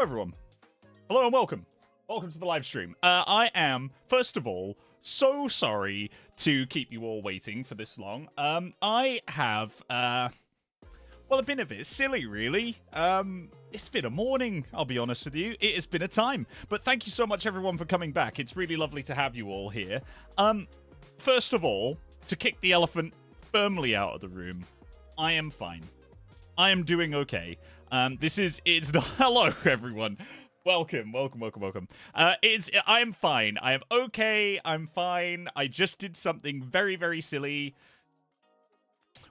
Everyone, hello and welcome. Welcome to the live stream. I am, first of all, so sorry to keep you all waiting for this long. I have, well, I've been a bit silly, really. It's been a morning, I'll be honest with you. It has been a time. But thank you so much, everyone, for coming back. It's really lovely to have you all here. First of all, to kick the elephant firmly out of the room, I am fine. I am doing okay. It's not, hello, everyone. Welcome. I am fine. I am okay. I'm fine. I just did something very, very silly,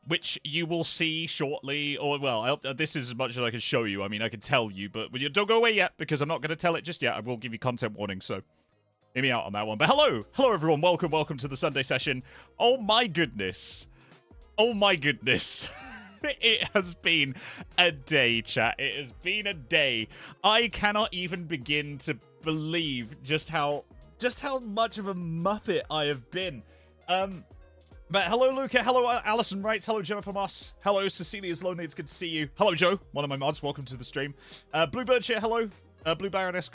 which you will see shortly. Or, well, this is as much as I can show you. I mean, I can tell you, but don't go away yet, because I'm not going to tell it just yet. I will give you content warnings, so hear me out on that one. But hello, everyone. Welcome to the Sunday session. Oh, my goodness. It has been a day, chat. It has been a day. I cannot even begin to believe just how much of a muppet I have been. But hello, Luca. Hello, Alison Wright. Hello, Jennifer Moss. Hello, Cecilia's Lonely. It's good to see you. Hello, Joe, one of my mods. Welcome to the stream. Bluebird here. Hello. Blue Baroness,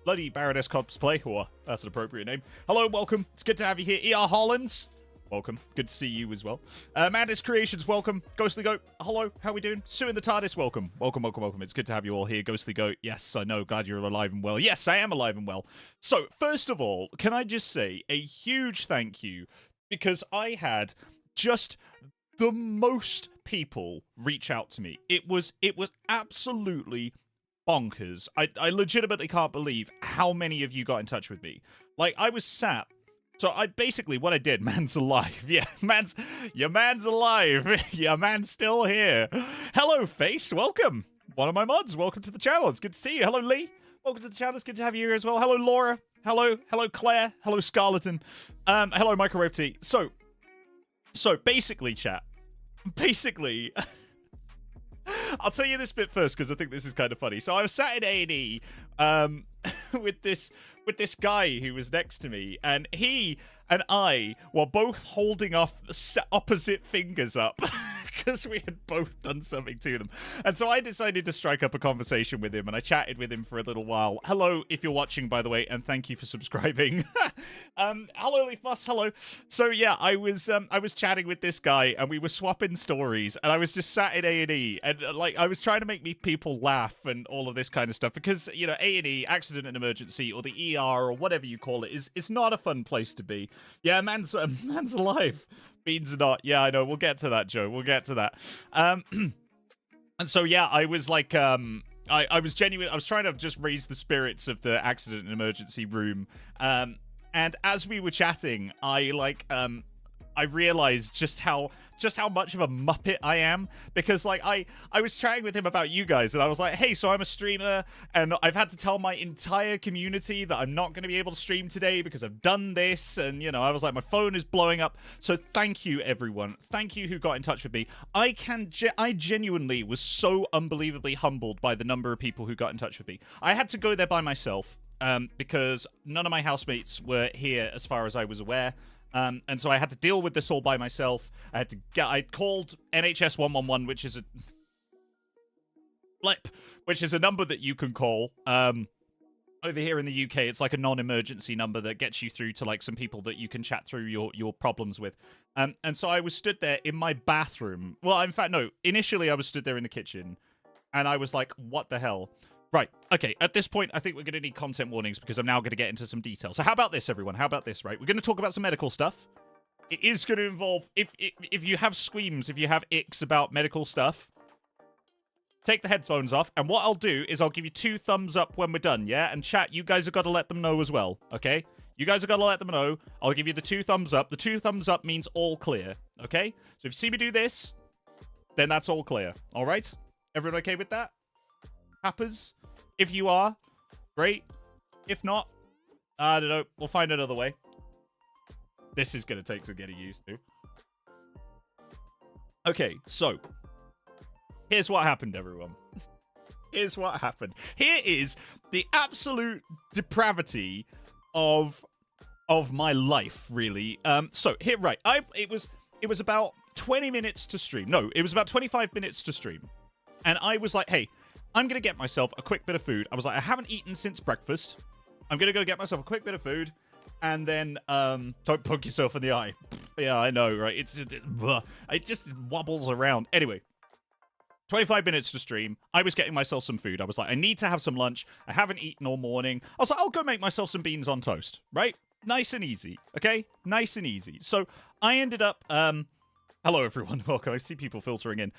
Bloody Baroness cosplay. Oh, that's an appropriate name. Hello, welcome. It's good to have you here. E.R. Hollins. Welcome. Good to see you as well. Madness Creations, welcome. Ghostly Goat, hello. How we doing? Sue in the TARDIS, welcome. Welcome. It's good to have you all here. Ghostly Goat, yes, I know. Glad you're alive and well. Yes, I am alive and well. So, first of all, can I just say a huge thank you, because I had just the most people reach out to me. It was absolutely bonkers. I legitimately can't believe how many of you got in touch with me. Like, I was sat. So what I did, man's alive. Yeah, your man's alive. Your man's still here. Hello, Face. Welcome. One of my mods. Welcome to the channel. It's good to see you. Hello, Lee. Welcome to the channel. It's good to have you here as well. Hello, Laura. Hello, Claire. Hello, Scarleton. Hello, Microwave Tea. So basically, chat. I'll tell you this bit first, because I think this is kind of funny. So I was sat in A&E with this guy who was next to me, and he and I were both holding off opposite fingers up because we had both done something to them. And so I decided to strike up a conversation with him, and I chatted with him for a little while. Hello, if you're watching, by the way, and thank you for subscribing. Hello, Leaf Moss, hello. So yeah, I was chatting with this guy, and we were swapping stories, and I was just sat in A&E, and like I was trying to make people laugh and all of this kind of stuff, because you know, A&E, accident and emergency, or the ER, or whatever you call it, is not a fun place to be. Yeah, man's alive. Beans not. Yeah, I know. We'll get to that, Joe. We'll get to that. And so, yeah, I was like, I was genuine. I was trying to just raise the spirits of the accident and emergency room. And as we were chatting, I realized just how much of a muppet I am, because like I was chatting with him about you guys, and I was like, hey, so I'm a streamer, and I've had to tell my entire community that I'm not going to be able to stream today because I've done this, and you know, I was like, my phone is blowing up. So thank you, everyone. Thank you who got in touch with me. I genuinely was so unbelievably humbled by the number of people who got in touch with me. I had to go there by myself because none of my housemates were here as far as I was aware. And so I had to deal with this all by myself. I called NHS 111, which is a number that you can call. Over here in the UK, it's like a non-emergency number that gets you through to like some people that you can chat through your problems with. And so I was stood there in my bathroom. Well, in fact, no. Initially, I was stood there in the kitchen, and I was like, "What the hell?" Right, okay, at this point, I think we're going to need content warnings, because I'm now going to get into some details. So how about this, everyone? How about this, right? We're going to talk about some medical stuff. It is going to involve, if you have squeams, if you have icks about medical stuff, take the headphones off, and what I'll do is I'll give you 2 thumbs up when we're done, yeah? And chat, you guys have got to let them know as well, okay? You guys have got to let them know. I'll give you the 2 thumbs up. The 2 thumbs up means all clear, okay? So if you see me do this, then that's all clear, all right? Everyone okay with that? Happers? If you are, great. If not, I don't know. We'll find another way. This is going to take some getting used to. Okay, so here's what happened, everyone. Here's what happened. Here is the absolute depravity of my life, really. So here, right? It was about 20 minutes to stream. No, it was about 25 minutes to stream, and I was like, hey. I'm going to get myself a quick bit of food. I was like, I haven't eaten since breakfast. I'm going to go get myself a quick bit of food. And then, don't poke yourself in the eye. Yeah, I know, right? It just wobbles around. Anyway, 25 minutes to stream. I was getting myself some food. I was like, I need to have some lunch. I haven't eaten all morning. I was like, I'll go make myself some beans on toast, right? Nice and easy, okay? Nice and easy. So I ended up, hello everyone, welcome. I see people filtering in.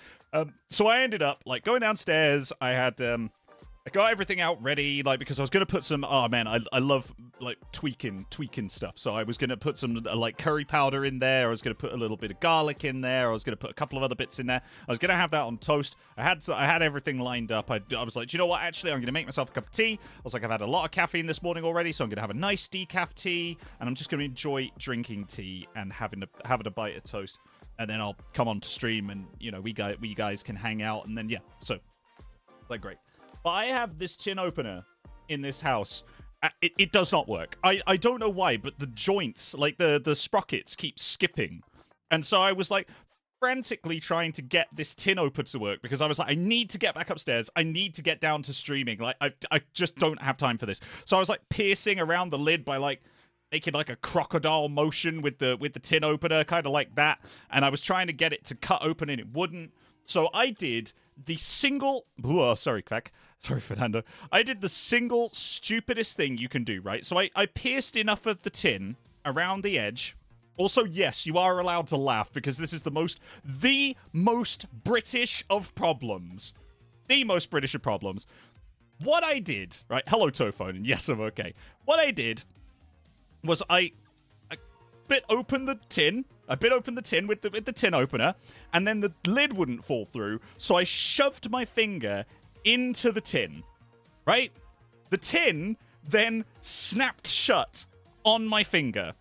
So I ended up, like, going downstairs. I had, I got everything out ready, like, because I was going to put some, oh man, I love, like, tweaking stuff. So I was going to put some, like, curry powder in there. I was going to put a little bit of garlic in there. I was going to put a couple of other bits in there. I was going to have that on toast. I had everything lined up. I was like, do you know what? Actually, I'm going to make myself a cup of tea. I was like, I've had a lot of caffeine this morning already, so I'm going to have a nice decaf tea, and I'm just going to enjoy drinking tea and having a bite of toast. And then I'll come on to stream, and, you know, we guys can hang out, and then, yeah. So, like, great. But I have this tin opener in this house. It does not work. I don't know why, but the joints, like the sprockets, keep skipping. And so I was like frantically trying to get this tin opener to work because I was like, I need to get back upstairs. I need to get down to streaming. Like I just don't have time for this. So I was like piercing around the lid by like making like a crocodile motion with the tin opener, kind of like that. And I was trying to get it to cut open and it wouldn't. So I did the single... Ooh, sorry, Quack. Sorry, Fernando. I did the single stupidest thing you can do, right? So I pierced enough of the tin around the edge. Also, yes, you are allowed to laugh because this is the most British of problems. The most British of problems. What I did, right? Hello, Tophone. Yes, I'm okay. What I did was I bit open the tin. I bit open the tin with the tin opener, and then the lid wouldn't fall through, so I shoved my finger into the tin, right? The tin then snapped shut on my finger.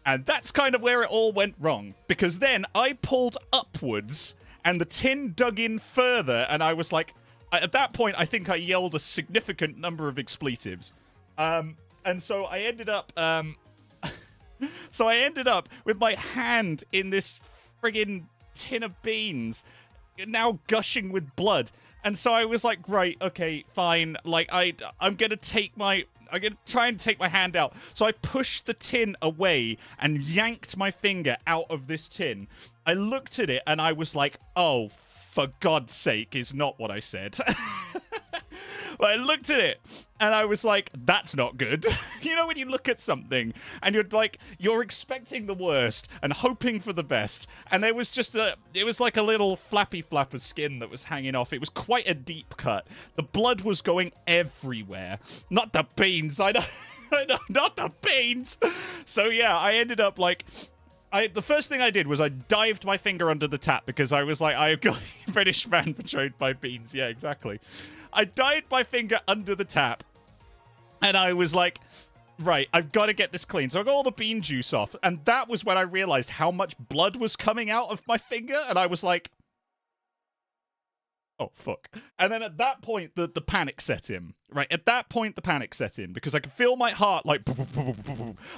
And that's kind of where it all went wrong, because then I pulled upwards, and the tin dug in further, and I was like, at that point, I think I yelled a significant number of expletives. And so I ended up, with my hand in this friggin' tin of beans, now gushing with blood. And so I was like, right, okay, fine. Like, I'm gonna try and take my hand out. So I pushed the tin away and yanked my finger out of this tin. I looked at it and I was like, oh, for God's sake, is not what I said. But I looked at it and I was like, that's not good. You know, when you look at something and you're expecting the worst and hoping for the best. And there was it was like a little flappy flap of skin that was hanging off. It was quite a deep cut. The blood was going everywhere. Not the beans. I know, not the beans. So yeah, I ended up like... the first thing I did was I dived my finger under the tap because I was like, I've got a British man betrayed by beans. Yeah, exactly. I dived my finger under the tap and I was like, right, I've got to get this clean. So I got all the bean juice off. And that was when I realized how much blood was coming out of my finger. And I was like, oh, fuck. And then at that point, the panic set in. Right, at that point, the panic set in because I could feel my heart like...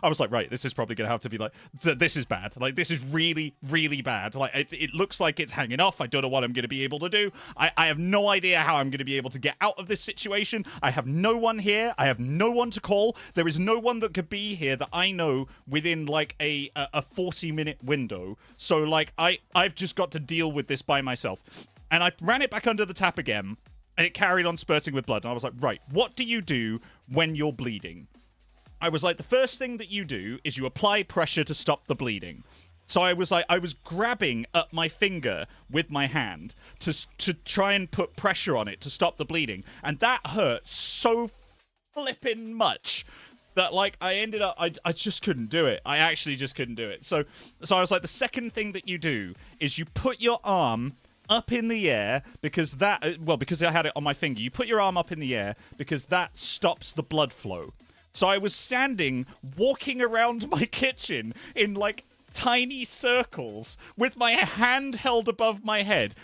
I was like, right, this is probably going to have to be like... This is bad. Like, this is really, really bad. Like, it looks like it's hanging off. I don't know what I'm going to be able to do. I have no idea how I'm going to be able to get out of this situation. I have no one here. I have no one to call. There is no one that could be here that I know within, like, a 40-minute window. So, like, I've just got to deal with this by myself. And I ran it back under the tap again, and it carried on spurting with blood. And I was like, right, what do you do when you're bleeding? I was like, the first thing that you do is you apply pressure to stop the bleeding. So I was like, I was grabbing at my finger with my hand to try and put pressure on it to stop the bleeding. And that hurt so flippin' much that, like, I ended up, I just couldn't do it. I actually just couldn't do it. So I was like, the second thing that you do is you put your arm up in the air because because I had it on my finger. You put your arm up in the air because that stops the blood flow. So I was standing, walking around my kitchen in like tiny circles with my hand held above my head.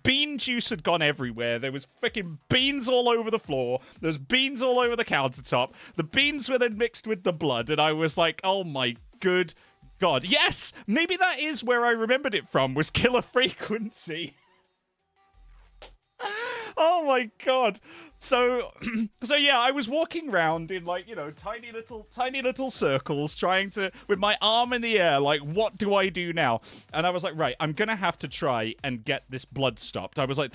Bean juice had gone everywhere. There was freaking beans all over the floor. There was beans all over the countertop. The beans were then mixed with the blood, and I was like, oh my good God. Yes! Maybe that is where I remembered it from, was Killer Frequency. Oh my god. So so yeah, I was walking around in like, you know, tiny little circles trying to, with my arm in the air, like, what do I do now? And I was like, right, I'm gonna have to try and get this blood stopped. I was like,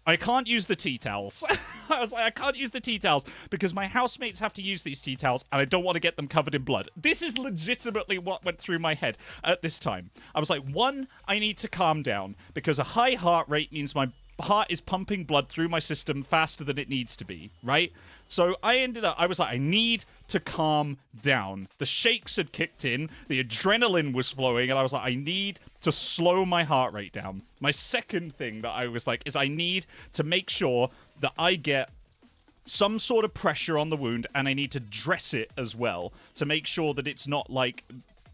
I can't use the tea towels. I was like, I can't use the tea towels because my housemates have to use these tea towels and I don't want to get them covered in blood. This is legitimately what went through my head at this time. I was like, one, I need to calm down because a high heart rate means my heart is pumping blood through my system faster than it needs to be, right? So I was like, I need to calm down. The shakes had kicked in, the adrenaline was flowing, and I was like, I need to slow my heart rate down. My second thing that I was like is I need to make sure that I get some sort of pressure on the wound, and I need to dress it as well to make sure that it's not like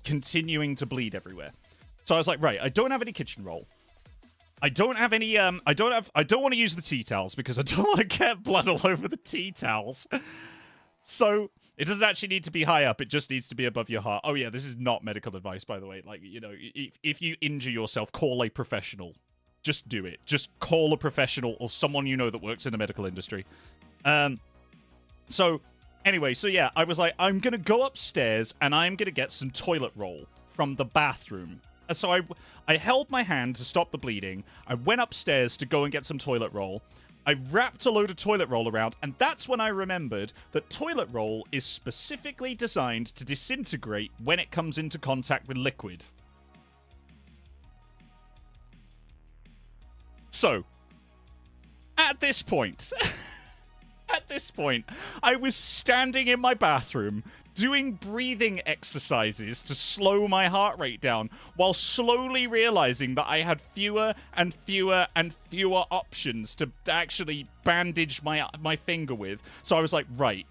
continuing to bleed everywhere. So I was like, right, I don't have any kitchen roll. I don't have any, I don't want to use the tea towels because I don't want to get blood all over the tea towels. So it doesn't actually need to be high up. It just needs to be above your heart. Oh yeah, this is not medical advice, by the way. Like, you know, if you injure yourself, call a professional. Just do it. Just call a professional or someone you know that works in the medical industry. So anyway, so yeah, I was like, I'm going to go upstairs and I'm going to get some toilet roll from the bathroom. So I held my hand to stop the bleeding. I went upstairs to go and get some toilet roll. I wrapped a load of toilet roll around, and that's when I remembered that toilet roll is specifically designed to disintegrate when it comes into contact with liquid. So, at this point, I was standing in my bathroom doing breathing exercises to slow my heart rate down while slowly realizing that I had fewer and fewer and fewer options to actually bandage my finger with. So I was like, right,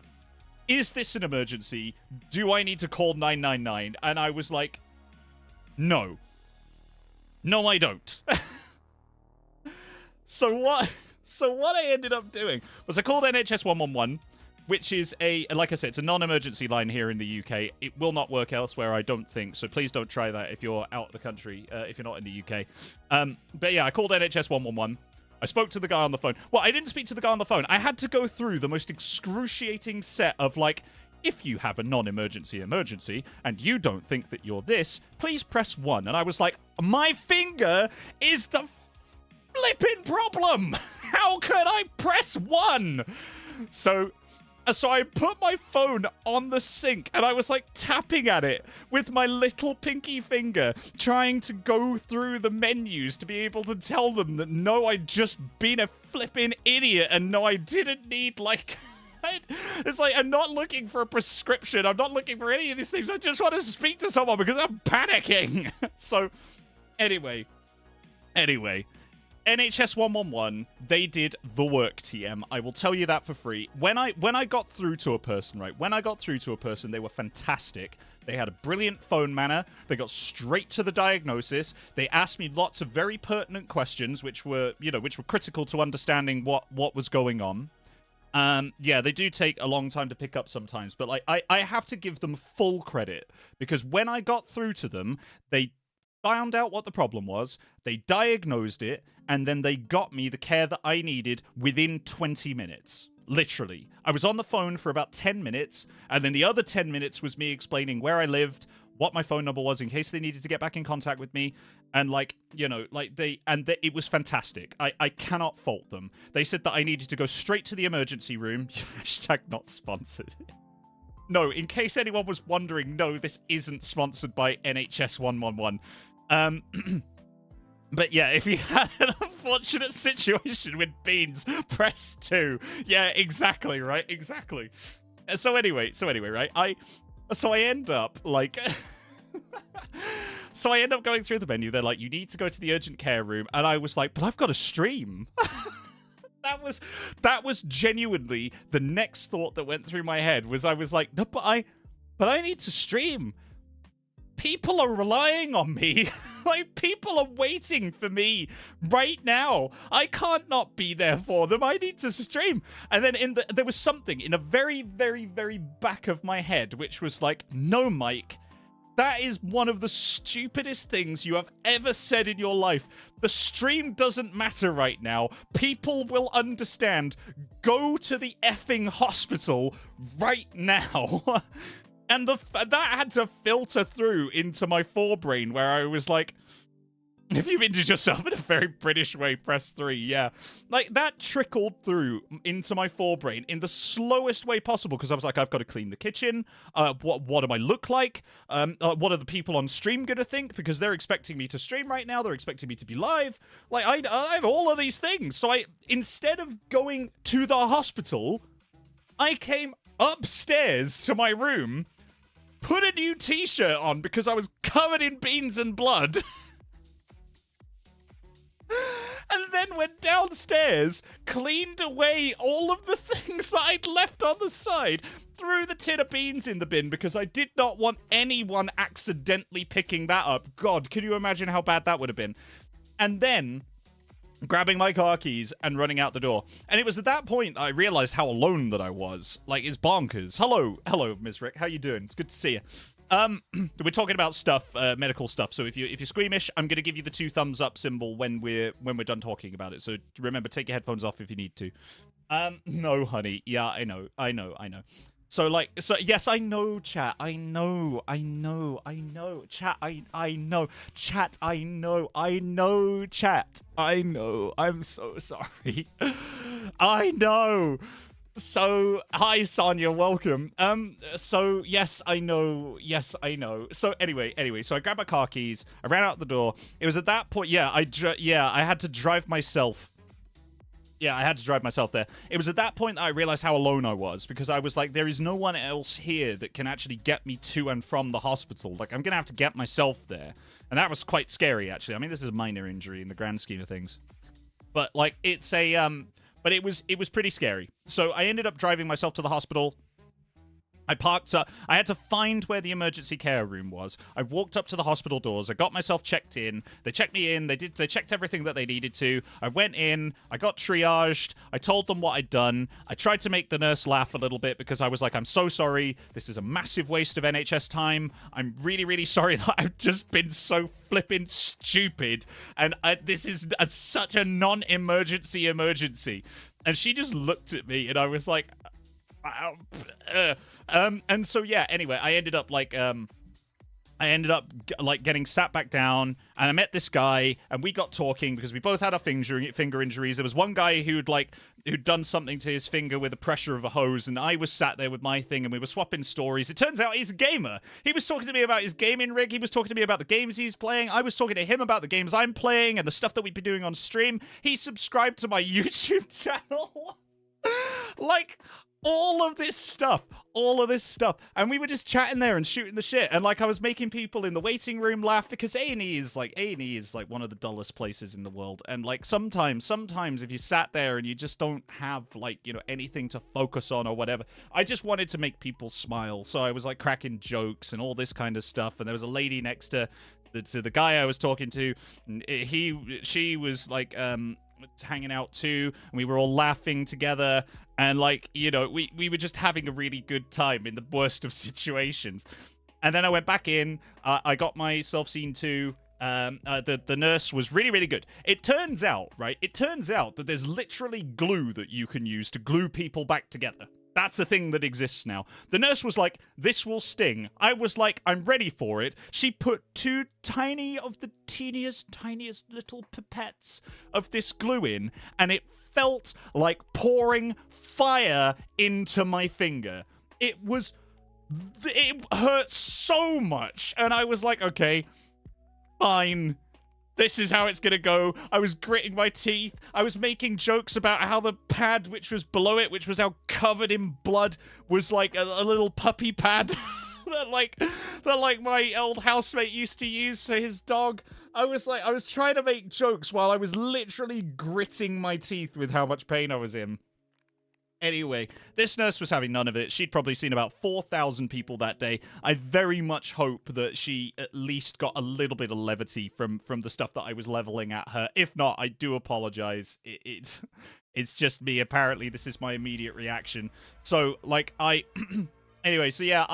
is this an emergency? Do I need to call 999? And I was like, no. No, I don't. So what I ended up doing was I called NHS 111, which is like I said, it's a non-emergency line here in the UK. It will not work elsewhere, I don't think, so please don't try that if you're out of the country, if you're not in the UK. But yeah, I called NHS 111. I spoke to the guy on the phone. Well, I didn't speak to the guy on the phone. I had to go through the most excruciating set of, like, if you have a non-emergency emergency and you don't think that you're this, please press 1. And I was like, my finger is the flipping problem. How could I press 1? So I put my phone on the sink and I was like tapping at it with my little pinky finger, trying to go through the menus to be able to tell them that no, I'd just been a flipping idiot and no, I didn't need, like, it's like, I'm not looking for a prescription. I'm not looking for any of these things. I just want to speak to someone because I'm panicking. So anyway. NHS 111, they did the work, TM. I will tell you that for free. When I got through to a person, they were fantastic. They had a brilliant phone manner. They got straight to the diagnosis. They asked me lots of very pertinent questions, which were critical to understanding what was going on. Yeah, they do take a long time to pick up sometimes, but like I have to give them full credit because when I got through to them, they found out what the problem was, they diagnosed it, and then they got me the care that I needed within 20 minutes. Literally. I was on the phone for about 10 minutes, and then the other 10 minutes was me explaining where I lived, what my phone number was in case they needed to get back in contact with me, and it was fantastic. I cannot fault them. They said that I needed to go straight to the emergency room. Hashtag not sponsored. No, in case anyone was wondering, no, this isn't sponsored by NHS 111. But yeah, if you had an unfortunate situation with beans, press 2. Yeah, exactly, right? Exactly. So anyway, right? I end up, like... So I end up going through the menu. They're like, you need to go to the urgent care room. And I was like, but I've got a stream. That was genuinely the next thought that went through my head was I was like, no, but I need to stream. People are relying on me. Like, people are waiting for me right now. I can't not be there for them. I need to stream. And then there was something in a very, very, very back of my head which was like, no, Mike, That is one of the stupidest things you have ever said in your life. The stream doesn't matter right now. People will understand. Go to the effing hospital right now. And that had to filter through into my forebrain where I was like, if you've injured yourself in a very British way, press 3, yeah. Like, that trickled through into my forebrain in the slowest way possible, because I was like, I've got to clean the kitchen. What do I look like? What are the people on stream going to think? Because they're expecting me to stream right now. They're expecting me to be live. Like, I have all of these things. So instead of going to the hospital, I came upstairs to my room, put a new t-shirt on because I was covered in beans and blood. And then went downstairs, cleaned away all of the things that I'd left on the side, threw the tin of beans in the bin because I did not want anyone accidentally picking that up. God, can you imagine how bad that would have been? And then grabbing my car keys and running out the door. And it was at that point I realized how alone that I was. Like, it's bonkers. Hello, Ms. Rick. How you doing? It's good to see you. We're talking about stuff, medical stuff. So if you're squeamish, I'm gonna give you the 2 thumbs up symbol when we're done talking about it. So remember, take your headphones off if you need to. No, honey. Yeah, I know. So yes, I know, chat. I know. Chat, I know. Chat, I know, chat. I know. I'm so sorry. I know. So, hi, Sonia, welcome. So, yes, I know. So, anyway, so I grabbed my car keys, I ran out the door. It was at that point, I had to drive myself. Yeah, I had to drive myself there. It was at that point that I realized how alone I was, because I was like, there is no one else here that can actually get me to and from the hospital. Like, I'm gonna have to get myself there. And that was quite scary, actually. I mean, this is a minor injury in the grand scheme of things. But, like, it's a, but it was pretty scary. So I ended up driving myself to the hospital. I parked up. I had to find where the emergency care room was. I walked up to the hospital doors. I got myself checked in. They checked me in. They checked everything that they needed to. I went in. I got triaged. I told them what I'd done. I tried to make the nurse laugh a little bit because I was like, I'm so sorry. This is a massive waste of NHS time. I'm really, really sorry that I've just been so flippin' stupid. And this is such a non-emergency emergency. And she just looked at me and I was like, and so yeah, anyway, I ended up getting sat back down, and I met this guy, and we got talking because we both had our finger injuries. There was one guy who'd done something to his finger with the pressure of a hose, and I was sat there with my thing, and we were swapping stories. It turns out he's a gamer. He was talking to me about his gaming rig. He was talking to me about the games he's playing. I was talking to him about the games I'm playing and the stuff that we've been doing on stream. He subscribed to my YouTube channel. Like, all of this stuff, and we were just chatting there and shooting the shit, and like I was making people in the waiting room laugh because A&E is like one of the dullest places in the world, and like sometimes if you sat there and you just don't have like, you know, anything to focus on or whatever, I just wanted to make people smile, so I was like cracking jokes and all this kind of stuff, and there was a lady next to the guy I was talking to, and she was like hanging out too, and we were all laughing together. And, like, you know, we were just having a really good time in the worst of situations. And then I went back in. I got myself seen to. The nurse was really, really good. It turns out that there's literally glue that you can use to glue people back together. That's a thing that exists now. The nurse was like, this will sting. I was like, I'm ready for it. She put 2 tiniest little pipettes of this glue in, and it felt like pouring fire into my finger. It hurt so much, and I was like, okay, fine. This is how it's gonna go. I was gritting my teeth. I was making jokes about how the pad which was below it, which was now covered in blood, was like a little puppy pad that my old housemate used to use for his dog. I was trying to make jokes while I was literally gritting my teeth with how much pain I was in. Anyway, this nurse was having none of it. She'd probably seen about 4,000 people that day. I very much hope that she at least got a little bit of levity from the stuff that I was leveling at her. If not, I do apologize. It's just me. Apparently, this is my immediate reaction. So, like, anyway, so yeah,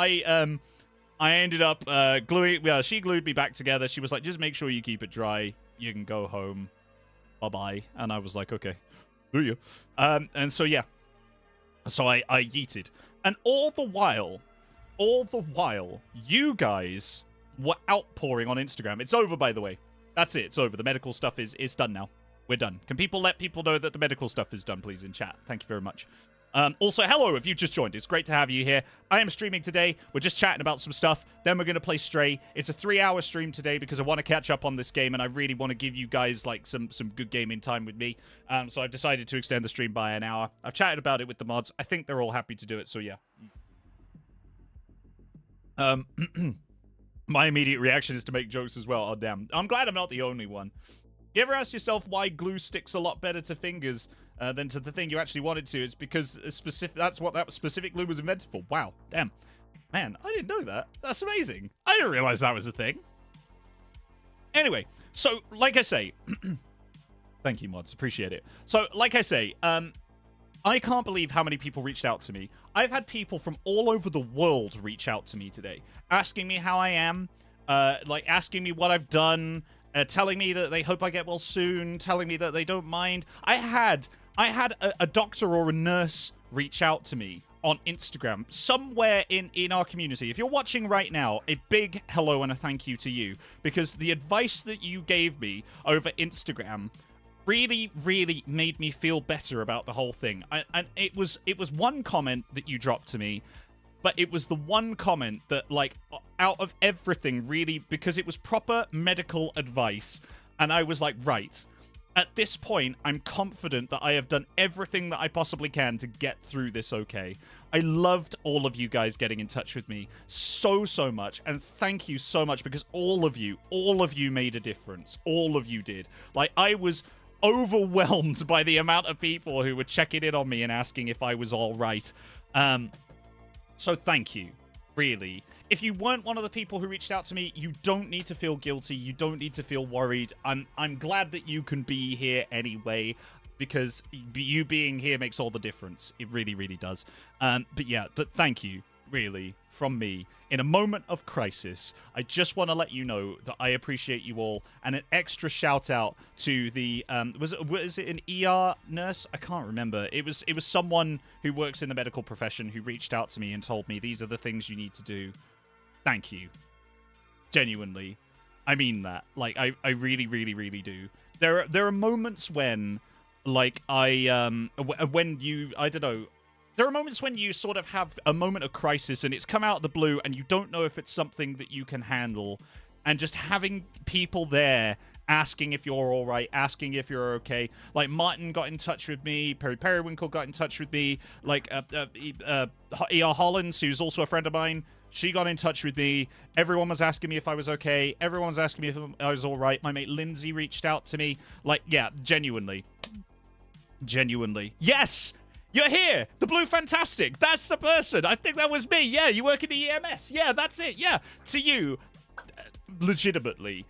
I ended up gluing. Well, she glued me back together. She was like, "Just make sure you keep it dry. You can go home. Bye bye." And I was like, "Okay, do you?" And so yeah, so I yeeted, and all the while, you guys were outpouring on Instagram. It's over, by the way. That's it. It's over. The medical stuff is done now. We're done. Can people let people know that the medical stuff is done, please, in chat? Thank you very much. Also, hello if you just joined. It's great to have you here. I am streaming today. We're just chatting about some stuff. Then we're going to play Stray. It's a 3-hour stream today because I want to catch up on this game, and I really want to give you guys like some good gaming time with me. So I've decided to extend the stream by an hour. I've chatted about it with the mods. I think they're all happy to do it, so yeah. My immediate reaction is to make jokes as well. Oh, damn. I'm glad I'm not the only one. You ever asked yourself why glue sticks a lot better to fingers than to the thing you actually wanted to? It's because that's what that specific glue was invented for. Wow. Damn. Man, I didn't know that. That's amazing. I didn't realize that was a thing. Anyway, so, like I say... Thank you, mods. Appreciate it. So, like I say, I can't believe how many people reached out to me. I've had people from all over the world reach out to me today, asking me how I am, like asking me what I've done, telling me that they hope I get well soon, telling me that they don't mind. I had a doctor or a nurse reach out to me on Instagram, somewhere in our community. If you're watching right now, a big hello and a thank you to you, because the advice that you gave me over Instagram really, really made me feel better about the whole thing. And it was one comment that you dropped to me, but it was the one comment that, like, out of everything, really, because it was proper medical advice, and I was like, right, at this point, I'm confident that I have done everything that I possibly can to get through this okay. I loved all of you guys getting in touch with me so much, and thank you so much, because all of you made a difference. All of you did. Like, I was overwhelmed by the amount of people who were checking in on me and asking if I was all right. So thank you, really. If you weren't one of the people who reached out to me, you don't need to feel guilty. You don't need to feel worried. I'm glad that you can be here anyway, because you being here makes all the difference. It really, really does. But thank you, really, from me. In a moment of crisis, I just want to let you know that I appreciate you all, and an extra shout out to the was it an ER nurse? I can't remember. It was someone who works in the medical profession who reached out to me and told me these are the things you need to do. Thank you. Genuinely. I mean that. Like, I really, really, really do. There are moments when, like, I don't know, there are moments when you sort of have a moment of crisis and it's come out of the blue and you don't know if it's something that you can handle. And just having people there asking if you're all right, asking if you're okay. Like, Martin got in touch with me, Periwinkle got in touch with me, like, ER Hollins, who's also a friend of mine, she got in touch with me. Everyone was asking me if I was okay. Everyone was asking me if I was all right. My mate Lindsay reached out to me. Like, yeah, genuinely. Genuinely. Yes! You're here! The Blue Fantastic! That's the person! I think that was me! Yeah, you work in the EMS! Yeah, that's it! Yeah! To you, legitimately,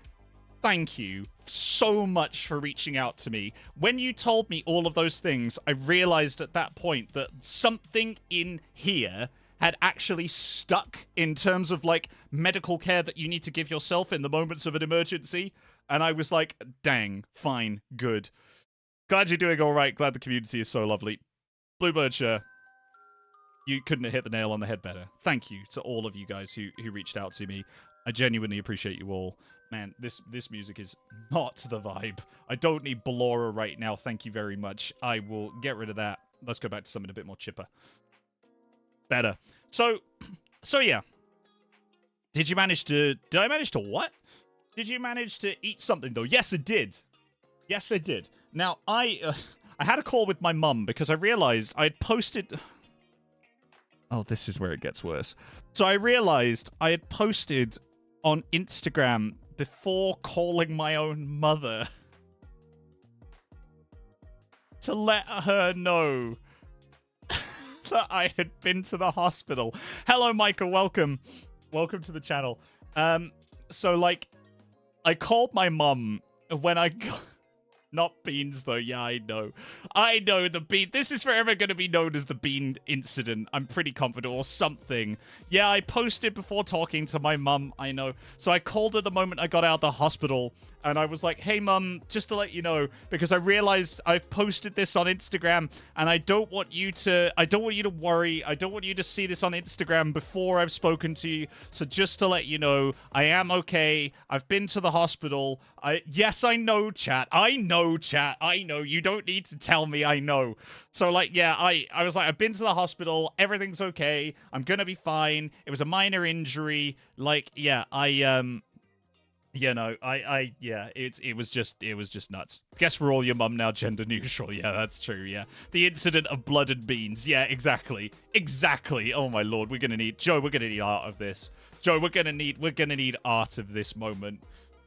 thank you so much for reaching out to me. When you told me all of those things, I realized at that point that something in here had actually stuck in terms of, like, medical care that you need to give yourself in the moments of an emergency. And I was like, dang, fine, good. Glad you're doing all right. Glad the community is so lovely. Bluebird, you couldn't have hit the nail on the head better. Thank you to all of you guys who reached out to me. I genuinely appreciate you all. Man, this music is not the vibe. I don't need Ballora right now. Thank you very much. I will get rid of that. Let's go back to something a bit more chipper. Better. So yeah. Did I manage to what? Did you manage to eat something, though? Yes, I did. Yes, I did. Now, I had a call with my mum because I realized I had posted... Oh, this is where it gets worse. So I realized I had posted on Instagram before calling my own mother to let her know that I had been to the hospital. Hello, Michael. Welcome. Welcome to the channel. So, like, I called my mum when I got... Not beans, though. Yeah, I know. I know the bean. This is forever going to be known as the bean incident. I'm pretty confident, or something. Yeah, I posted before talking to my mum. I know. So I called her the moment I got out of the hospital, and I was like, hey, mum, just to let you know, because I realized I've posted this on Instagram, and I don't want you to worry. I don't want you to see this on Instagram before I've spoken to you. So just to let you know, I am okay. I've been to the hospital. Yes, I know, chat. I know, chat. I know. You don't need to tell me. I know. So, like, yeah, I was like, I've been to the hospital. Everything's okay. I'm gonna be fine. It was a minor injury. Like, yeah, it was just nuts. Guess we're all your mum now, gender neutral. Yeah, that's true. Yeah, the incident of blood and beans. Yeah, exactly. Oh my lord, we're gonna need Joe. We're gonna need art of this. Joe, we're gonna need art of this moment.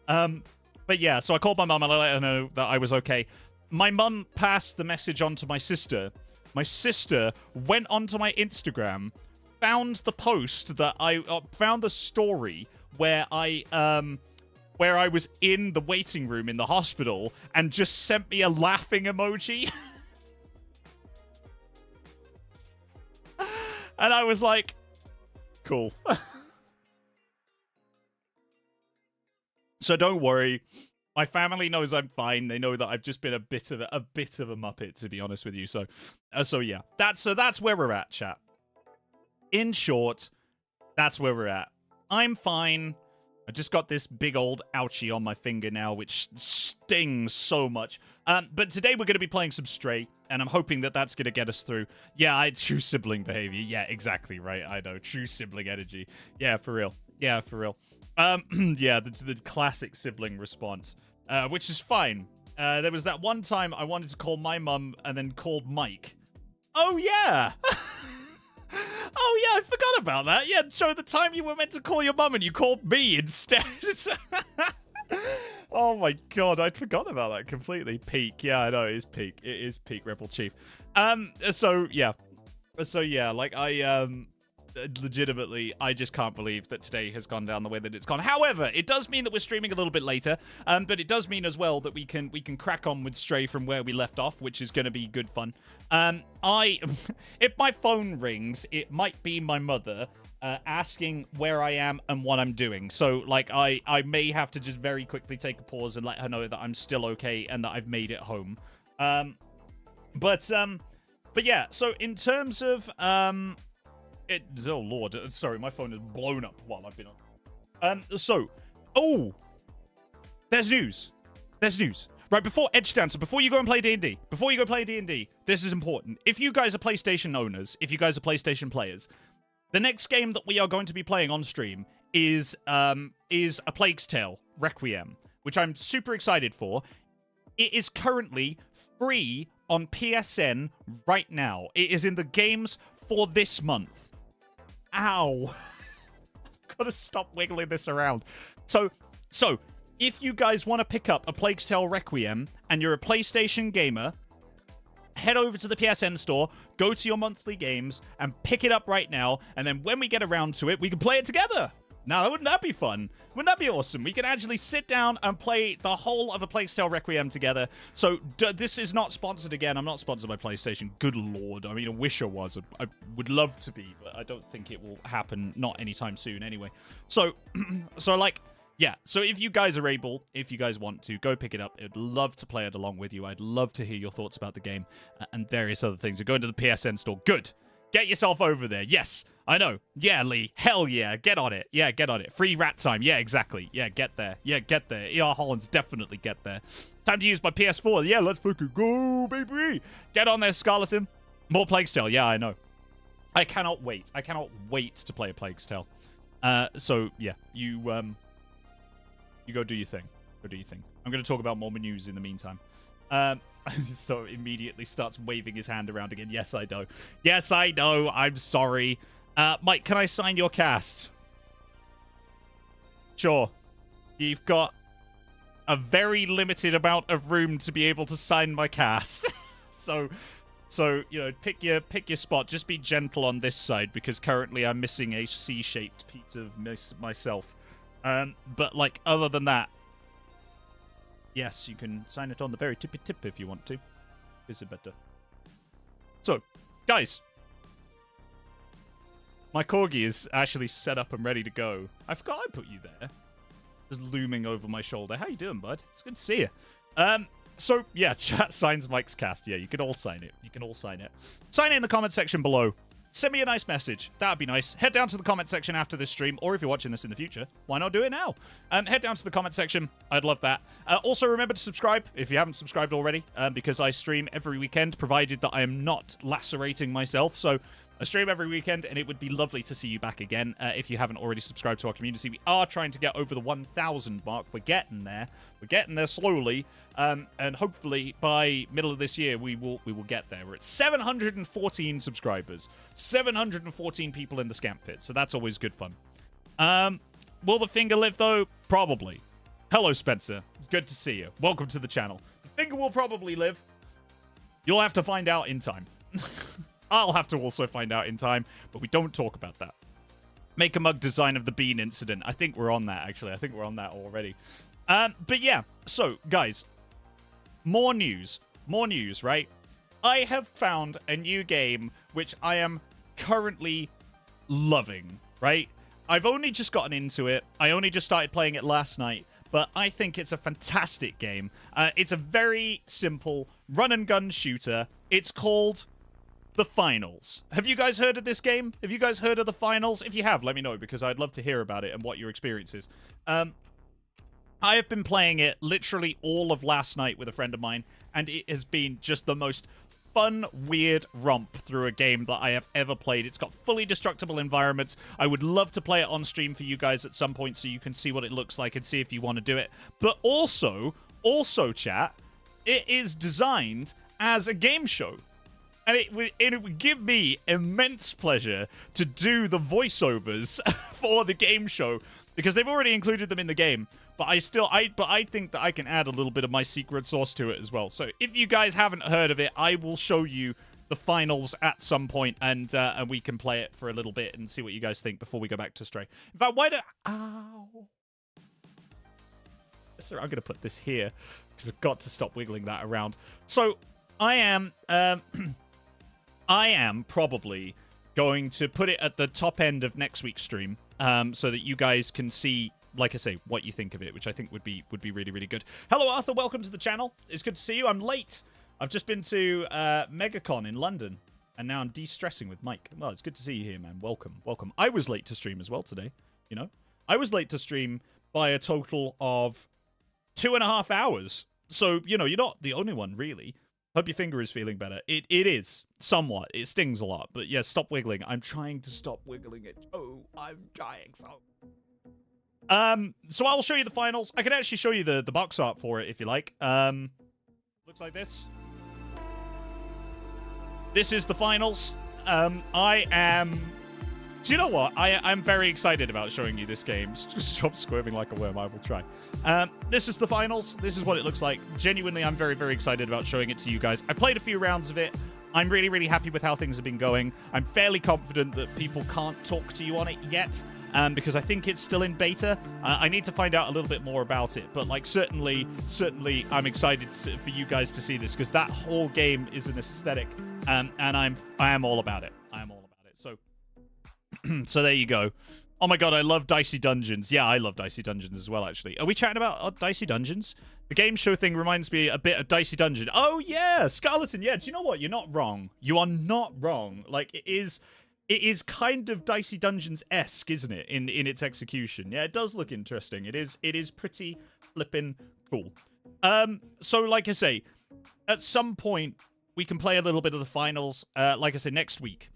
But yeah, so I called my mum and I let her know that I was okay. My mum passed the message on to my sister. My sister went onto my Instagram, found the post that found the story where I was in the waiting room in the hospital and just sent me a laughing emoji. And I was like, cool. So don't worry. My family knows I'm fine. They know that I've just been a bit of a muppet, to be honest with you. So yeah. That's where we're at, chat. In short, that's where we're at. I'm fine. I just got this big old ouchie on my finger now, which stings so much. But today we're going to be playing some Stray, and I'm hoping that that's going to get us through. Yeah, true sibling behavior. Yeah, exactly right. I know. True sibling energy. Yeah, for real. Yeah, the classic sibling response, which is fine. There was that one time I wanted to call my mum and then called Mike. Oh, yeah. Oh, yeah, I forgot about that. Yeah, so the time you were meant to call your mum and you called me instead. Oh, my God, I'd forgotten about that completely. Peak. Yeah, I know, it is peak. It is peak, Rebel Chief. So, yeah, like, legitimately, I just can't believe that today has gone down the way that it's gone. However, it does mean that we're streaming a little bit later, but it does mean as well that we can crack on with Stray from where we left off, which is going to be good fun. If my phone rings, it might be my mother asking where I am and what I'm doing. So, like, I may have to just very quickly take a pause and let her know that I'm still okay and that I've made it home. But yeah. So in terms of oh lord, sorry, my phone is blown up while I've been on. There's news. Right, before Edge Dancer, before you go and play D&D, this is important. If you guys are PlayStation owners, if you guys are PlayStation players, the next game that we are going to be playing on stream is A Plague's Tale Requiem, which I'm super excited for. It is currently free on PSN right now. It is in the games for this month. Ow. I've got to stop wiggling this around. So, if you guys want to pick up A Plague's Tale Requiem and you're a PlayStation gamer, head over to the PSN store, go to your monthly games, and pick it up right now, and then when we get around to it, we can play it together. Now, wouldn't that be fun? Wouldn't that be awesome? We can actually sit down and play the whole of A Plague's Tale Requiem together. So, this is not sponsored again. I'm not sponsored by PlayStation. Good lord. I mean, I wish I was. I would love to be, but I don't think it will happen. Not anytime soon, anyway. So, like, yeah. So, if you guys are able, if you guys want to, go pick it up. I'd love to play it along with you. I'd love to hear your thoughts about the game and various other things. So, go into the PSN store. Good. Get yourself over there. Yes. I know. Yeah, Lee. Hell yeah. Get on it. Yeah, get on it. Free rat time. Yeah, exactly. Yeah, get there. Yeah, get there. ER Hollands definitely get there. Time to use my PS4. Yeah, let's fucking go, baby. Get on there, Scarleton. More Plague's Tale. Yeah, I know. I cannot wait. I cannot wait to play A Plague's Tale. So, yeah. You go do your thing. Go do your thing. I'm going to talk about more news in the meantime. So immediately starts waving his hand around again. Yes, I know. Yes, I know. I'm sorry. Mike, can I sign your cast? Sure. You've got a very limited amount of room to be able to sign my cast. So you know, pick your spot. Just be gentle on this side because currently I'm missing a C-shaped piece of myself. But like other than that, Yes, you can sign it on the very tippy tip if you want to. Is it better? So, guys. My corgi is actually set up and ready to go. I forgot I put you there. Just looming over my shoulder. How you doing, bud? It's good to see you. So, yeah, chat signs Mike's cast. Yeah, you can all sign it. You can all sign it. Sign it in the comment section below. Send me a nice message. That would be nice. Head down to the comment section after this stream, or if you're watching this in the future, why not do it now? Head down to the comment section. I'd love that. Also, remember to subscribe if you haven't subscribed already, because I stream every weekend, provided that I am not lacerating myself. So I stream every weekend, and it would be lovely to see you back again if you haven't already subscribed to our community. We are trying to get over the 1,000 mark. We're getting there. We're getting there slowly, and hopefully by middle of this year we will get there. We're at 714 subscribers, 714 people in the scamp pit, so that's always good fun. Will the finger live though? Probably. Hello, Spencer. It's good to see you. Welcome to the channel. The finger will probably live. You'll have to find out in time. I'll have to also find out in time, but we don't talk about that. Make a mug design of the bean incident. I think we're on that, actually. I think we're on that already. But yeah, so, guys, more news, right? I have found a new game which I am currently loving, right? I've only just gotten into it. I only just started playing it last night, but I think it's a fantastic game. It's a very simple run-and-gun shooter. It's called The Finals. Have you guys heard of this game? Have you guys heard of The Finals? If you have, let me know, because I'd love to hear about it and what your experience is. I have been playing it literally all of last night with a friend of mine, and it has been just the most fun, weird romp through a game that I have ever played. It's got fully destructible environments. I would love to play it on stream for you guys at some point so you can see what it looks like and see if you want to do it. But also, chat, it is designed as a game show. And it would give me immense pleasure to do the voiceovers for the game show, because they've already included them in the game. But I think that I can add a little bit of my secret sauce to it as well. So if you guys haven't heard of it, I will show you The Finals at some point, and we can play it for a little bit and see what you guys think before we go back to Stray. In fact, why don't... Ow. Sir, I'm going to put this here, because I've got to stop wiggling that around. So I am... I am probably going to put it at the top end of next week's stream, so that you guys can see, like I say, what you think of it, which I think would be really, really good. Hello, Arthur. Welcome to the channel. It's good to see you. I'm late. I've just been to MegaCon in London, and now I'm de-stressing with Mike. Well, it's good to see you here, man. Welcome. I was late to stream as well today, you know. I was late to stream by a total of 2.5 hours. So, you know, you're not the only one, really. Hope your finger is feeling better. It is, somewhat. It stings a lot. But yeah, stop wiggling. I'm trying to stop wiggling it. Oh, I'm trying so. So I'll show you the finals. I can actually show you the box art for it if you like. Looks like this. This is the finals. I am... Do you know what? I'm very excited about showing you this game. Just stop squirming like a worm. I will try. This is the finals. This is what it looks like. Genuinely, I'm very, very excited about showing it to you guys. I played a few rounds of it. I'm really, really happy with how things have been going. I'm fairly confident that people can't talk to you on it yet, because I think it's still in beta. I need to find out a little bit more about it. But, like, certainly, I'm excited for you guys to see this, because that whole game is an aesthetic, and I am all about it. I am all about it. So... So there you go. Oh my god, I love Dicey Dungeons. Yeah, I love Dicey Dungeons as well, actually. Are we chatting about Dicey Dungeons? The game show thing reminds me a bit of Dicey Dungeon. Oh yeah, Scarleton. Yeah, do you know what? You're not wrong. You are not wrong. Like, it is kind of Dicey Dungeons-esque, isn't it, in its execution? Yeah, it does look interesting. It is pretty flippin' cool. So like I say, at some point we can play a little bit of the finals. Like I said, next week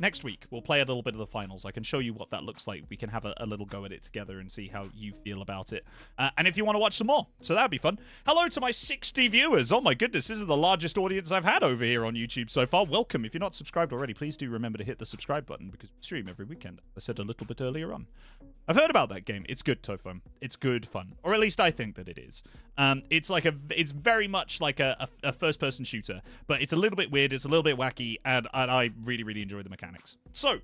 we'll play a little bit of the finals. I can show you what that looks like. We can have a little go at it together and see how you feel about it. And if you want to watch some more, so that'd be fun. Hello to my 60 viewers. Oh my goodness, this is the largest audience I've had over here on YouTube so far. Welcome. If you're not subscribed already, please do remember to hit the subscribe button, because we stream every weekend. I said a little bit earlier on. I've heard about that game. It's good, Tofum. It's good fun. Or at least I think that it is. It's very much like a first-person shooter, but it's a little bit weird, it's a little bit wacky, and I really, really enjoy the mechanics. So,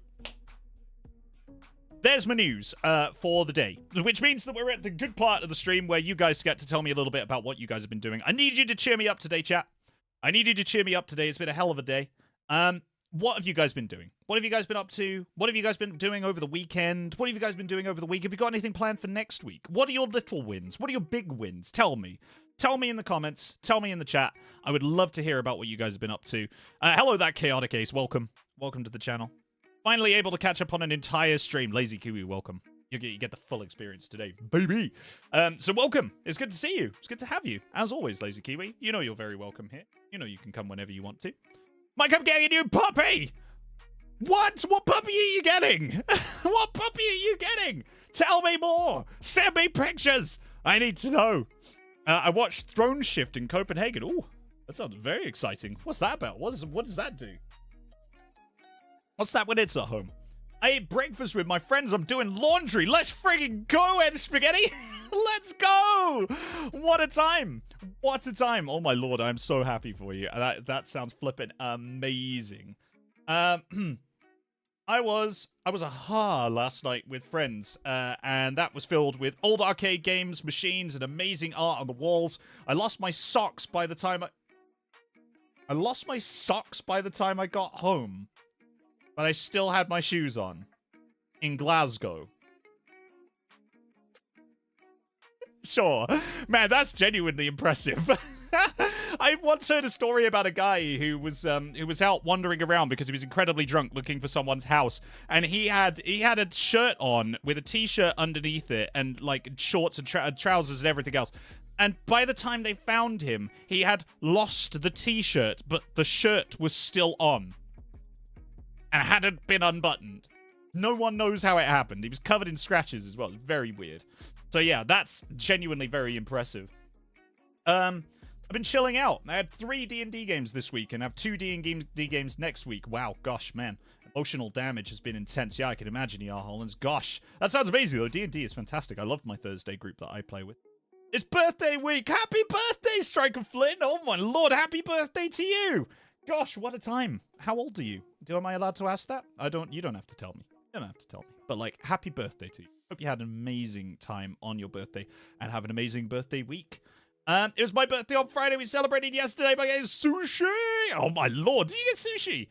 there's my news for the day, which means that we're at the good part of the stream where you guys get to tell me a little bit about what you guys have been doing. I need you to cheer me up today, chat. I need you to cheer me up today. It's been a hell of a day. What have you guys been doing? What have you guys been up to? What have you guys been doing over the weekend? What have you guys been doing over the week? Have you got anything planned for next week? What are your little wins? What are your big wins? Tell me. Tell me in the comments. Tell me in the chat. I would love to hear about what you guys have been up to. Hello, that chaotic ace. Welcome. Welcome to the channel. Finally able to catch up on an entire stream. Lazy Kiwi, welcome. You get the full experience today, baby. So welcome. It's good to see you. It's good to have you. As always, Lazy Kiwi. You know you're very welcome here. You know you can come whenever you want to. Mike, I'm getting a new puppy! What? What puppy are you getting? What puppy are you getting? Tell me more. Send me pictures. I need to know. I watched Throne Shift in Copenhagen. Ooh, that sounds very exciting. What's that about? What does that do? What's that when it's at home? I ate breakfast with my friends. I'm doing laundry. Let's friggin' go, Ed Spaghetti. Let's go. What a time. What a time. Oh, my Lord. I'm so happy for you. That sounds flippin' amazing. I was aha last night with friends, and that was filled with old arcade games, machines, and amazing art on the walls. I lost my socks by the time I got home, but I still had my shoes on in Glasgow. Sure. Man, that's genuinely impressive. I once heard a story about a guy who was out wandering around because he was incredibly drunk looking for someone's house, and he had a shirt on with a t-shirt underneath it and like shorts and trousers and everything else. And by the time they found him, he had lost the t-shirt, but the shirt was still on and hadn't been unbuttoned. No one knows how it happened. He was covered in scratches as well. It's very weird. So yeah, that's genuinely very impressive. I've been chilling out. I had 3 D&D games this week and have 2 D&D games next week. Wow, gosh, man. Emotional damage has been intense. Yeah, I can imagine, E.R. Hollins. Gosh, that sounds amazing, though. D&D is fantastic. I love my Thursday group that I play with. It's birthday week. Happy birthday, Striker Flynn. Oh, my Lord, happy birthday to you. Gosh, what a time. How old are you? Am I allowed to ask that? You don't have to tell me. You don't have to tell me. But, like, happy birthday to you. Hope you had an amazing time on your birthday and have an amazing birthday week. It was my birthday on Friday. We celebrated yesterday by getting sushi. Oh, my Lord. Did you get sushi?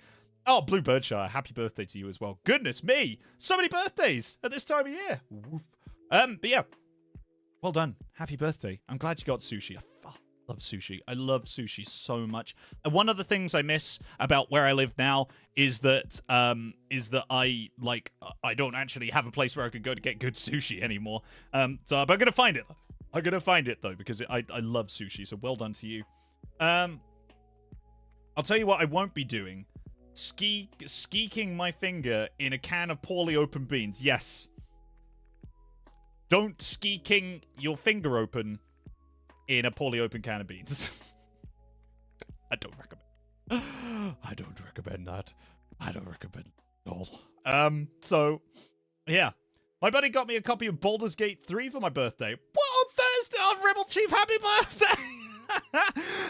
Oh, Blue Birdshire. Happy birthday to you as well. Goodness me. So many birthdays at this time of year. Woof. But yeah. Well done. Happy birthday. I'm glad you got sushi. I love sushi. I love sushi so much. And one of the things I miss about where I live now is that I don't actually have a place where I could go to get good sushi anymore. But I'm going to find it. I'm going to find it, though, because I love sushi, so well done to you. I'll tell you what I won't be doing. Skeeking my finger in a can of poorly opened beans. Yes. Don't skeeking your finger open in a poorly opened can of beans. I don't recommend that. I don't recommend it at all. So, yeah. My buddy got me a copy of Baldur's Gate 3 for my birthday. What, on Thursday? Oh, Rebel Chief, happy birthday!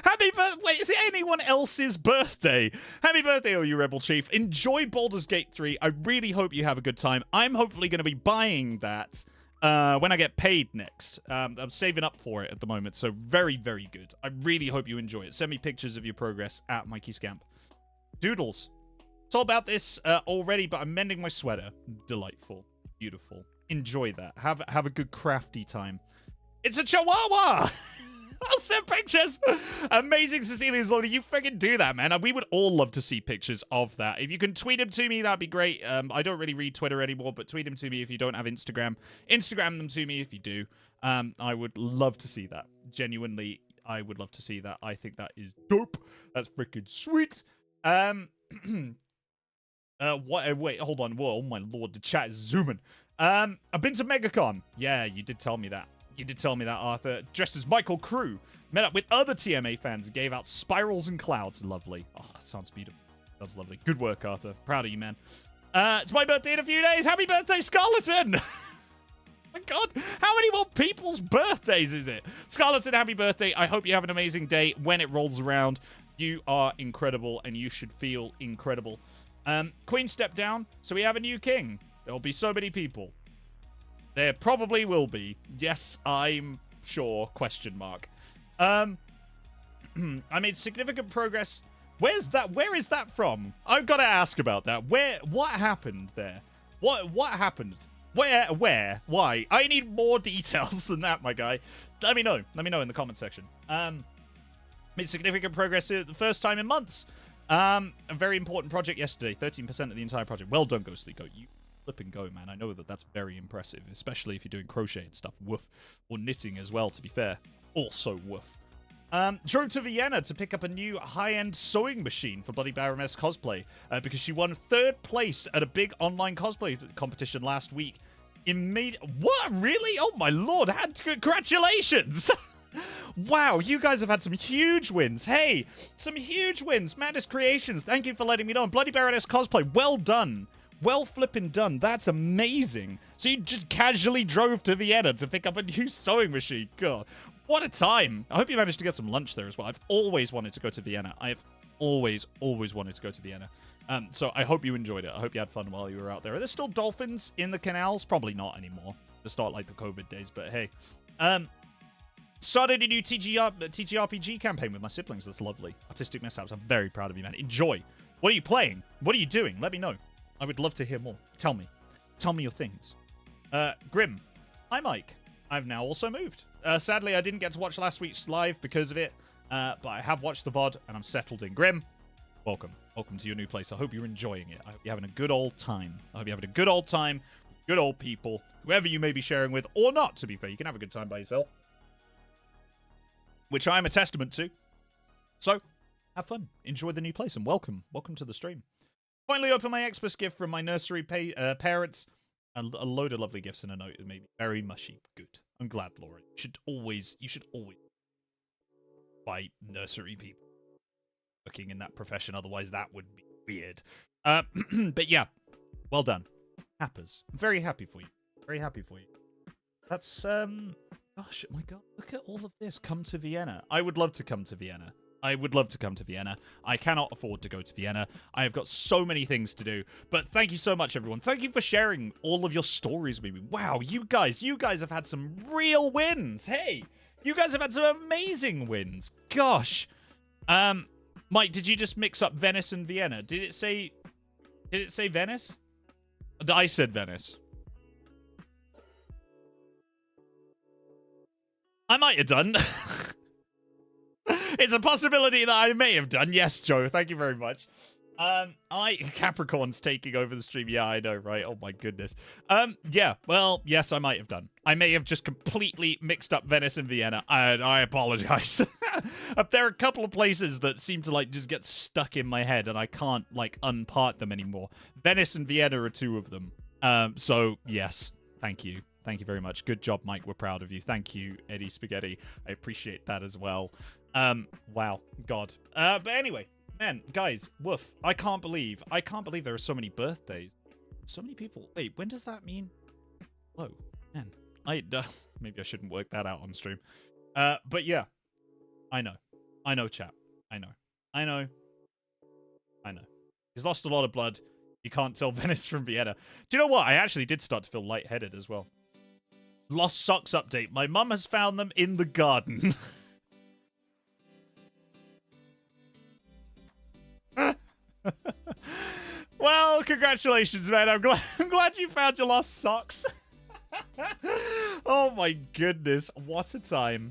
Happy birthday. Wait, is it anyone else's birthday? Happy birthday, oh, you Rebel Chief. Enjoy Baldur's Gate 3. I really hope you have a good time. I'm hopefully going to be buying that when I get paid next. I'm saving up for it at the moment, so very, very good. I really hope you enjoy it. Send me pictures of your progress at Mikey Scamp. Doodles. It's all about this already, but I'm mending my sweater. Delightful. Beautiful. Enjoy that. Have a good crafty time. It's a chihuahua! I'll send pictures! Amazing, Cecilia's Lodi. You freaking do that, man. We would all love to see pictures of that. If you can tweet them to me, that'd be great. I don't really read Twitter anymore, but tweet them to me if you don't have Instagram. Instagram them to me if you do. I would love to see that. Genuinely, I would love to see that. I think that is dope. That's freaking sweet. Wait, hold on. Whoa, oh my Lord, the chat is zooming. I've been to MegaCon. Yeah, you did tell me that. You did tell me that, Arthur. Dressed as Michael Crew. Met up with other TMA fans and gave out spirals and clouds. Lovely. Oh, that sounds beautiful. That's lovely. Good work, Arthur. Proud of you, man. It's my birthday in a few days. Happy birthday, Scarleton! My God, how many more people's birthdays is it? Scarleton, happy birthday. I hope you have an amazing day when it rolls around. You are incredible, and you should feel incredible. Queen stepped down, so we have a new king. There will be so many people. There probably will be. Yes, I'm sure, question mark. I made significant progress. Where is that from? I've got to ask about that. What happened there? What happened? Where? Why? I need more details than that, my guy. Let me know. Let me know in the comment section. Made significant progress here the first time in months. A very important project yesterday. 13% of the entire project. Well done, Ghostly Goat. You flipping go, man. I know that's very impressive, especially if you're doing crochet and stuff. Woof. Or knitting as well, to be fair. Also woof. Drove to Vienna to pick up a new high-end sewing machine for Bloody Baroness cosplay because she won 3rd place at a big online cosplay competition last week. What? Really? Oh my lord! Congratulations! Wow, you guys have had some huge wins. Hey, some huge wins. Madness Creations, thank you for letting me know. Bloody Baroness cosplay, well done. Well flipping done. That's amazing. So you just casually drove to Vienna to pick up a new sewing machine. God. What a time. I hope you managed to get some lunch there as well. I've always wanted to go to Vienna. I've always wanted to go to Vienna. So I hope you enjoyed it. I hope you had fun while you were out there. Are there still dolphins in the canals? Probably not anymore. It's not like the COVID days, but hey. Started a new TGRPG campaign with my siblings. That's lovely. Artistic Mishaps. I'm very proud of you, man. Enjoy. What are you playing? What are you doing? Let me know. I would love to hear more. Tell me. Tell me your things. Grim. Hi, Mike. I've now also moved. Sadly, I didn't get to watch last week's live because of it, but I have watched the VOD, and I'm settled in. Grim, welcome. Welcome to your new place. I hope you're enjoying it. I hope you're having a good old time. I hope you're having a good old time with good old people, whoever you may be sharing with, or not, to be fair. You can have a good time by yourself, which I am a testament to. So, have fun. Enjoy the new place, and welcome. Welcome to the stream. Finally opened my Xmas gift from my nursery parents. A load of lovely gifts and a note that made me very mushy. Good. I'm glad, Laura. You should always buy nursery people working in that profession. Otherwise, that would be weird. But yeah, well done. Happers. I'm very happy for you. Very happy for you. That's, gosh, oh my god. Look at all of this. Come to Vienna. I would love to come to Vienna. I would love to come to Vienna. I cannot afford to go to Vienna. I have got so many things to do. But thank you so much, everyone. Thank you for sharing all of your stories with me. Wow, you guys have had some real wins. Hey, you guys have had some amazing wins. Gosh. Mike, did you just mix up Venice and Vienna? Did it say Venice? I said Venice. I might have done. It's a possibility that I may have done. Yes, Joe. Thank you very much. Capricorn's taking over the stream. Yeah, I know, right? Oh my goodness. Yeah. Well, yes, I might have done. I may have just completely mixed up Venice and Vienna. I apologize. There are a couple of places that seem to like just get stuck in my head, and I can't like unpart them anymore. Venice and Vienna are two of them. So yes, thank you. Thank you very much. Good job, Mike. We're proud of you. Thank you, Eddie Spaghetti. I appreciate that as well. Wow. God. But anyway, man, guys, woof. I can't believe there are so many birthdays. So many people. Wait, when does that mean? Whoa, man. Maybe I shouldn't work that out on stream. But yeah. I know, chat. I know. He's lost a lot of blood. You can't tell Venice from Vienna. Do you know what? I actually did start to feel lightheaded as well. Lost socks update. My mum has found them in the garden. Well, congratulations, man. I'm glad you found your lost socks. Oh my goodness. What a time.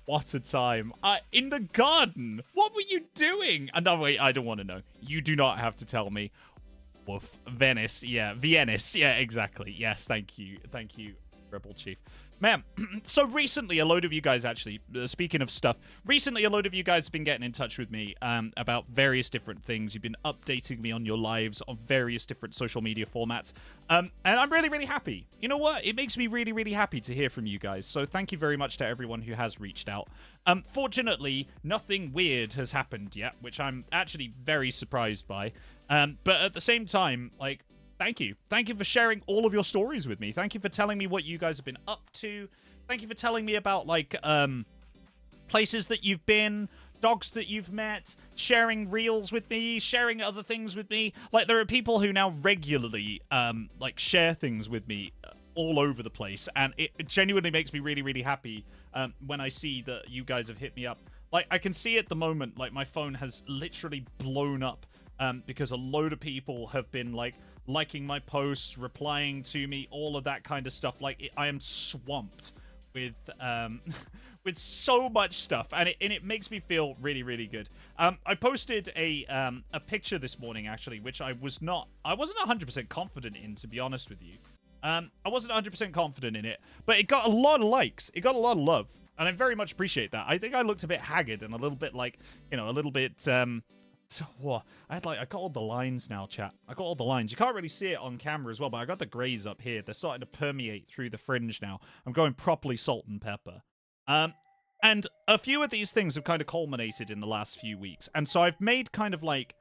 What a time. In the garden. What were you doing? No, wait, I don't want to know. You do not have to tell me. Woof. Venice. Yeah, Viennis. Yeah, exactly. Yes, thank you. Thank you, Rebel Chief. Man, so recently a load of you guys actually, speaking of stuff, recently a load of you guys have been getting in touch with me about various different things. You've been updating me on your lives on various different social media formats. And I'm really, really happy. You know what? It makes me really, really happy to hear from you guys. So thank you very much to everyone who has reached out. Fortunately, nothing weird has happened yet, which I'm actually very surprised by. But at the same time, like, thank you. Thank you for sharing all of your stories with me. Thank you for telling me what you guys have been up to. Thank you for telling me about, like, places that you've been. dogs that you've met, sharing reels with me, sharing other things with me. Like, there are people who now regularly, like, share things with me all over the place, and it genuinely makes me really, really happy when I see that you guys have hit me up. Like, I can see at the moment, like, my phone has literally blown up because a load of people have been, like, liking my posts, replying to me, all of that kind of stuff. Like, I am swamped with with so much stuff, and it makes me feel really, really good. I posted a picture this morning, actually, which I wasn't 100% confident in, to be honest with you. I wasn't 100% confident in it, but it got a lot of likes. It got a lot of love, and I very much appreciate that. I think I looked a bit haggard and a little bit like, you know, a little bit, I got all the lines now, chat. I got all the lines. You can't really see it on camera as well, but I got the grays up here. They're starting to permeate through the fringe now. I'm going properly salt and pepper. And a few of these things have kind of culminated in the last few weeks, and so I've made kind of like,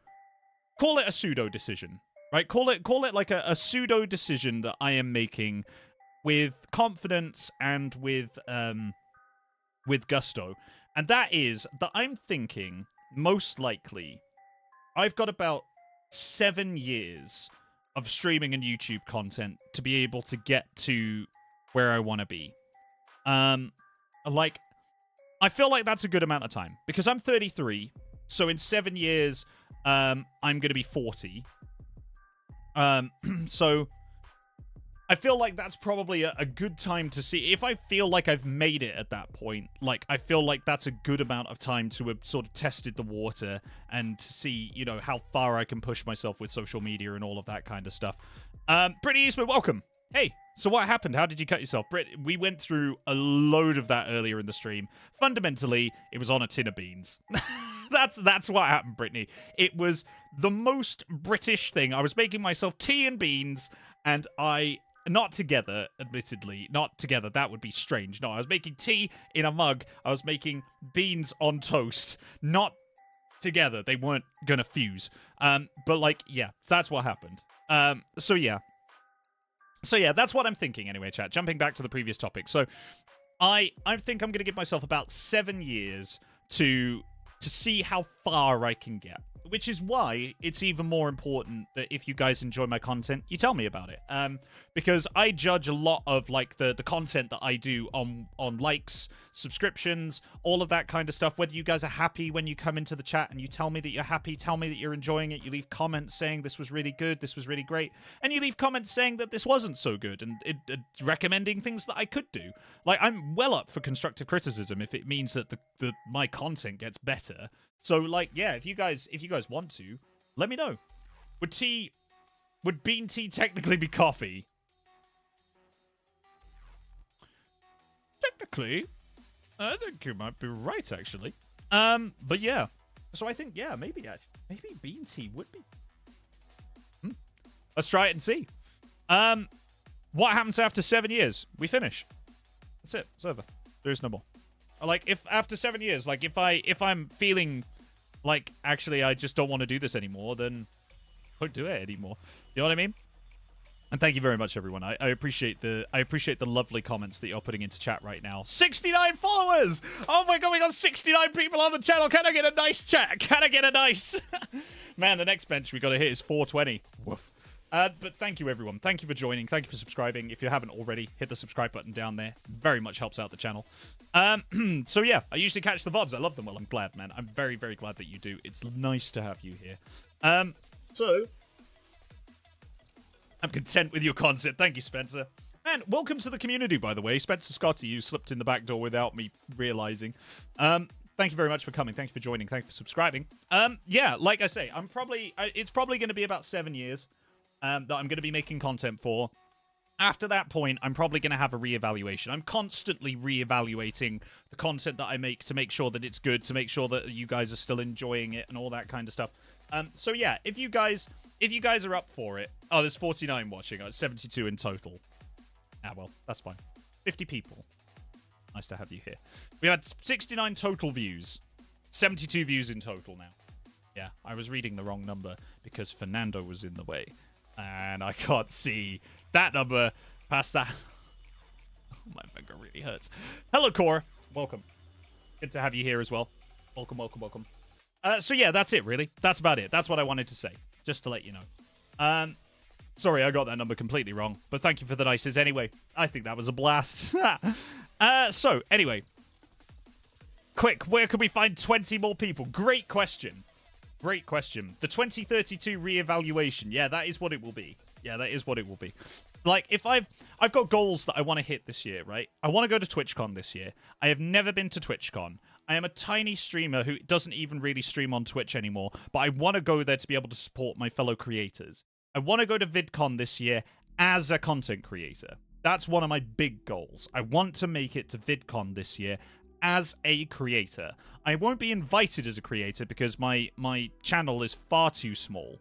call it a pseudo decision. Right, call it like a pseudo decision that I am making with confidence and with gusto, and that is that I'm thinking most likely I've got about 7 years of streaming and YouTube content to be able to get to where I want to be. Like, I feel like that's a good amount of time because I'm 33, so in 7 years, I'm going to be 40. So I feel like that's probably a good time to see if I feel like I've made it at that point. Like, I feel like that's a good amount of time to have sort of tested the water and to see, you know, how far I can push myself with social media and all of that kind of stuff. Brittany Eastman, welcome. Hey, so what happened? How did you cut yourself? Britt, we went through a load of that earlier in the stream. Fundamentally, it was on a tin of beans. That's what happened, Brittany. It was the most British thing. I was making myself tea and beans, and not together, admittedly. Not together. That would be strange. No, I was making tea in a mug. I was making beans on toast. Not together. They weren't gonna fuse. But, like, yeah, that's what happened. So yeah, that's what I'm thinking anyway, chat. Jumping back to the previous topic. So, I think I'm gonna give myself about 7 years to see how far I can get. Which is why it's even more important that if you guys enjoy my content, you tell me about it. Because I judge a lot of, like, the content that I do on likes, subscriptions, all of that kind of stuff. Whether you guys are happy when you come into the chat and you tell me that you're happy, tell me that you're enjoying it. You leave comments saying this was really good, this was really great. And you leave comments saying that this wasn't so good and recommending things that I could do. Like, I'm well up for constructive criticism if it means that my content gets better. So, like, yeah, if you guys want to, let me know. Would bean tea technically be coffee? Technically, I think you might be right, actually. But yeah. So I think, yeah, maybe bean tea would be. Let's try it and see. What happens after 7 years? We finish. That's it. It's over. There is no more. Like, if after 7 years, like, if I'm feeling like, actually, I just don't want to do this anymore, then I won't do it anymore. You know what I mean? And thank you very much, everyone. I appreciate the lovely comments that you're putting into chat right now. 69 followers! Oh my god, we got 69 people on the channel. Can I get a nice chat? Can I get a nice? Man, the next bench we got to hit is 420. Woof. But thank you, everyone. Thank you for joining. Thank you for subscribing. If you haven't already, hit the subscribe button down there. Very much helps out the channel. So yeah, I usually catch the VODs. I love them. Well, I'm glad, man. I'm very, very glad that you do. It's nice to have you here. So I'm content with your content. Thank you, Spencer. And welcome to the community, by the way. Spencer Scotty, you slipped in the back door without me realizing. Thank you very much for coming. Thank you for joining. Thank you for subscribing. Yeah, like I say, it's probably going to be about 7 years. That I'm going to be making content for. After that point, I'm probably going to have a reevaluation. I'm constantly reevaluating the content that I make to make sure that it's good, to make sure that you guys are still enjoying it and all that kind of stuff. So yeah, if you guys are up for it. Oh, there's 49 watching. Oh, it's 72 in total. Ah, well, that's fine. 50 people. Nice to have you here. We had 69 total views. 72 views in total now. Yeah, I was reading the wrong number because Fernando was in the way. And I can't see that number past that. Oh, my finger really hurts. Hello, Core. Welcome. Good to have you here as well. Welcome, welcome, welcome. So yeah, that's it, really. That's about it. That's what I wanted to say, just to let you know. Sorry, I got that number completely wrong, but thank you for the nices anyway. I think that was a blast. So, anyway. Quick, where can we find 20 more people? Great question. Great question. The 2032 reevaluation. Yeah, that is what it will be. Yeah, that is what it will be. Like, if I've got goals that I want to hit this year, right? I want to go to TwitchCon this year. I have never been to TwitchCon. I am a tiny streamer who doesn't even really stream on Twitch anymore, but I want to go there to be able to support my fellow creators. I want to go to VidCon this year as a content creator. That's one of my big goals. I want to make it to VidCon this year as a creator. I won't be invited as a creator because my channel is far too small.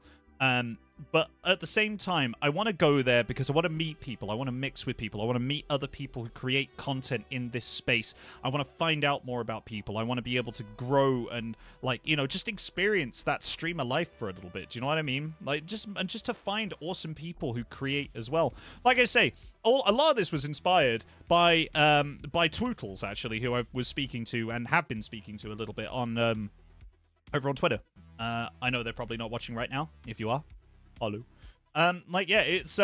But at the same time, I want to go there because I want to meet people. I want to mix with people. I want to meet other people who create content in this space. I want to find out more about people. I want to be able to grow and, like, you know, just experience that streamer life for a little bit. Do you know what I mean? Like, just to find awesome people who create as well. Like I say, a lot of this was inspired by Twootles, actually, who I was speaking to and have been speaking to a little bit on over on Twitter. I know they're probably not watching right now. If you are, hello. Like, yeah, it's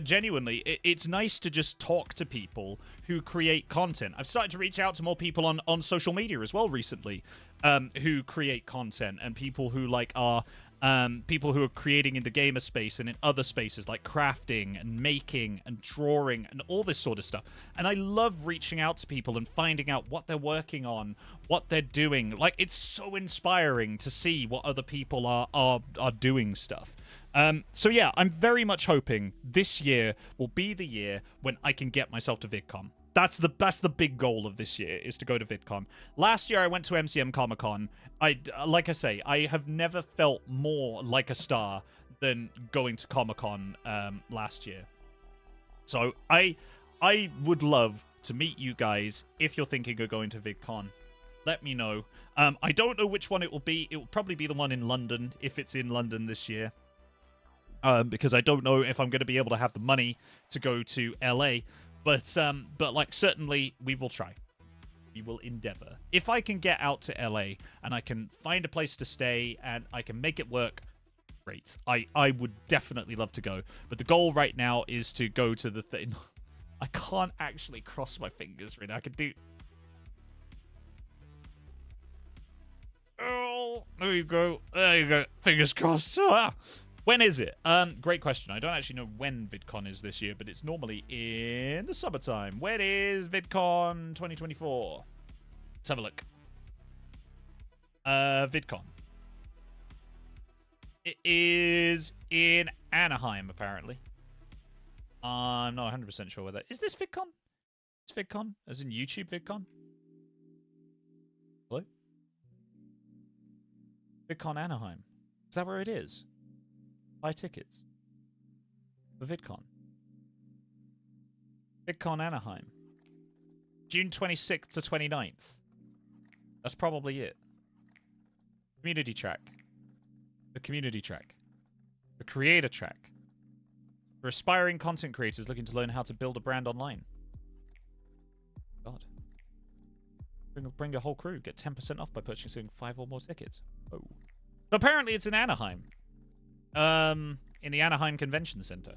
genuinely, it's nice to just talk to people who create content. I've started to reach out to more people on social media as well recently, who create content, and people who are people who are creating in the gamer space and in other spaces like crafting and making and drawing and all this sort of stuff. And I love reaching out to people and finding out what they're working on, what they're doing. Like, it's so inspiring to see what other people are doing stuff. So yeah, I'm very much hoping this year will be the year when I can get myself to VidCon. That's the big goal of this year, is to go to VidCon. Last year I went to MCM Comic Con. Like I say, I have never felt more like a star than going to Comic Con last year. So I would love to meet you guys if you're thinking of going to VidCon. Let me know. I don't know which one it will be. It will probably be the one in London, if it's in London this year. Because I don't know if I'm going to be able to have the money to go to LA. But like, certainly we will try. We will endeavor. If I can get out to LA and I can find a place to stay and I can make it work, great. I would definitely love to go. But the goal right now is to go to the thing. I can't actually cross my fingers right now. I could do... Oh, there you go. There you go. Fingers crossed. Ah. When is it? Great question. I don't actually know when VidCon is this year, but it's normally in the summertime. When is VidCon 2024? Let's have a look. VidCon. It is in Anaheim, apparently. I'm not 100% sure whether... Is this VidCon? It's VidCon? As in YouTube VidCon? Hello? VidCon Anaheim. Is that where it is? Buy tickets for VidCon. VidCon Anaheim. June 26th to 29th. That's probably it. Community track. The community track. The creator track. For aspiring content creators looking to learn how to build a brand online. God. Bring a whole crew. Get 10% off by purchasing 5 or more tickets. Oh. But apparently it's in Anaheim. In the Anaheim Convention Center.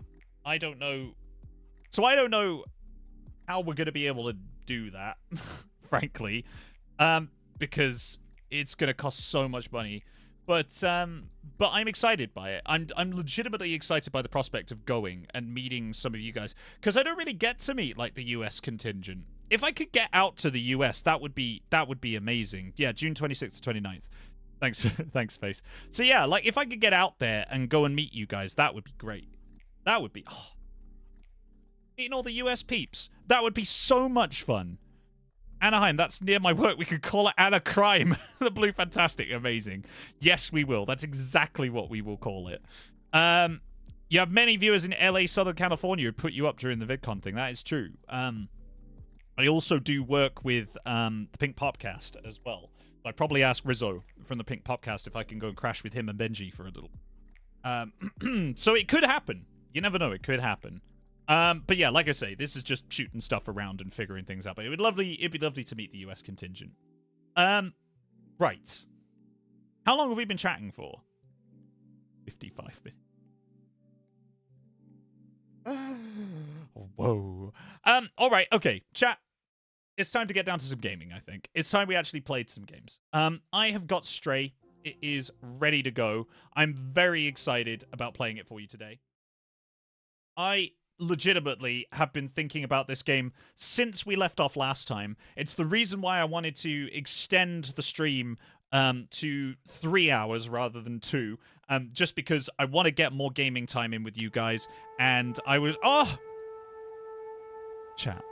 I don't know. So I don't know how we're going to be able to do that, frankly, because it's going to cost so much money. But I'm excited by it. I'm legitimately excited by the prospect of going and meeting some of you guys, because I don't really get to meet like the US contingent. If I could get out to the US, that would be amazing. Yeah, June 26th to 29th. Thanks, thanks, Face. So yeah, like, if I could get out there and go and meet you guys, that would be great. That would be... Oh, meeting all the US peeps. That would be so much fun. Anaheim, that's near my work. We could call it Anna Crime. The Blue Fantastic. Amazing. Yes, we will. That's exactly what we will call it. You have many viewers in LA, Southern California who put you up during the VidCon thing. That is true. I also do work with the Pink Popcast as well. I'd probably ask Rizzo from the Pink Popcast if I can go and crash with him and Benji for a little. So it could happen. You never know. It could happen. But yeah, like I say, this is just shooting stuff around and figuring things out. But it'd be lovely to meet the US contingent. Right, Right. How long have we been chatting for? 55 minutes. Whoa. All right. Okay. Chat. It's time to get down to some gaming, I think. It's time we actually played some games. I have got Stray. It is ready to go. I'm very excited about playing it for you today. I legitimately have been thinking about this game since we left off last time. It's the reason why I wanted to extend the stream to 3 hours rather than 2. Just because I want to get more gaming time in with you guys. And I was... Oh! Chat.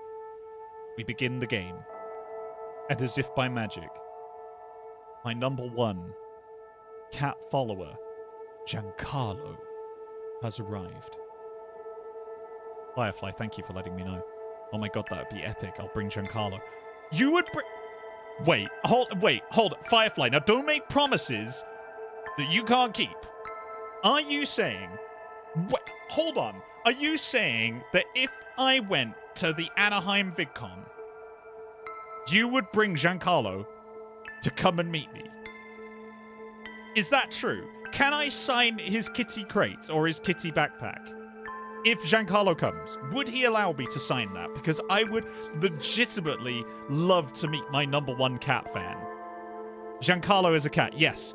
We begin the game. And as if by magic, my number 1 cat follower, Giancarlo, has arrived. Firefly, thank you for letting me know. Oh my god, that would be epic. I'll bring Giancarlo. You would bring... Wait, hold. Firefly, now don't make promises that you can't keep. Are you saying... Wait, hold on. Are you saying that if I went to the Anaheim VidCon, you would bring Giancarlo to come and meet me? Is that true? Can I sign his kitty crate or his kitty backpack? If Giancarlo comes, would he allow me to sign that? Because I would legitimately love to meet my number 1 cat fan. Giancarlo is a cat, yes.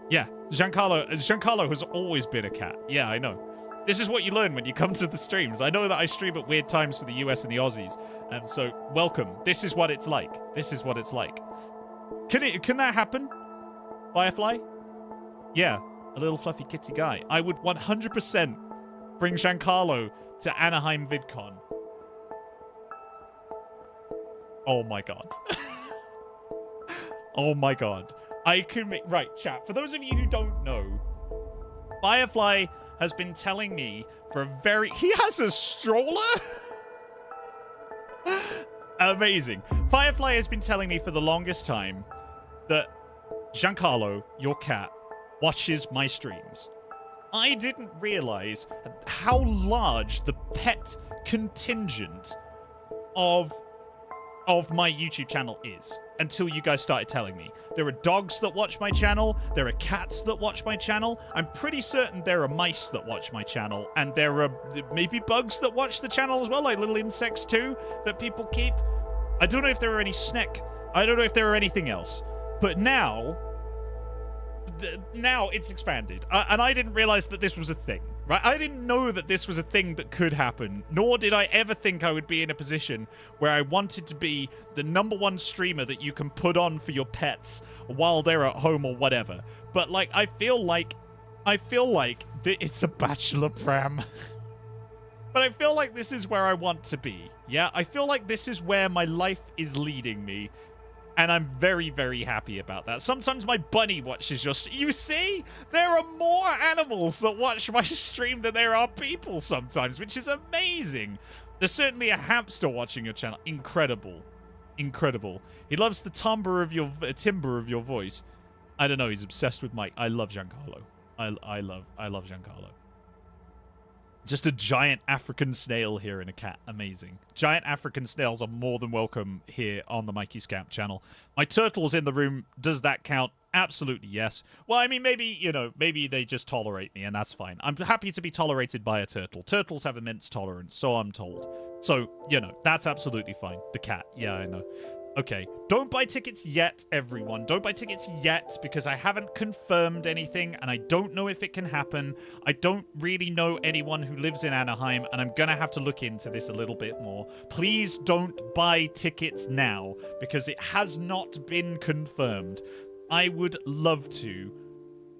Yeah, Giancarlo has always been a cat. Yeah, I know. This is what you learn when you come to the streams. I know that I stream at weird times for the US and the Aussies. And so, welcome. This is what it's like. This is what it's like. Can that happen? Firefly? Yeah, a little fluffy kitty guy. I would 100% bring Giancarlo to Anaheim VidCon. Oh my god. Oh my god. I can make... Right, chat. For those of you who don't know, Firefly has been telling me for a very... He has a stroller? Amazing. Firefly has been telling me for the longest time that Giancarlo, your cat, watches my streams. I didn't realize how large the pet contingent of my YouTube channel is until you guys started telling me. There are dogs that watch my channel. There are cats that watch my channel. I'm pretty certain there are mice that watch my channel. And there are maybe bugs that watch the channel as well, like little insects too, that people keep. I don't know if there are any snake. I don't know if there are anything else. But now it's expanded. And I didn't realize that this was a thing. Right? I didn't know that this was a thing that could happen, nor did I ever think I would be in a position where I wanted to be the number 1 streamer that you can put on for your pets while they're at home or whatever. But, like, I feel like it's a bachelor pram. But I feel like this is where I want to be. Yeah, I feel like this is where my life is leading me. And I'm very, very happy about that. Sometimes my bunny watches your... You see? There are more animals that watch my stream than there are people sometimes, which is amazing. There's certainly a hamster watching your channel. Incredible. Incredible. He loves the timbre of your voice. I don't know. He's obsessed with Mike. I love Giancarlo. I love Giancarlo. Just a giant African snail here in a cat. Amazing. Giant African snails are more than welcome here on the Mikey Scamp channel. My turtle's in the room. Does that count? Absolutely, yes. Well, I mean, maybe they just tolerate me, and that's fine. I'm happy to be tolerated by a turtle. Turtles have immense tolerance, so I'm told. So, that's absolutely fine. The cat. Yeah, I know. Okay, don't buy tickets yet, everyone. Don't buy tickets yet, because I haven't confirmed anything, and I don't know if it can happen. I don't really know anyone who lives in Anaheim, and I'm gonna have to look into this a little bit more. Please don't buy tickets now, because it has not been confirmed. I would love to,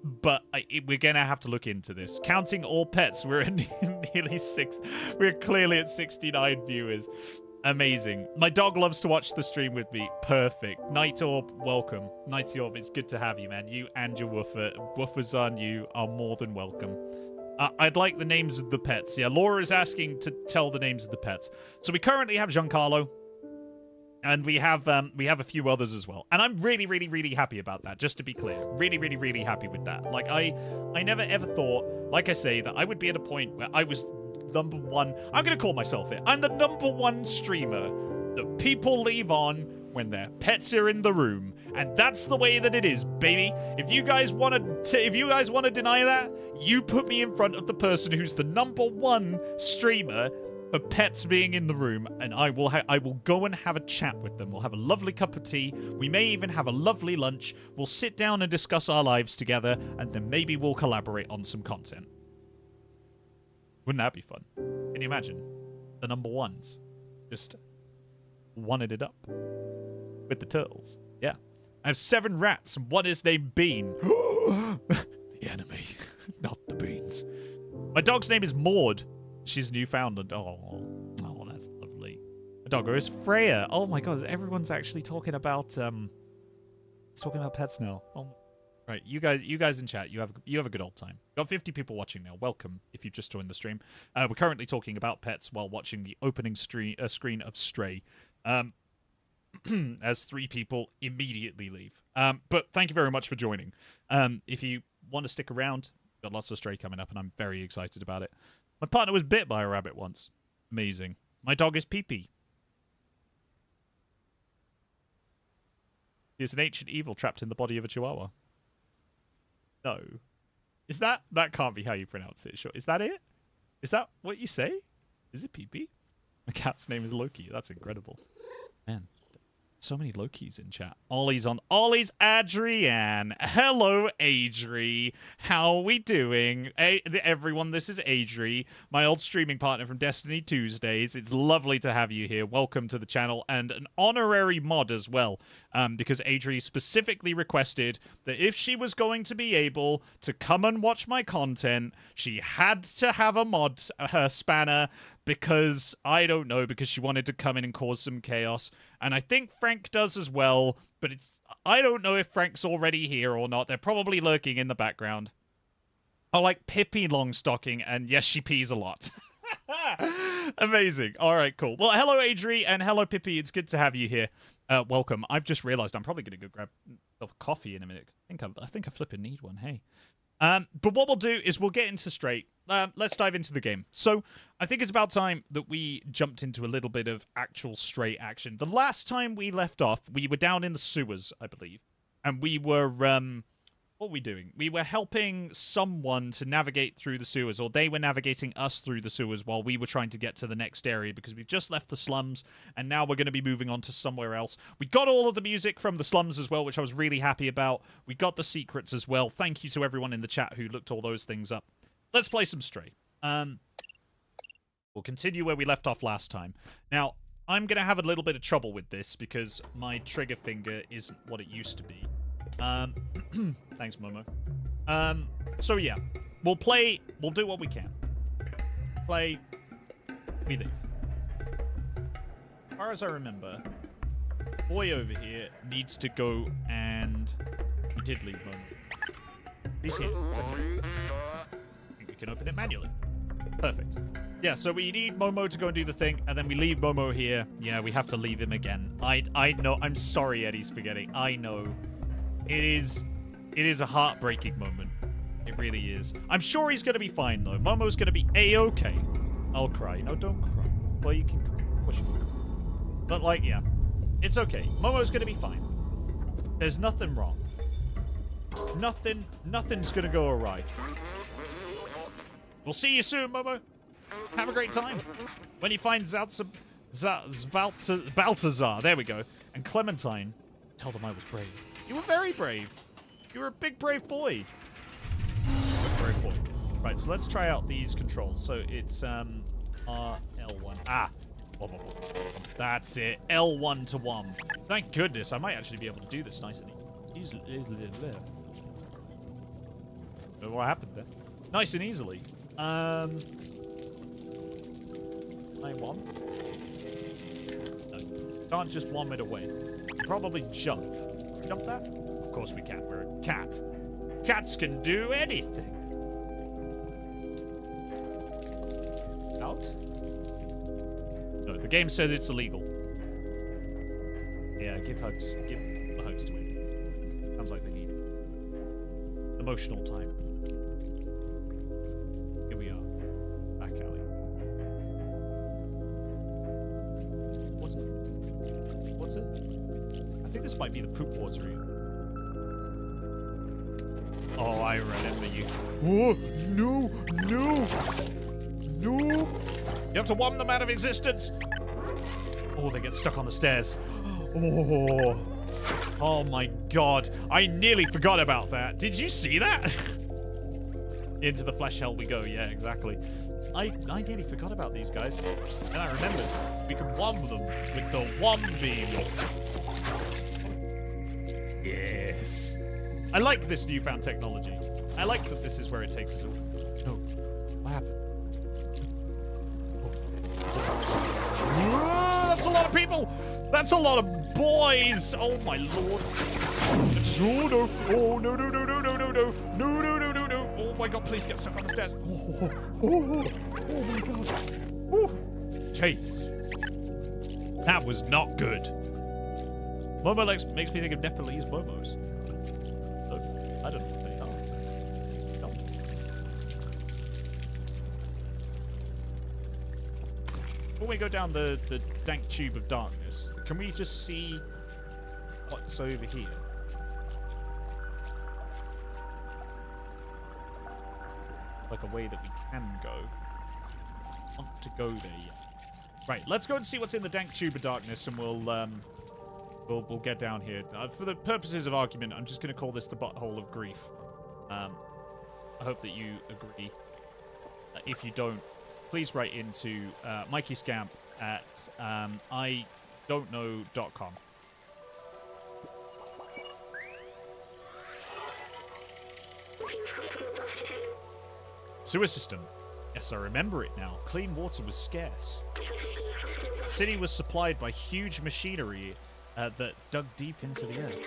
but we're gonna have to look into this. Counting all pets, we're at nearly 6. We're clearly at 69 viewers. Amazing. My dog loves to watch the stream with me. Perfect. Night Orb, welcome. Night Orb, it's good to have you, man. You and your woofer. Woofers on you are more than welcome. I'd like the names of the pets. Yeah, Laura is asking to tell the names of the pets. So we currently have Giancarlo, and we have a few others as well. And I'm really, really, really happy about that, just to be clear. Really, really, really happy with that. Like, I never ever thought, like I say, that I would be at a point where I was number 1. I'm going to call myself it. I'm the number 1 streamer that people leave on when their pets are in the room, and that's the way that it is, baby. If you guys want to deny that, you put me in front of the person who's the #1 streamer for pets being in the room, and I will go and have a chat with them. We'll have a lovely cup of tea. We may even have a lovely lunch. We'll sit down and discuss our lives together, and then maybe we'll collaborate on some content. Wouldn't that be fun? Can you imagine? The #1s just wanted it up with the turtles. Yeah. I have 7 rats, and one is named Bean. The enemy, not the beans. My dog's name is Maud. She's Newfoundland. Oh, that's lovely. My doggo is Freya. Oh my god, everyone's actually talking about pets now. Oh, right, you guys in chat, you have a good old time. Got 50 people watching now. Welcome if you've just joined the stream. We're currently talking about pets while watching the opening screen of Stray. As 3 people immediately leave. But thank you very much for joining. If you want to stick around, got lots of Stray coming up, and I'm very excited about it. My partner was bit by a rabbit once. Amazing. My dog is Pee-Pee. He is an ancient evil trapped in the body of a chihuahua. No. Is that... That can't be how you pronounce it, sure. Is that it? Is that what you say? Is it Pee-Pee? My cat's name is Loki. That's incredible. Man. So many Lokis in chat. Ollie's Adrienne. Hello, Adri. How we doing? Everyone, this is Adri, my old streaming partner from Destiny Tuesdays. It's lovely to have you here. Welcome to the channel, and an honorary mod as well, because Adri specifically requested that if she was going to be able to come and watch my content, she had to have a mod, her spanner, because, I don't know, because she wanted to come in and cause some chaos. And I think Frank does as well, but I don't know if Frank's already here or not. They're probably lurking in the background. I like Pippi Longstocking, and yes, she pees a lot. Amazing. All right, cool. Well, hello, Adri, and hello, Pippi. It's good to have you here. Welcome. I've just realized I'm probably going to go grab myself a coffee in a minute. I think I flipping need one. Hey. But what we'll do is we'll get into Stray. Let's dive into the game. So I think it's about time that we jumped into a little bit of actual Stray action. The last time we left off, we were down in the sewers, I believe. And we were, what were we doing? We were helping someone to navigate through the sewers, or they were navigating us through the sewers while we were trying to get to the next area, because we've just left the slums, and now we're going to be moving on to somewhere else. We got all of the music from the slums as well, which I was really happy about. We got the secrets as well. Thank you to everyone in the chat who looked all those things up. Let's play some Stray. We'll continue where we left off last time. Now, I'm going to have a little bit of trouble with this, because my trigger finger isn't what it used to be. Thanks, Momo. So yeah, we'll do what we can. Play, we leave. As far as I remember, boy over here needs to go, and we did leave Momo. He's here. It's okay. I think we can open it manually. Perfect. Yeah, so we need Momo to go and do the thing, and then we leave Momo here. Yeah, we have to leave him again. I know. I'm sorry, Eddie Spaghetti. I know. It is a heartbreaking moment. It really is. I'm sure he's going to be fine, though. Momo's going to be A-okay. I'll cry. No, don't cry. Well, you can cry. Of course you can cry. But, like, yeah. It's okay. Momo's going to be fine. There's nothing wrong. Nothing's going to go awry. We'll see you soon, Momo. Have a great time. When you find Balthazar, there we go, and Clementine, tell them I was brave. You were very brave. You were a big, brave boy. Brave boy. Right, so let's try out these controls. So it's L1. Ah. That's it. L1 to 1. Thank goodness. I might actually be able to do this nice and easily. What happened there? Nice and easily. I one. No. Can't just one it away. Probably jump. Jump that? Of course we can. We're a cat. Cats can do anything. Out? No, the game says it's illegal. Yeah, give hugs. Give hugs to him. Sounds like they need emotional time. Here we are. Back alley. What's it? What's it? this might be the poop water room. Oh, I remember you. Oh, no, no, no. You have to warm them out of existence. Oh, they get stuck on the stairs. Oh, oh my God. I nearly forgot about that. Did you see that? Into the flesh hell we go. Yeah, exactly. I nearly forgot about these guys. And I remembered we can womb them with the womb beam. Yes. I like this newfound technology. I like that this is where it takes us all. No. What happened? Oh, that's a lot of people! That's a lot of boys! Oh my lord. Oh no. Oh no no no no no no no. No no no no no. Oh my god, please get stuck on the stairs. Oh, oh, oh my god. Oh. Jesus. That was not good. Momo makes me think of Nepalese momos. I don't know what they are. No. When we go down the dank tube of darkness, can we just see what's over here? Like a way that we can go. I want to go there yet. Right, let's go and see what's in the dank tube of darkness, and we'll get down here. For the purposes of argument, I'm just going to call this the butthole of grief. I hope that you agree. If you don't, please write into Mikey Scamp at idon'tknow.com. Sewer system. Yes, I remember it now. Clean water was scarce. The city was supplied by huge machinery that dug deep into the earth.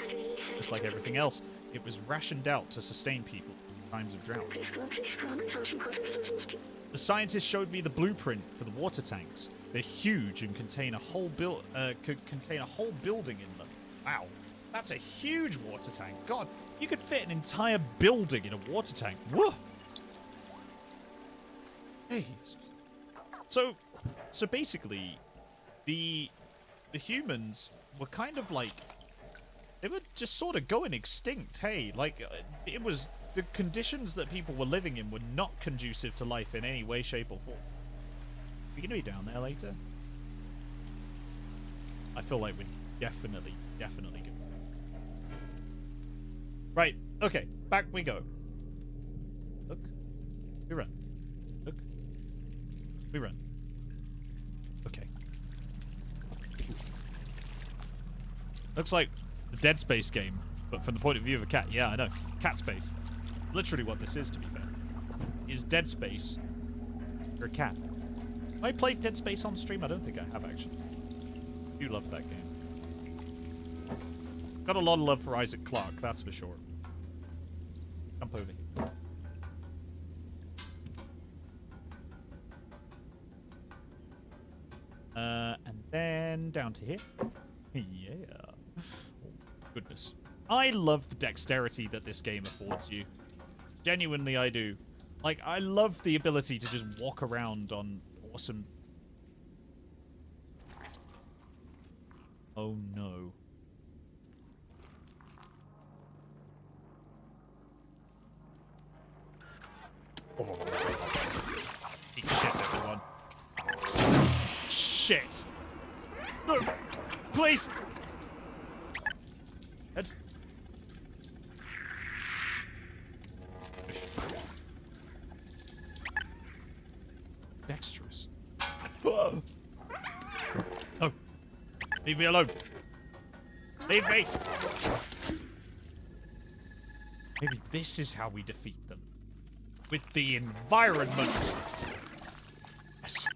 Just like everything else, it was rationed out to sustain people in times of drought. The scientists showed me the blueprint for the water tanks. They're huge and contain a whole building in them. Wow, that's a huge water tank. God, you could fit an entire building in a water tank. Whoa! Hey. So basically, the humans were kind of like, they were just sort of going extinct, hey? Like, it was, the conditions that people were living in were not conducive to life in any way, shape, or form. Are we going to be down there later? I feel like we're definitely going to. Right, okay, back we go. Look. We run. Look. We run. Okay. Looks like the Dead Space game, but from the point of view of a cat. Yeah, I know. Cat Space. Literally what this is, to be fair. Is Dead Space for a cat. Have I played Dead Space on stream? I don't think I have, actually. I do love that game. Got a lot of love for Isaac Clarke, that's for sure. Jump over here. And then down to here. Yeah. Oh, goodness. I love the dexterity that this game affords you. Genuinely, I do. Like, I love the ability to just walk around on awesome... Oh, no. Oh. Eat shit, everyone. Shit. No. Please. Head. Dexterous. Oh. No. Leave me alone. Leave me. Maybe this is how we defeat them. With the environment. Yes.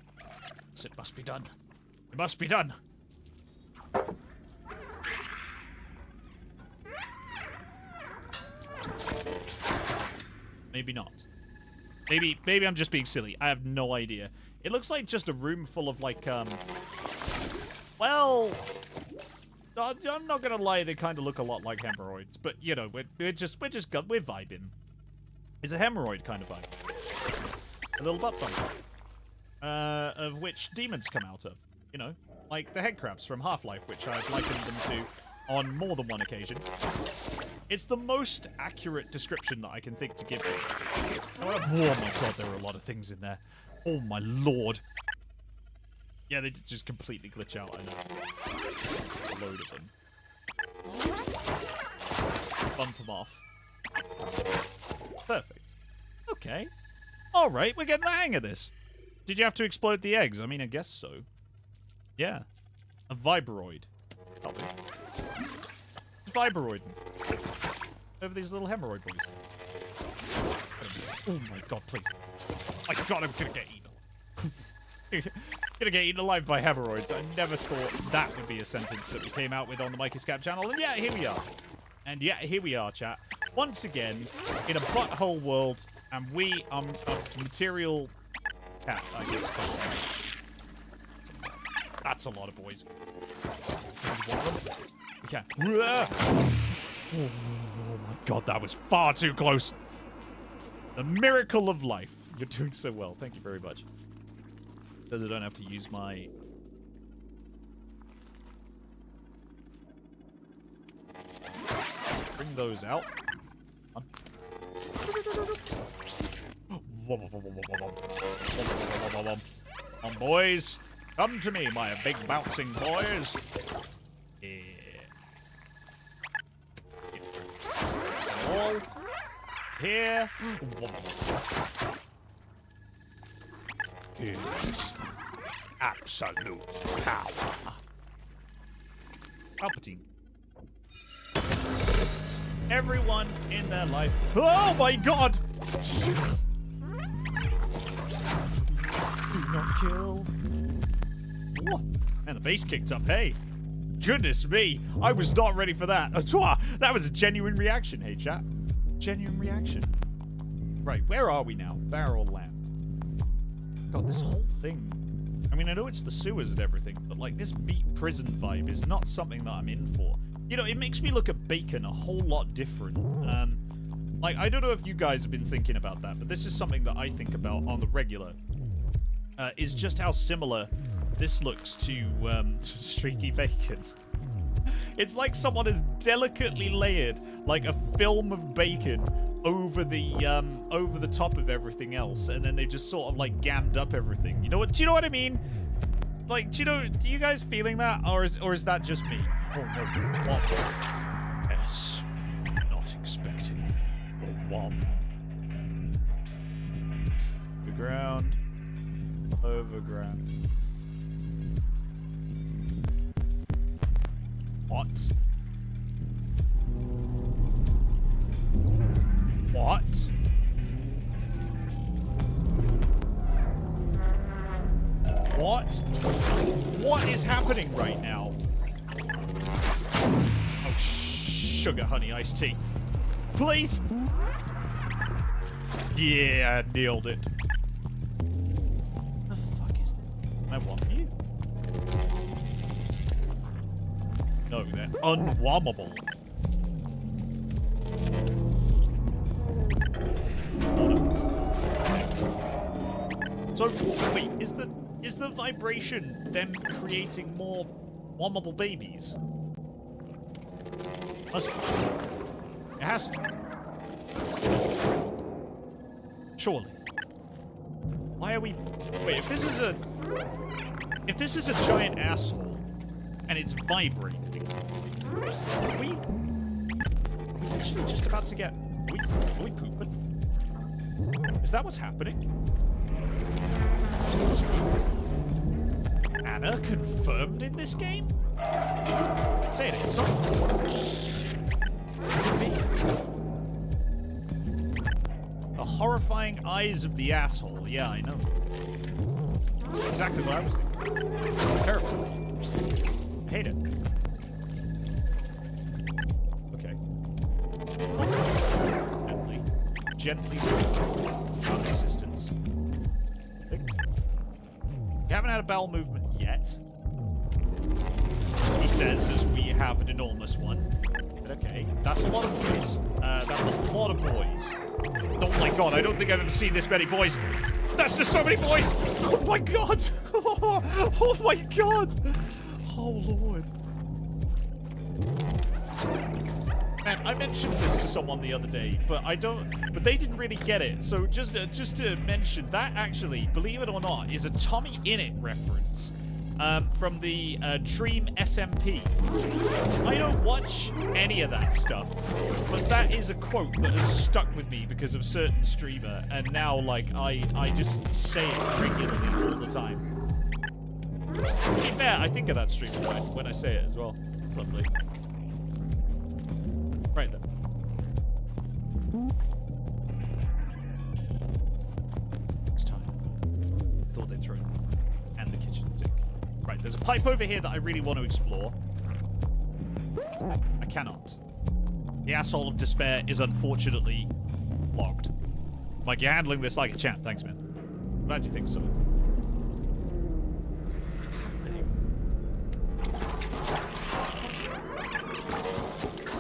Yes, it must be done. It must be done. Maybe not. Maybe I'm just being silly. I have no idea. It looks like just a room full of like well, I'm not gonna lie, they kind of look a lot like hemorrhoids, but you know, we're vibing. It's a hemorrhoid kind of vibe. A little butt bump. Of which demons come out of. You know, like the head crabs from Half-Life, which I've likened them to on more than one occasion. It's the most accurate description that I can think to give you. Oh my god, there are a lot of things in there. Oh my lord. Yeah, they did just completely glitch out, I know. A load of them. Bump them off. Perfect. Okay. Alright, we're getting the hang of this. Did you have to explode the eggs? I mean, I guess so. Yeah. A vibroid. Vibroid. Over these little hemorrhoid boys. Oh my god, please. My god, I'm gonna get eaten. Gonna get eaten alive by hemorrhoids. I never thought that would be a sentence that we came out with on the Mikey Scap channel. And yeah, here we are. And yeah, here we are, chat. Once again, in a butthole world, and we are a material cat, I guess. That's a lot of boys. We can. Oh my god, that was far too close. The miracle of life. You're doing so well. Thank you very much. Because I don't have to use my... Bring those out. On, boys. Come to me, my big bouncing boys. Yeah. All here. Is absolute power. Palpatine. Everyone in their life. Oh my god! Do not kill. What? Man, the bass kicked up. Hey. Goodness me. I was not ready for that. That was a genuine reaction. Hey, chat. Genuine reaction. Right, where are we now? Barrel Land. God, this whole thing. I mean, I know it's the sewers and everything, but like this beat prison vibe is not something that I'm in for. You know, it makes me look at bacon a whole lot different. Like, I don't know if you guys have been thinking about that, but this is something that I think about on the regular. Is just how similar this looks to streaky bacon. It's like someone has delicately layered like a film of bacon over the top of everything else, and then they just sort of like gammed up everything. You know what? Do you know what I mean? Like, do you guys feeling that, or is that just me? Oh no! Womp. Yes, not expecting a womp. The ground, over ground. What? What? What? What is happening right now? Oh, sugar honey iced tea. Please? Yeah, nailed it. What the fuck is this? I want you. No, they're unwommable. So, wait, is the vibration them creating more wommable babies? Must be. It has to. Surely. Why are we... Wait, if this is a giant asshole and it's vibrating, are we actually just about to get... Are we pooping? Is that what's happening? Anna confirmed in this game? Say it, it's the horrifying eyes of the asshole. Yeah, I know. Exactly what I was thinking. Terrible. I hate it. Okay. Gently out of existence. We haven't had a bowel movement yet. He says, as we have an enormous one. But okay, that's a lot of boys. That's a lot of boys. Oh my god, I don't think I've ever seen this many boys. That's just so many boys! Oh my god! Oh my god! Oh lord. Man, I mentioned this to someone the other day, but they didn't really get it. So just to mention, that actually, believe it or not, is a Tommy Innit reference from the Dream SMP. I don't watch any of that stuff, but that is a quote that has stuck with me because of a certain streamer, and now, like, I just say it regularly all the time. To be fair, I think of that streamer when I say it as well. It's lovely. Right then. It's time. I thought they'd throw it. And the kitchen sink. Right, there's a pipe over here that I really want to explore. I cannot. The asshole of despair is unfortunately logged. Mike, you're handling this like a champ. Thanks, man. Glad you think so. What's happening?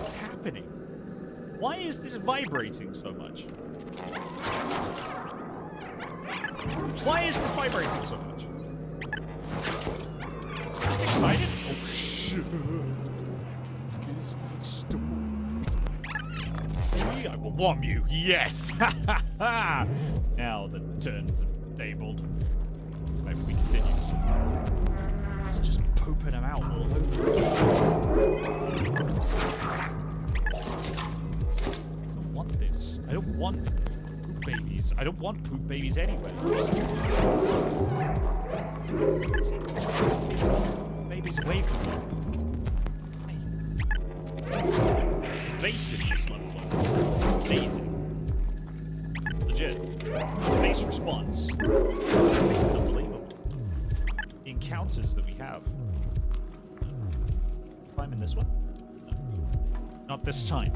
What's happening? Why is this vibrating so much? Why is this vibrating so much? Just excited? Oh, shit. Please stop. I will warm you. Yes! Now the turns are tabled. Maybe we continue. It's just pooping them out all over. I don't want this. I don't want poop babies. I don't want poop babies anywhere. Babies away from me. Evasive this level. Amazing. Legit. Base response. Unbelievable. The encounters that we have. Climb in this one? No. Not this time.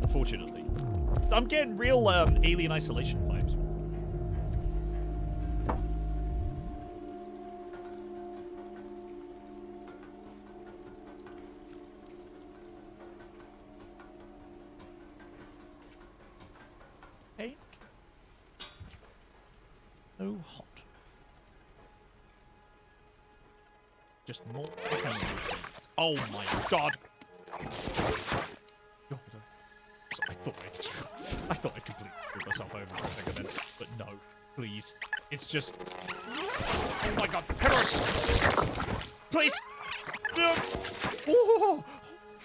Unfortunately. I'm getting real Alien Isolation vibes. Hey. No hot. Just more. Oh my god. I thought I completely threw myself over for a second then, but no, please. It's just. Oh my god, heroes! Please! No! Oh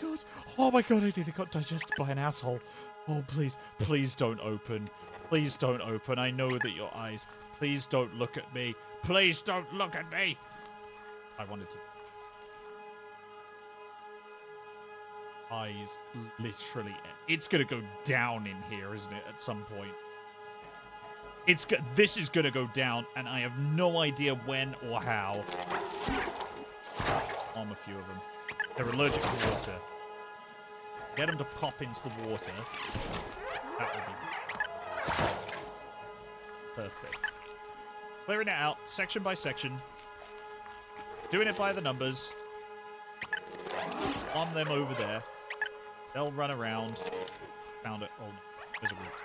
god! Oh my god, I nearly got digested by an asshole. Oh please, please don't open. Please don't open. I know that your eyes. Please don't look at me. Please don't look at me! I wanted to. Eyes, literally. It's gonna go down in here, isn't it? At some point, this is gonna go down, and I have no idea when or how. Arm a few of them. They're allergic to water. Get them to pop into the water. That would be perfect. Clearing it out, section by section. Doing it by the numbers. On them over there. They'll run around. Found it. Oh, there's a root.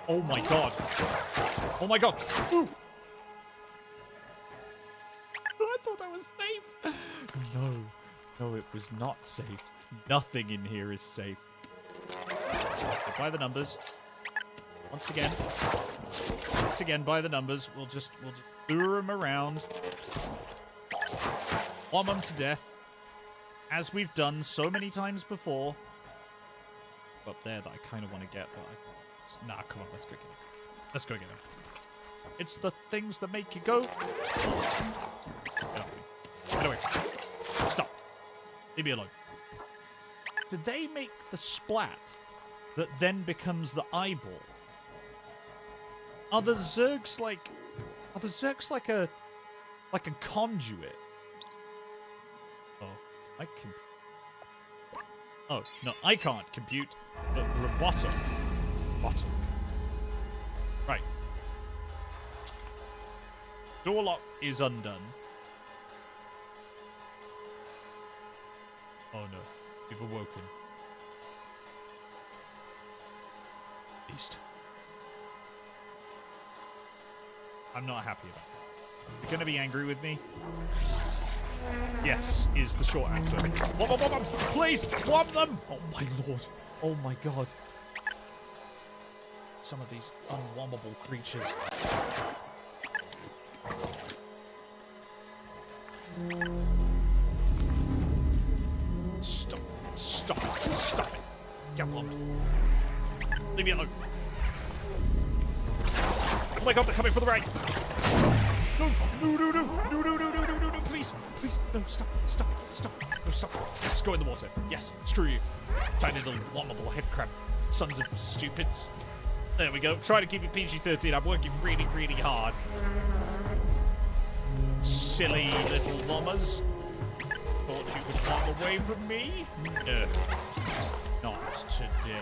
Oh my god. Oh my god. Ooh. I thought that was safe. No. No, it was not safe. Nothing in here is safe. So by the numbers. Once again, by the numbers. We'll just lure them around. Bomb them to death. As we've done so many times before. Up there that I kind of want to get, but nah, come on, let's go get him. Let's go get him. It's the things that make you go. Get away. Stop. Leave me alone. Did they make the splat that then becomes the eyeball? Are the Zergs like a conduit? I can. Oh no, I can't compute. The bottom. Right. Door lock is undone. Oh no, we've awoken. Beast. I'm not happy about that. You're gonna be angry with me? Yes, is the short answer. Womp, womp, womp, please, womp them! Oh my lord. Oh my god. Some of these unwombable creatures. Stop. Stop it. Stop it. Get one. Leave me alone. Oh my god, they're coming for the right. No, no, no, no, no, no, no, no, no, no, no, please, please, no, stop, stop, stop, no, stop. Yes, go in the water. Yes, screw you. Tiny little wombable head crab. Sons of stupids. There we go. Try to keep it PG-13. I'm working really, really hard. Silly little wombers. Thought you would run away from me? No. Not today.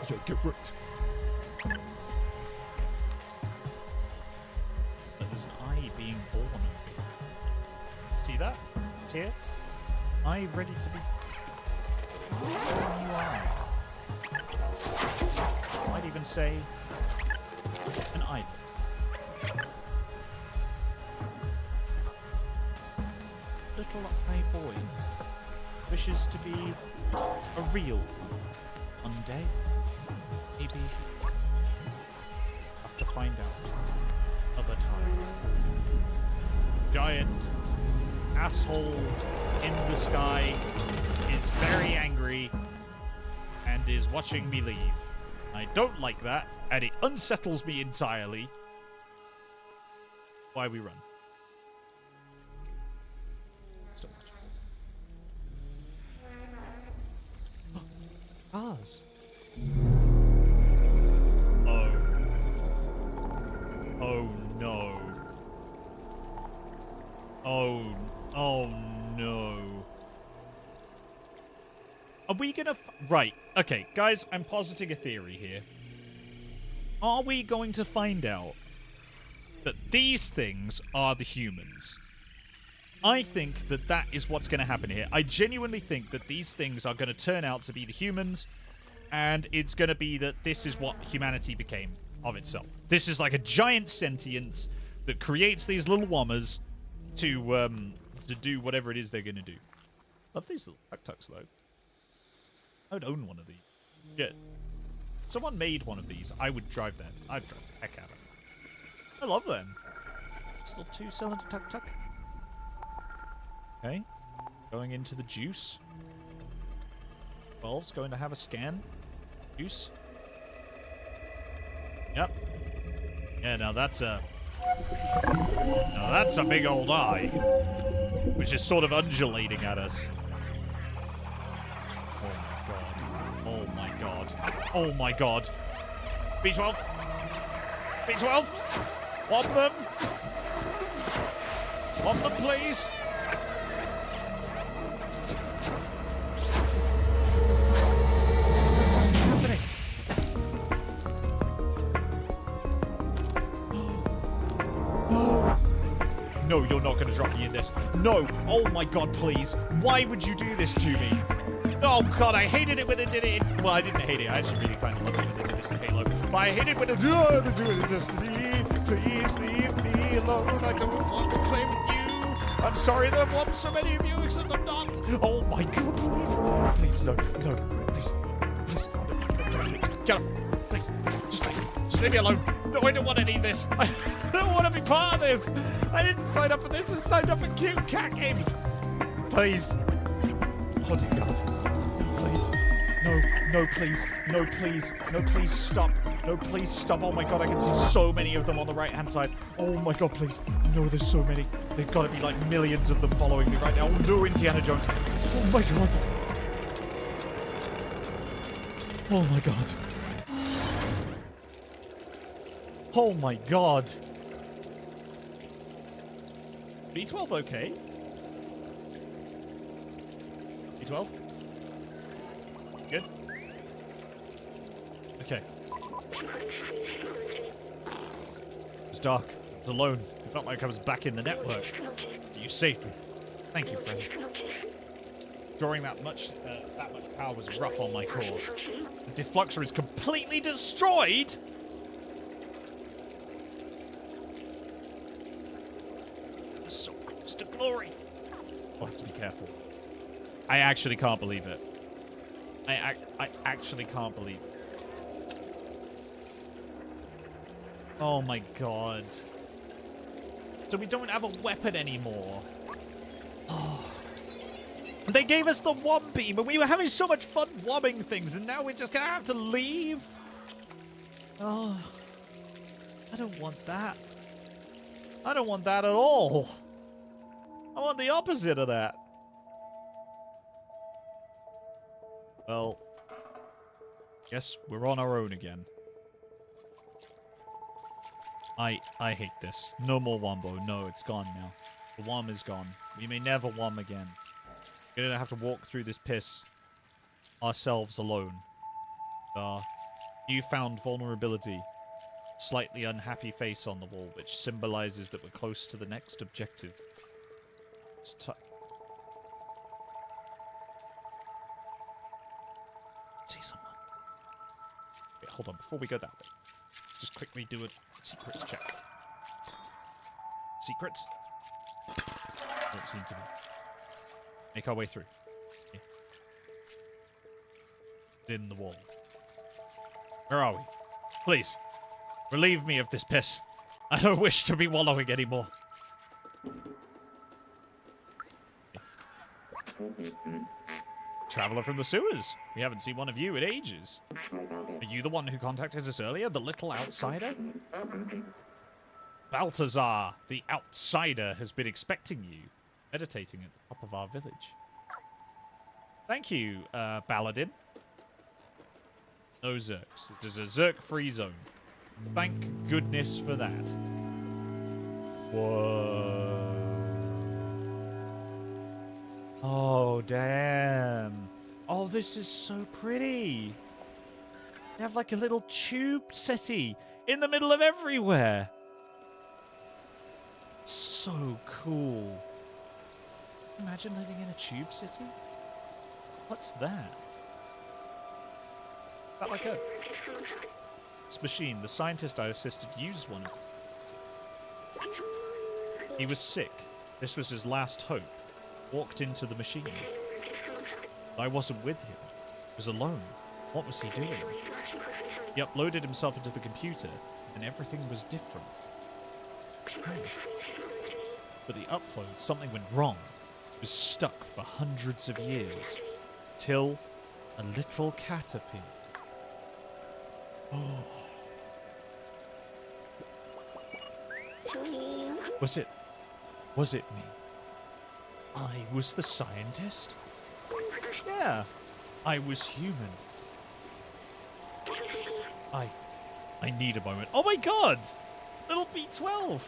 Yeah, get wrecked. But there's an eye being born over here. See that? It's here. Eye ready to be... New eye. Might even say an island. Little eye boy wishes to be a real one day. Maybe have to find out other time. Giant asshole in the sky is very angry and is watching me leave. I don't like that, and it unsettles me entirely. Why we run. Stop watching. Cars. Oh. Oh no. Oh no. Are we gonna... Right, okay, guys, I'm positing a theory here. Are we going to find out that these things are the humans? I think that that is what's going to happen here. I genuinely think that these things are going to turn out to be the humans, and it's going to be that this is what humanity became of itself. This is like a giant sentience that creates these little wommers to do whatever it is they're going to do. Love these little tuk-tuks, though. I would own one of these. Yeah. If someone made one of these, I would drive them. I'd drive the heck out of them. I love them. It's a little two-cylinder tuk-tuk. Okay. Going into the juice. 12's going to have a scan. Juice. Yep. Yeah, now that's a... Now that's a big old eye. Which is sort of undulating at us. Oh my god. Oh my god. B12. B12. Want them. Want them, please. What's happening? No. No, you're not going to drop me in this. No. Oh my god, please. Why would you do this to me? Oh god, I hated it when they did it. Well, I didn't hate it. I actually really kind of loved it when they did this in Halo. But I hated when they do it in Destiny. Please leave me alone. I don't want to play with you. I'm sorry there weren't so many of you, except I'm not. Oh my god, please. Please, no. No. Please. Please. Get up. Please. Just leave me alone. No, I don't want any of this. I don't want to be part of this. I didn't sign up for this. I signed up for cute cat games. Please. Oh dear god. Please. No, no, please. No, please. No, please stop. No, please stop. Oh my god, I can see so many of them on the right-hand side. Oh my god, please. No, there's so many. There've got to be like millions of them following me right now. Oh no, Indiana Jones. Oh my god. Oh my god. Oh my god. B12 okay? B12? Good? Okay. It was dark. I was alone. It felt like I was back in the network. You saved me. Thank you, friend. Drawing that much power was rough on my cause. The defluxer is completely destroyed! That's so cool. It's to glory. I'll have to be careful. I actually can't believe it. I actually can't believe it. Oh my god. So we don't have a weapon anymore. Oh. They gave us the womb beam, and we were having so much fun wobbing things, and now we're just gonna have to leave? Oh. I don't want that. I don't want that at all. I want the opposite of that. Well, guess we're on our own again. I hate this. No more Wombo. No, it's gone now. The Wom is gone. We may never Wom again. We're gonna have to walk through this piss ourselves alone. Newfound vulnerability. Slightly unhappy face on the wall, which symbolizes that we're close to the next objective. It's see someone. Wait, hold on. Before we go that way, let's just quickly do a secrets check. Secrets? Don't seem to be. Make our way through. Yeah. In the wall. Where are we? Please, relieve me of this piss. I don't wish to be wallowing anymore. Traveler from the sewers. We haven't seen one of you in ages. Are you the one who contacted us earlier, the little outsider? Balthazar, the outsider, has been expecting you, meditating at the top of our village. Thank you, Paladin. No Zerks. It is a Zerk-free zone. Thank goodness for that. Whoa. Oh, damn. Oh, this is so pretty. They have like a little tube city in the middle of everywhere. So cool. Imagine living in a tube city. What's that? Is that like a... This machine, the scientist I assisted used one. He was sick. This was his last hope. Walked into the machine. I wasn't with him. He was alone. What was he doing? He uploaded himself into the computer, and everything was different. But the upload, something went wrong. It was stuck for hundreds of years. Till a little cat appeared. Oh. Was it me? I was the scientist? Yeah, I was human. I need a moment. Oh my god! Little B12!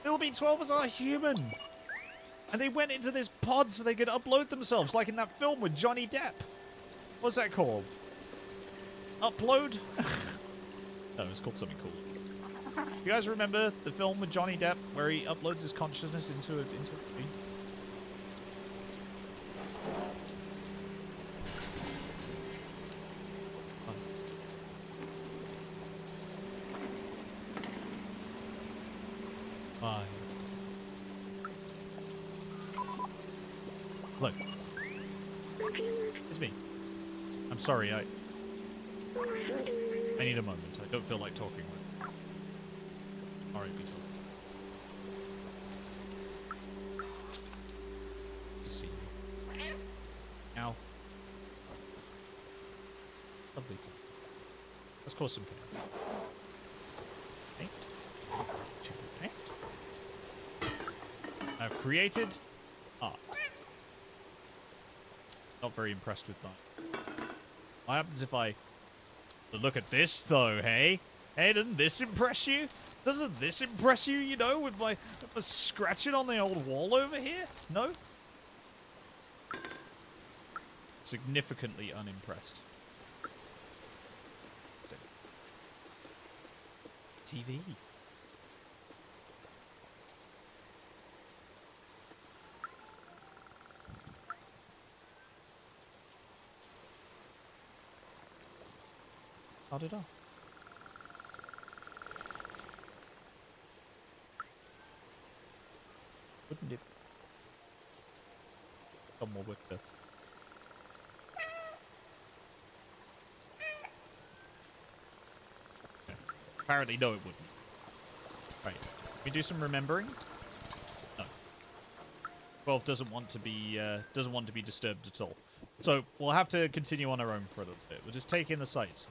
Little B12 was our human! And they went into this pod so they could upload themselves, like in that film with Johnny Depp. What's that called? Upload? No, it's called something cool. You guys remember the film with Johnny Depp where he uploads his consciousness into a tree? Five. Look. It's me. I'm sorry, I need a moment. I don't feel like talking. Alright, we talk. To see you. Now. Lovely. Let's cause some chaos. Paint. To paint. I've created art. Not very impressed with that. What happens if I... Look at this, though, hey? Hey, doesn't this impress you? Doesn't this impress you, you know, with my scratching on the old wall over here? No? Significantly unimpressed. TV. Cut it off. Wouldn't it? Come more with the... Okay. Apparently, no, it wouldn't. Right. Can we do some remembering? No. 12 doesn't want to be disturbed at all. So we'll have to continue on our own for a little bit. We'll just take in the sights.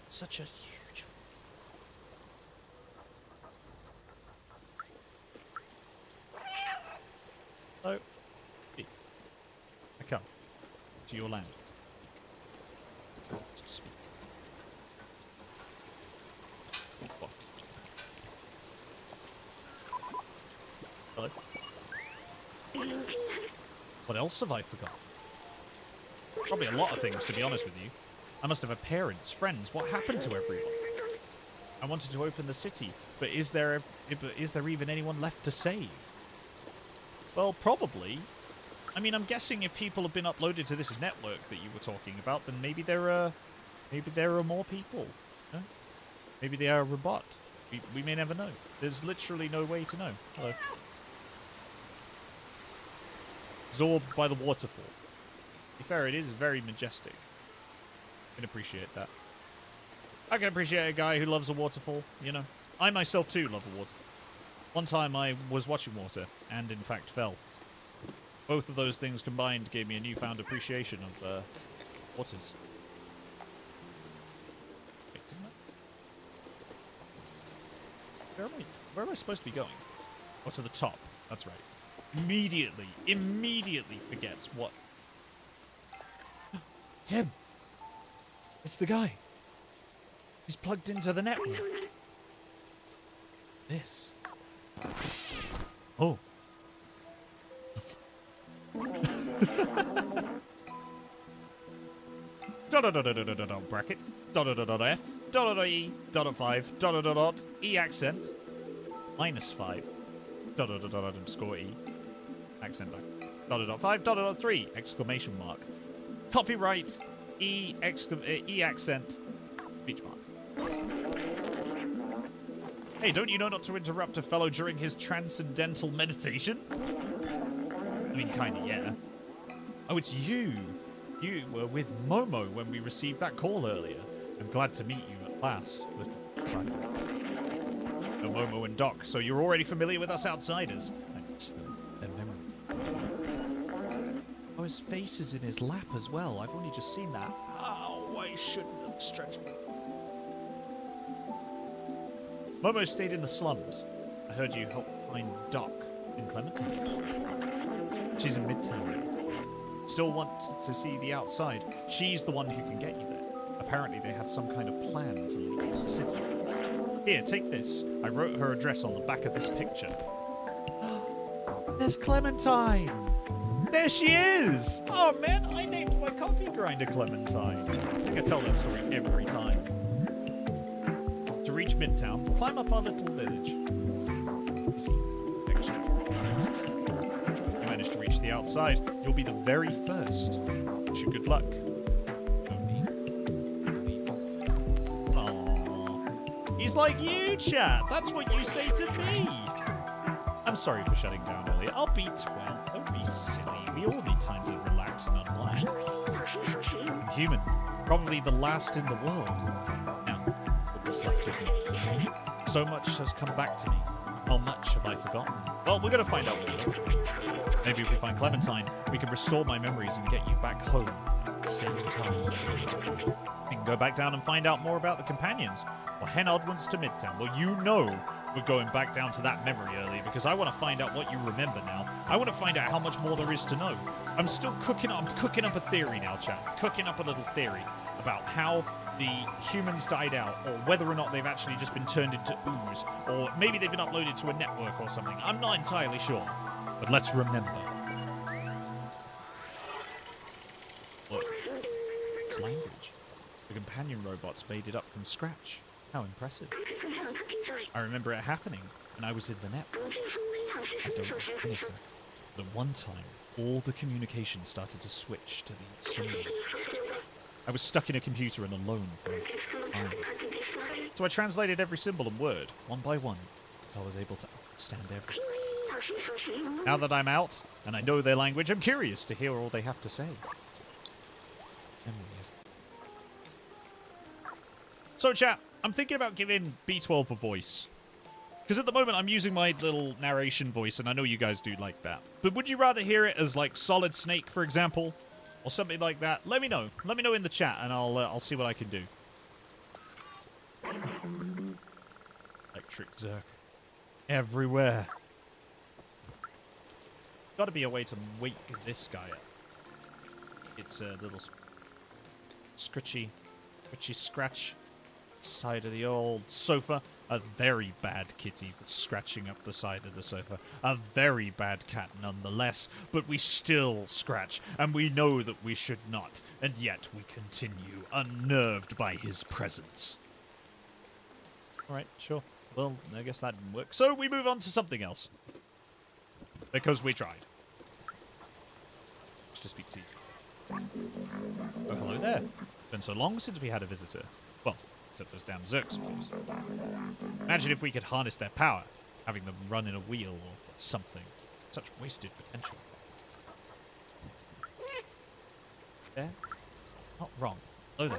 Such a huge... Hello. Speak. I come to your land. To speak. What? Hello. What else have I forgotten? Probably a lot of things, to be honest with you. I must have had parents, friends. What happened to everyone? I wanted to open the city, but is there even anyone left to save? Well, probably. I mean, I'm guessing if people have been uploaded to this network that you were talking about, then maybe there are more people. Huh? Maybe they are a robot. We may never know. There's literally no way to know. Hello. Absorbed by the waterfall. To be fair, it is very majestic. I can appreciate that. I can appreciate a guy who loves a waterfall, you know. I myself too love a waterfall. One time I was watching water, and in fact fell. Both of those things combined gave me a newfound appreciation of waters. Wait, didn't I? Where am I supposed to be going? Oh, to the top. That's right. Immediately forgets what... Tim! It's the guy. He's plugged into the network. This. Oh. Bracket. F. E. 5. E accent. -5. Underscore E. Accent back. 5. 3. Exclamation mark. Copyright. E accent. Speech mark. Hey, don't you know not to interrupt a fellow during his transcendental meditation? I mean, kinda, yeah. Oh, it's you. You were with Momo when we received that call earlier. I'm glad to meet you at last, little outsider. No, Momo and Doc, so you're already familiar with us outsiders. I miss them. Their memory. Oh, his face is in his lap as well. I've only just seen that. Oh, I shouldn't have stretched it. Momo stayed in the slums. I heard you helped find Doc in Clementine. She's in Midtown now. Still wants to see the outside. She's the one who can get you there. Apparently they had some kind of plan to leave the city. Here, take this. I wrote her address on the back of this picture. There's Clementine! There she is! Oh man, I named my coffee grinder Clementine. I think I tell that story every time. To reach Midtown, climb up our little village. Easy. Extra. You manage to reach the outside. You'll be the very first. Wish you good luck. Aww. He's like you, chat. That's what you say to me. I'm sorry for shutting down earlier. I'll be 12. Don't be silly. We all need time to relax and unwind. I'm human. Probably the last in the world. Now, what's left of me? So much has come back to me. How much have I forgotten? Well, we're going to find out. Maybe if we find Clementine, we can restore my memories and get you back home at the same time. We can go back down and find out more about the companions. Or Henard wants to Midtown. Well, you know we're going back down to that memory early because I want to find out what you remember now. I want to find out how much more there is to know. I'm still cooking up a theory now, chat. Cooking up a little theory about how the humans died out, or whether or not they've actually just been turned into ooze, or maybe they've been uploaded to a network or something. I'm not entirely sure. But let's remember. Look, it's language. The companion robots made it up from scratch. How impressive. I remember it happening when I was in the network. I don't know when exactly. The one time all the communication started to switch to the symbols. I was stuck in a computer and alone for a while. So I translated every symbol and word, one by one, until I was able to understand everything. Now that I'm out, and I know their language, I'm curious to hear all they have to say. Memories. So chat, I'm thinking about giving B12 a voice. Because at the moment I'm using my little narration voice, and I know you guys do like that. But would you rather hear it as like Solid Snake, for example? Or something like that? Let me know. Let me know in the chat, and I'll see what I can do. Electric Zerk. Everywhere. Gotta be a way to wake this guy up. It's a little scratchy scratch side of the old sofa. A very bad kitty for scratching up the side of the sofa. A very bad cat nonetheless, but we still scratch, and we know that we should not, and yet we continue, unnerved by his presence. Alright, sure. Well, I guess that didn't work. So we move on to something else. Because we tried. Just to speak to you. Oh, hello there. Been so long since we had a visitor. Well, except those damn Zerks, of course. Imagine if we could harness their power, having them run in a wheel or something. Such wasted potential. There? Not wrong. Hello there.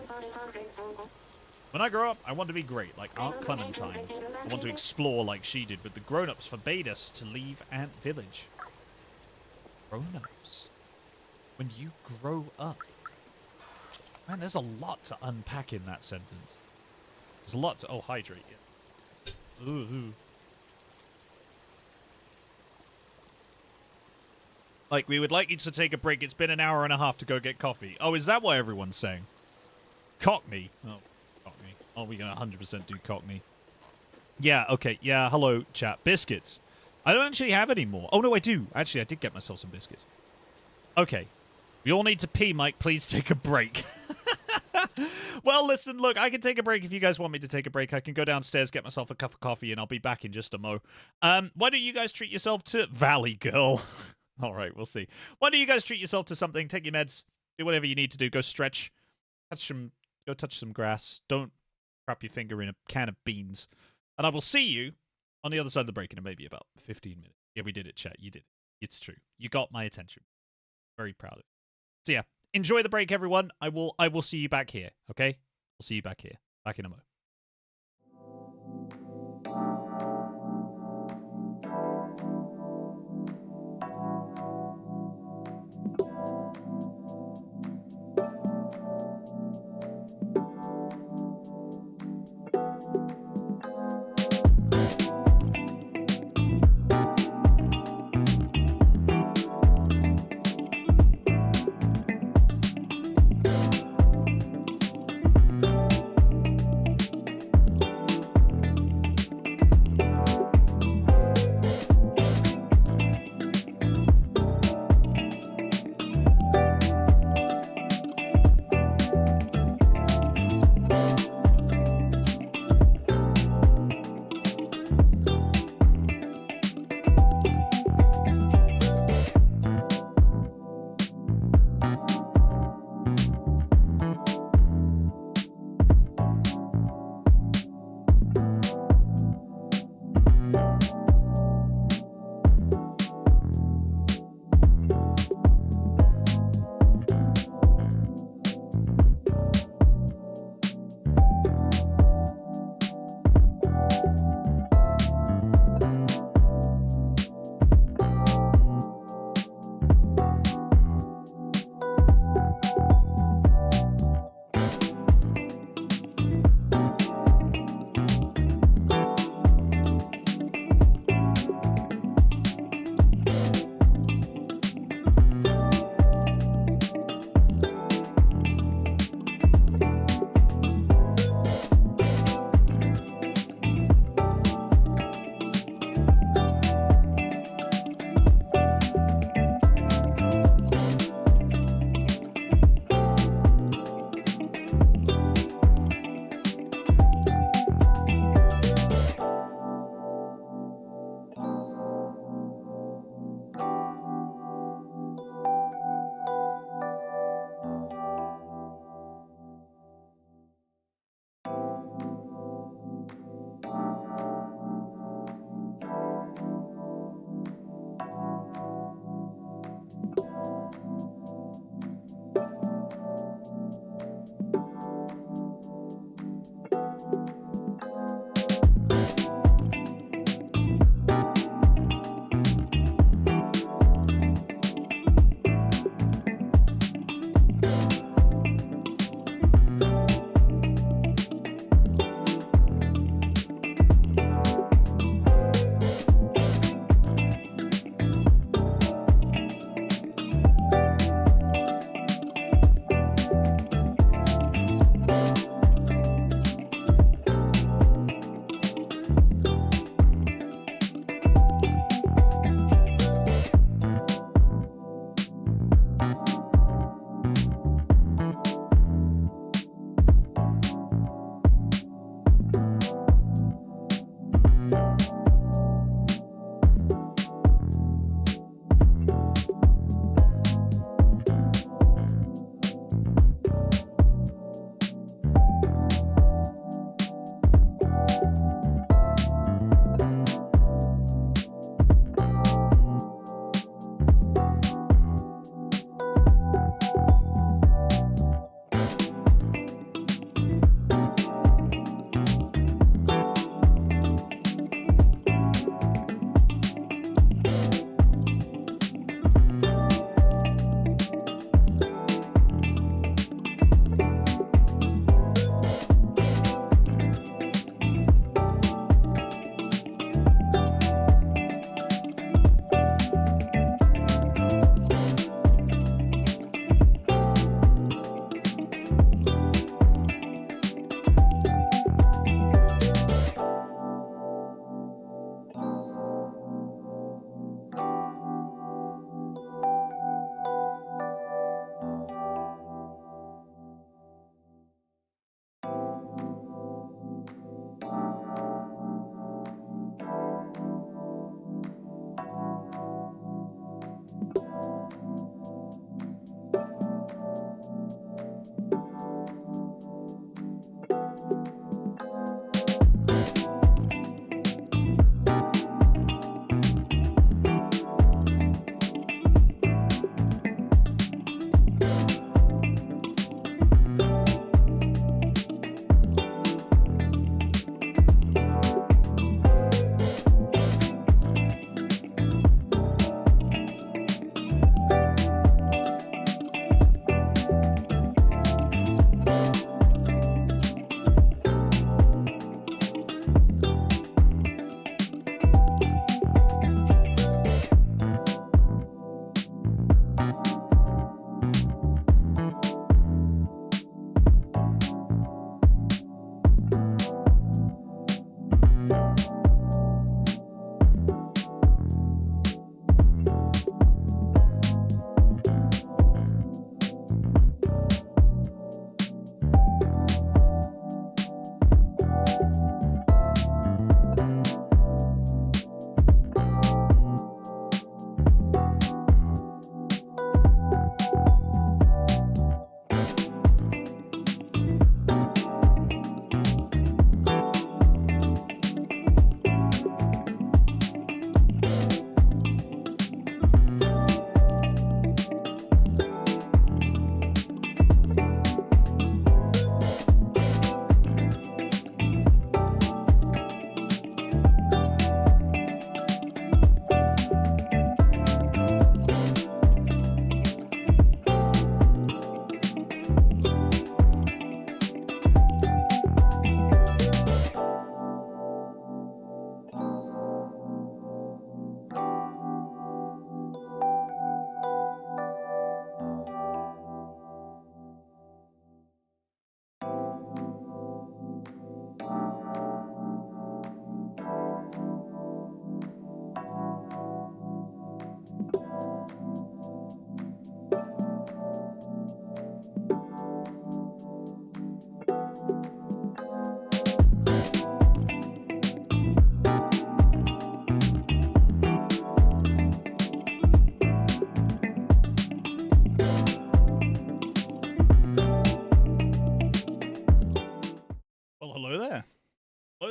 When I grow up, I want to be great, like Aunt Clementine. I want to explore like she did, but the grown-ups forbade us to leave Ant Village. Grown-ups? When you grow up? Man, there's a lot to unpack in that sentence. There's a lot to... Oh, hydrate. Yeah. Ooh. Like, we would like you to take a break. It's been an hour and a half to go get coffee. Oh, is that what everyone's saying? Cockney. Oh, Cockney. Oh, we're going to 100% do Cockney. Yeah, okay. Yeah, hello, chat. Biscuits. I don't actually have any more. Oh, no, I do. Actually, I did get myself some biscuits. Okay. We all need to pee, Mike. Please take a break. Well, listen, look, I can take a break if you guys want me to take a break. I can go downstairs, get myself a cup of coffee, and I'll be back in just a mo. Why don't you guys treat yourself to Valley Girl? All right, we'll see. Why don't you guys treat yourself to something? Take your meds. Do whatever you need to do. Go stretch. Go touch some grass. Don't wrap your finger in a can of beans. And I will see you on the other side of the break in maybe about 15 minutes. Yeah, we did it, chat. You did it. It's true. You got my attention. Very proud of it. So yeah, enjoy the break, everyone. I will see you back here, okay? I'll see you back here. Back in a mo.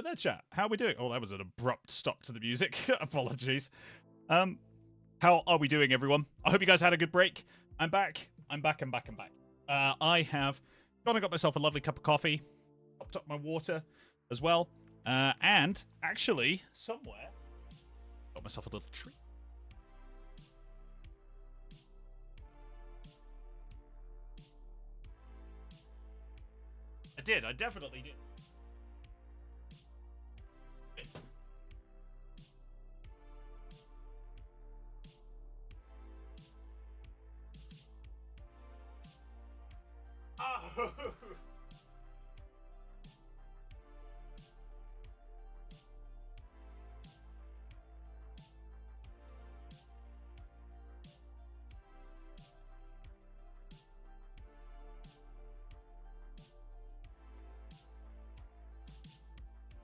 there, chat. How are we doing? Oh, that was an abrupt stop to the music. Apologies. How are we doing, everyone? I hope you guys had a good break. I'm back. I'm back. I have gone and got myself a lovely cup of coffee. Topped up my water as well. And actually, somewhere, got myself a little treat. I definitely did. Oh.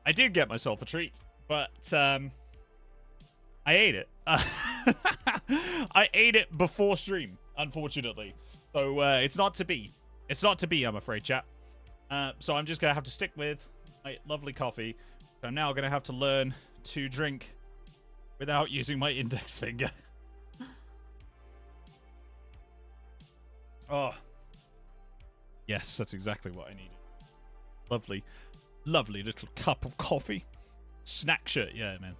I did get myself a treat, but I ate it. I ate it before stream, unfortunately. So it's not to be. It's not to be, I'm afraid, chat. So I'm just going to have to stick with my lovely coffee. So I'm now going to have to learn to drink without using my index finger. Oh. Yes, that's exactly what I needed. Lovely. Lovely little cup of coffee. Snack shirt. Yeah, man.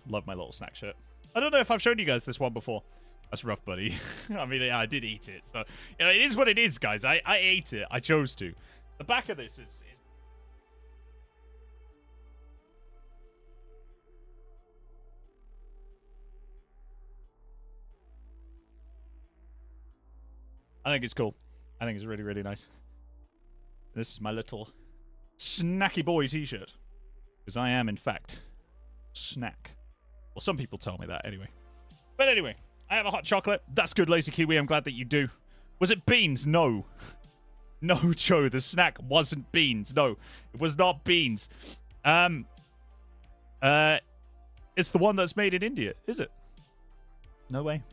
Love my little snack shirt. I don't know if I've shown you guys this one before. That's rough, buddy. I mean, yeah, I did eat it. So, you know, it is what it is, guys. I ate it. I chose to. The back of this is... I think it's cool. I think it's really, really nice. This is my little snacky boy t-shirt. Because I am, in fact, snack. Well, some people tell me that anyway. But anyway, I have a hot chocolate. That's good, Lazy Kiwi. I'm glad that you do. Was it beans? No. No, Joe. The snack wasn't beans. No, it was not beans. It's the one that's made in India, is it? No way.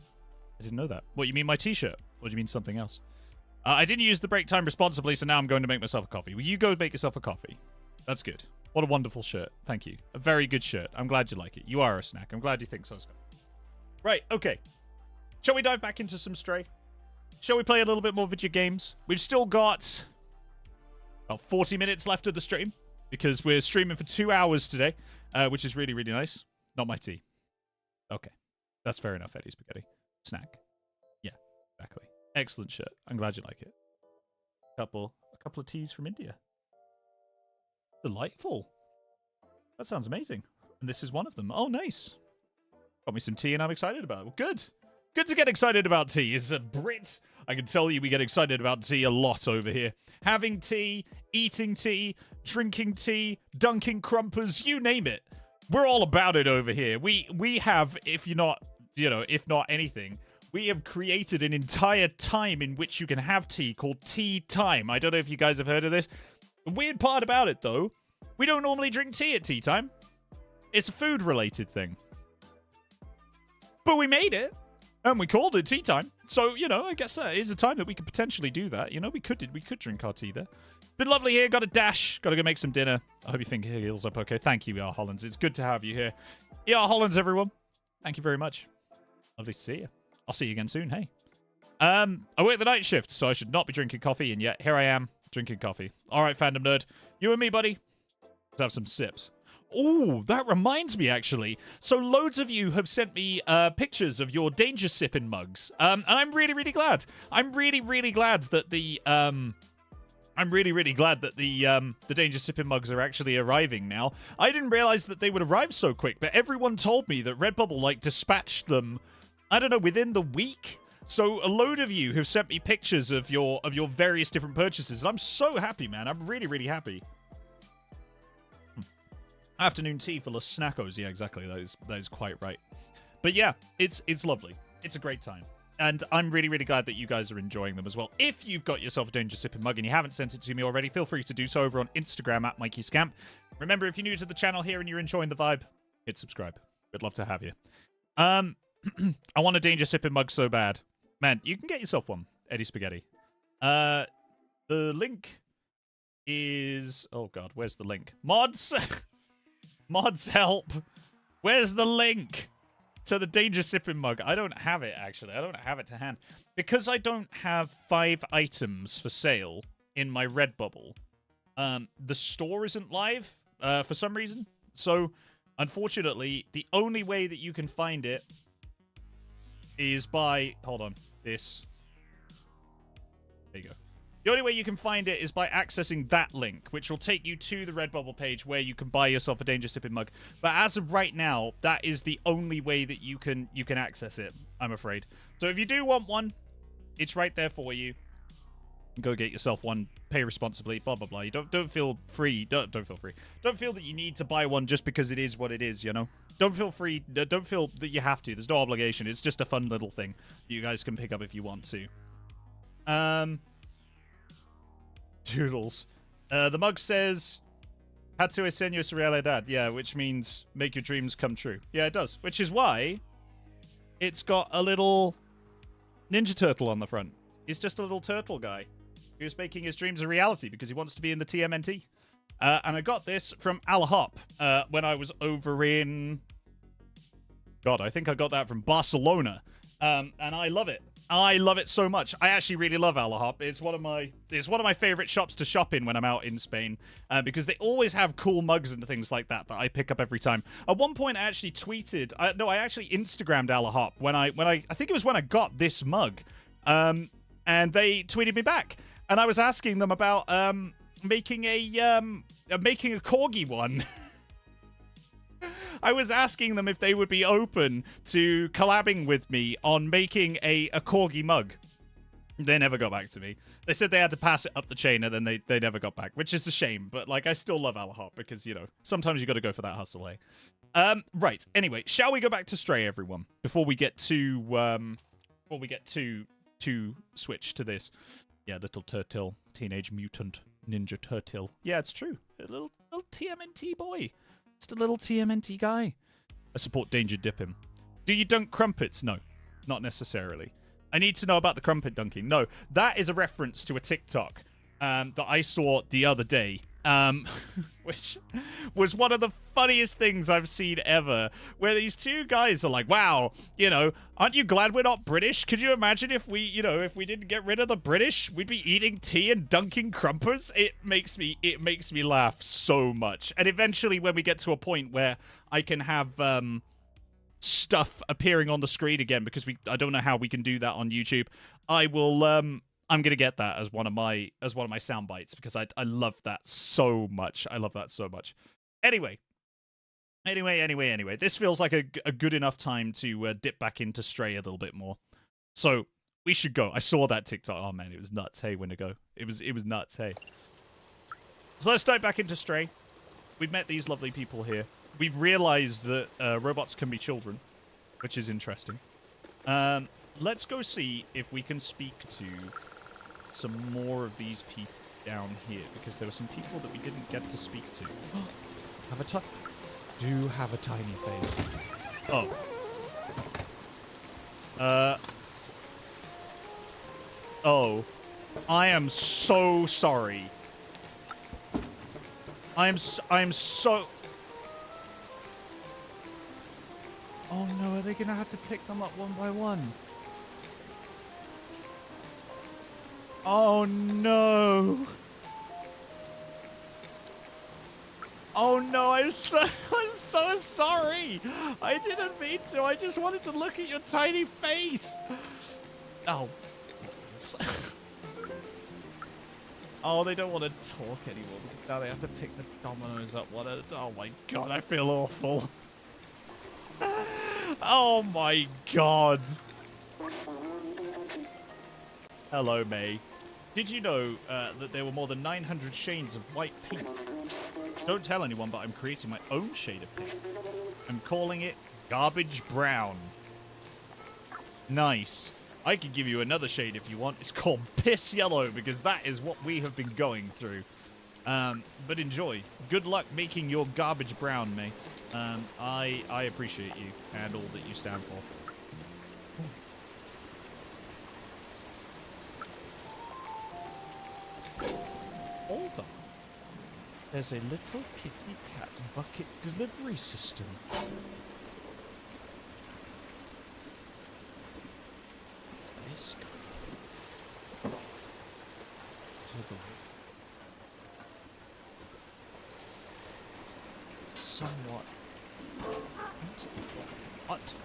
I didn't know that. What, you mean my t-shirt? Or do you mean something else? I didn't use the break time responsibly, so now I'm going to make myself a coffee. Will you go make yourself a coffee? That's good. What a wonderful shirt. Thank you. A very good shirt. I'm glad you like it. You are a snack. I'm glad you think so, Scott. Right, okay. Shall we dive back into some Stray? Shall we play a little bit more video games? We've still got about 40 minutes left of the stream, because we're streaming for 2 hours today, which is really, really nice. Not my tea. Okay. That's fair enough, Eddie Spaghetti. Snack. Yeah, exactly. Excellent shirt. I'm glad you like it. A couple of teas from India. Delightful. That sounds amazing. And this is one of them. Oh, nice. Got me some tea and I'm excited about it. Well, good. Good to get excited about tea. As a Brit, I can tell you we get excited about tea a lot over here. Having tea, eating tea, drinking tea, dunking crumpers, you name it. We're all about it over here. We have, if not anything, we have created an entire time in which you can have tea called Tea Time. I don't know if you guys have heard of this. The weird part about it, though, we don't normally drink tea at tea time. It's a food-related thing. But we made it, and we called it Tea Time. So, you know, I guess that is a time that we could potentially do that. You know, we could drink our tea there. Been lovely here. Got a dash. Got to go make some dinner. I hope you think it heals up okay. Thank you, ER Hollands. It's good to have you here. ER Hollands, everyone. Thank you very much. Lovely to see you. I'll see you again soon, hey. I work the night shift, so I should not be drinking coffee, and yet here I am, drinking coffee. All right, fandom nerd. You and me, buddy. Let's have some sips. Oh, that reminds me, actually. So loads of you have sent me pictures of your danger sipping mugs. And I'm really, really glad. I'm really, really glad that the danger sipping mugs are actually arriving now. I didn't realize that they would arrive so quick, but everyone told me that Redbubble, like, dispatched them, I don't know, within the week. So a load of you have sent me pictures of your various different purchases. I'm so happy, man. I'm really, really happy. Afternoon tea full of snackos. Yeah, exactly. That is quite right. But yeah, it's lovely. It's a great time. And I'm really, really glad that you guys are enjoying them as well. If you've got yourself a Danger Sipping mug and you haven't sent it to me already, feel free to do so over on Instagram at MikeyScamp. Remember, if you're new to the channel here and you're enjoying the vibe, hit subscribe. We'd love to have you. I want a Danger Sipping mug so bad. Man, you can get yourself one, Eddie Spaghetti. The link is... Oh, God, where's the link? Mods! Mods help. Where's the link to the danger sipping mug? I don't have it, actually. I don't have it to hand. Because I don't have 5 items for sale in my Redbubble, the store isn't live for some reason. So, unfortunately, the only way that you can find it is by... Hold on. This. There you go. The only way you can find it is by accessing that link, which will take you to the Redbubble page where you can buy yourself a danger sipping mug. But as of right now, that is the only way that you can access it, I'm afraid. So if you do want one, it's right there for you. Go get yourself one, pay responsibly, blah blah blah. You don't feel free. Don't feel free. Don't feel that you need to buy one just because it is what it is, you know? Don't feel free. Don't feel that you have to. There's no obligation. It's just a fun little thing you guys can pick up if you want to. Doodles. The mug says, "Hatu enseño su realidad." Yeah, which means make your dreams come true. Yeah, it does. Which is why it's got a little Ninja Turtle on the front. He's just a little turtle guy who's making his dreams a reality because he wants to be in the TMNT. And I got this from Alahop when I was over in... God, I think I got that from Barcelona. And I love it. I love it so much. I actually really love Alahop. It's one of my favorite shops to shop in when I'm out in Spain because they always have cool mugs and things like that I pick up every time. At one point, I actually tweeted. I actually Instagrammed Alahop when I think it was when I got this mug, and they tweeted me back, and I was asking them about making a corgi one. I was asking them if they would be open to collabing with me on making a corgi mug. They never got back to me. They said they had to pass it up the chain, and then they never got back, which is a shame. But, like, I still love Alahop because, you know, sometimes you got to go for that hustle, eh? Right. Anyway, shall we go back to Stray, everyone? Before we get to switch to this. Yeah, little turtle. Teenage Mutant Ninja Turtle. Yeah, it's true. A little TMNT boy. Just a little TMNT guy. I support Danger Dip him. Do you dunk crumpets? No, not necessarily. I need to know about the crumpet dunking. No, that is a reference to a TikTok that I saw the other day, which was one of the funniest things I've seen ever, where these two guys are like, wow, you know, aren't you glad we're not British? Could you imagine if we didn't get rid of the British? We'd be eating tea and dunking crumpets. It makes me laugh so much. And eventually when we get to a point where I can have stuff appearing on the screen again, because I don't know how we can do that on YouTube, I will I'm gonna get that as one of my sound bites because I love that so much. I love that so much. Anyway. This feels like a good enough time to dip back into Stray a little bit more. So we should go. I saw that TikTok. Oh man, it was nuts. Hey, Wendigo. It was nuts. Hey. So let's dive back into Stray. We've met these lovely people here. We've realized that robots can be children, which is interesting. Let's go see if we can speak to some more of these people down here, because there were some people that we didn't get to speak to. Do have a tiny face. Oh. Oh. I am so sorry. I'm so... Oh no, are they gonna have to pick them up one by one? Oh no! Oh no, I'm so sorry! I didn't mean to, I just wanted to look at your tiny face! Oh. Oh, they don't want to talk anymore because now they have to pick the dominoes up one at a time. Oh my god, I feel awful. Oh my god. Hello, May. Did you know that there were more than 900 shades of white paint? Don't tell anyone, but I'm creating my own shade of pink. I'm calling it Garbage Brown. Nice. I could give you another shade if you want. It's called Piss Yellow, because that is what we have been going through. But enjoy. Good luck making your Garbage Brown, May. I appreciate you and all that you stand for. Hold on. There's a little kitty cat bucket delivery system. What's this? To the somewhat. What?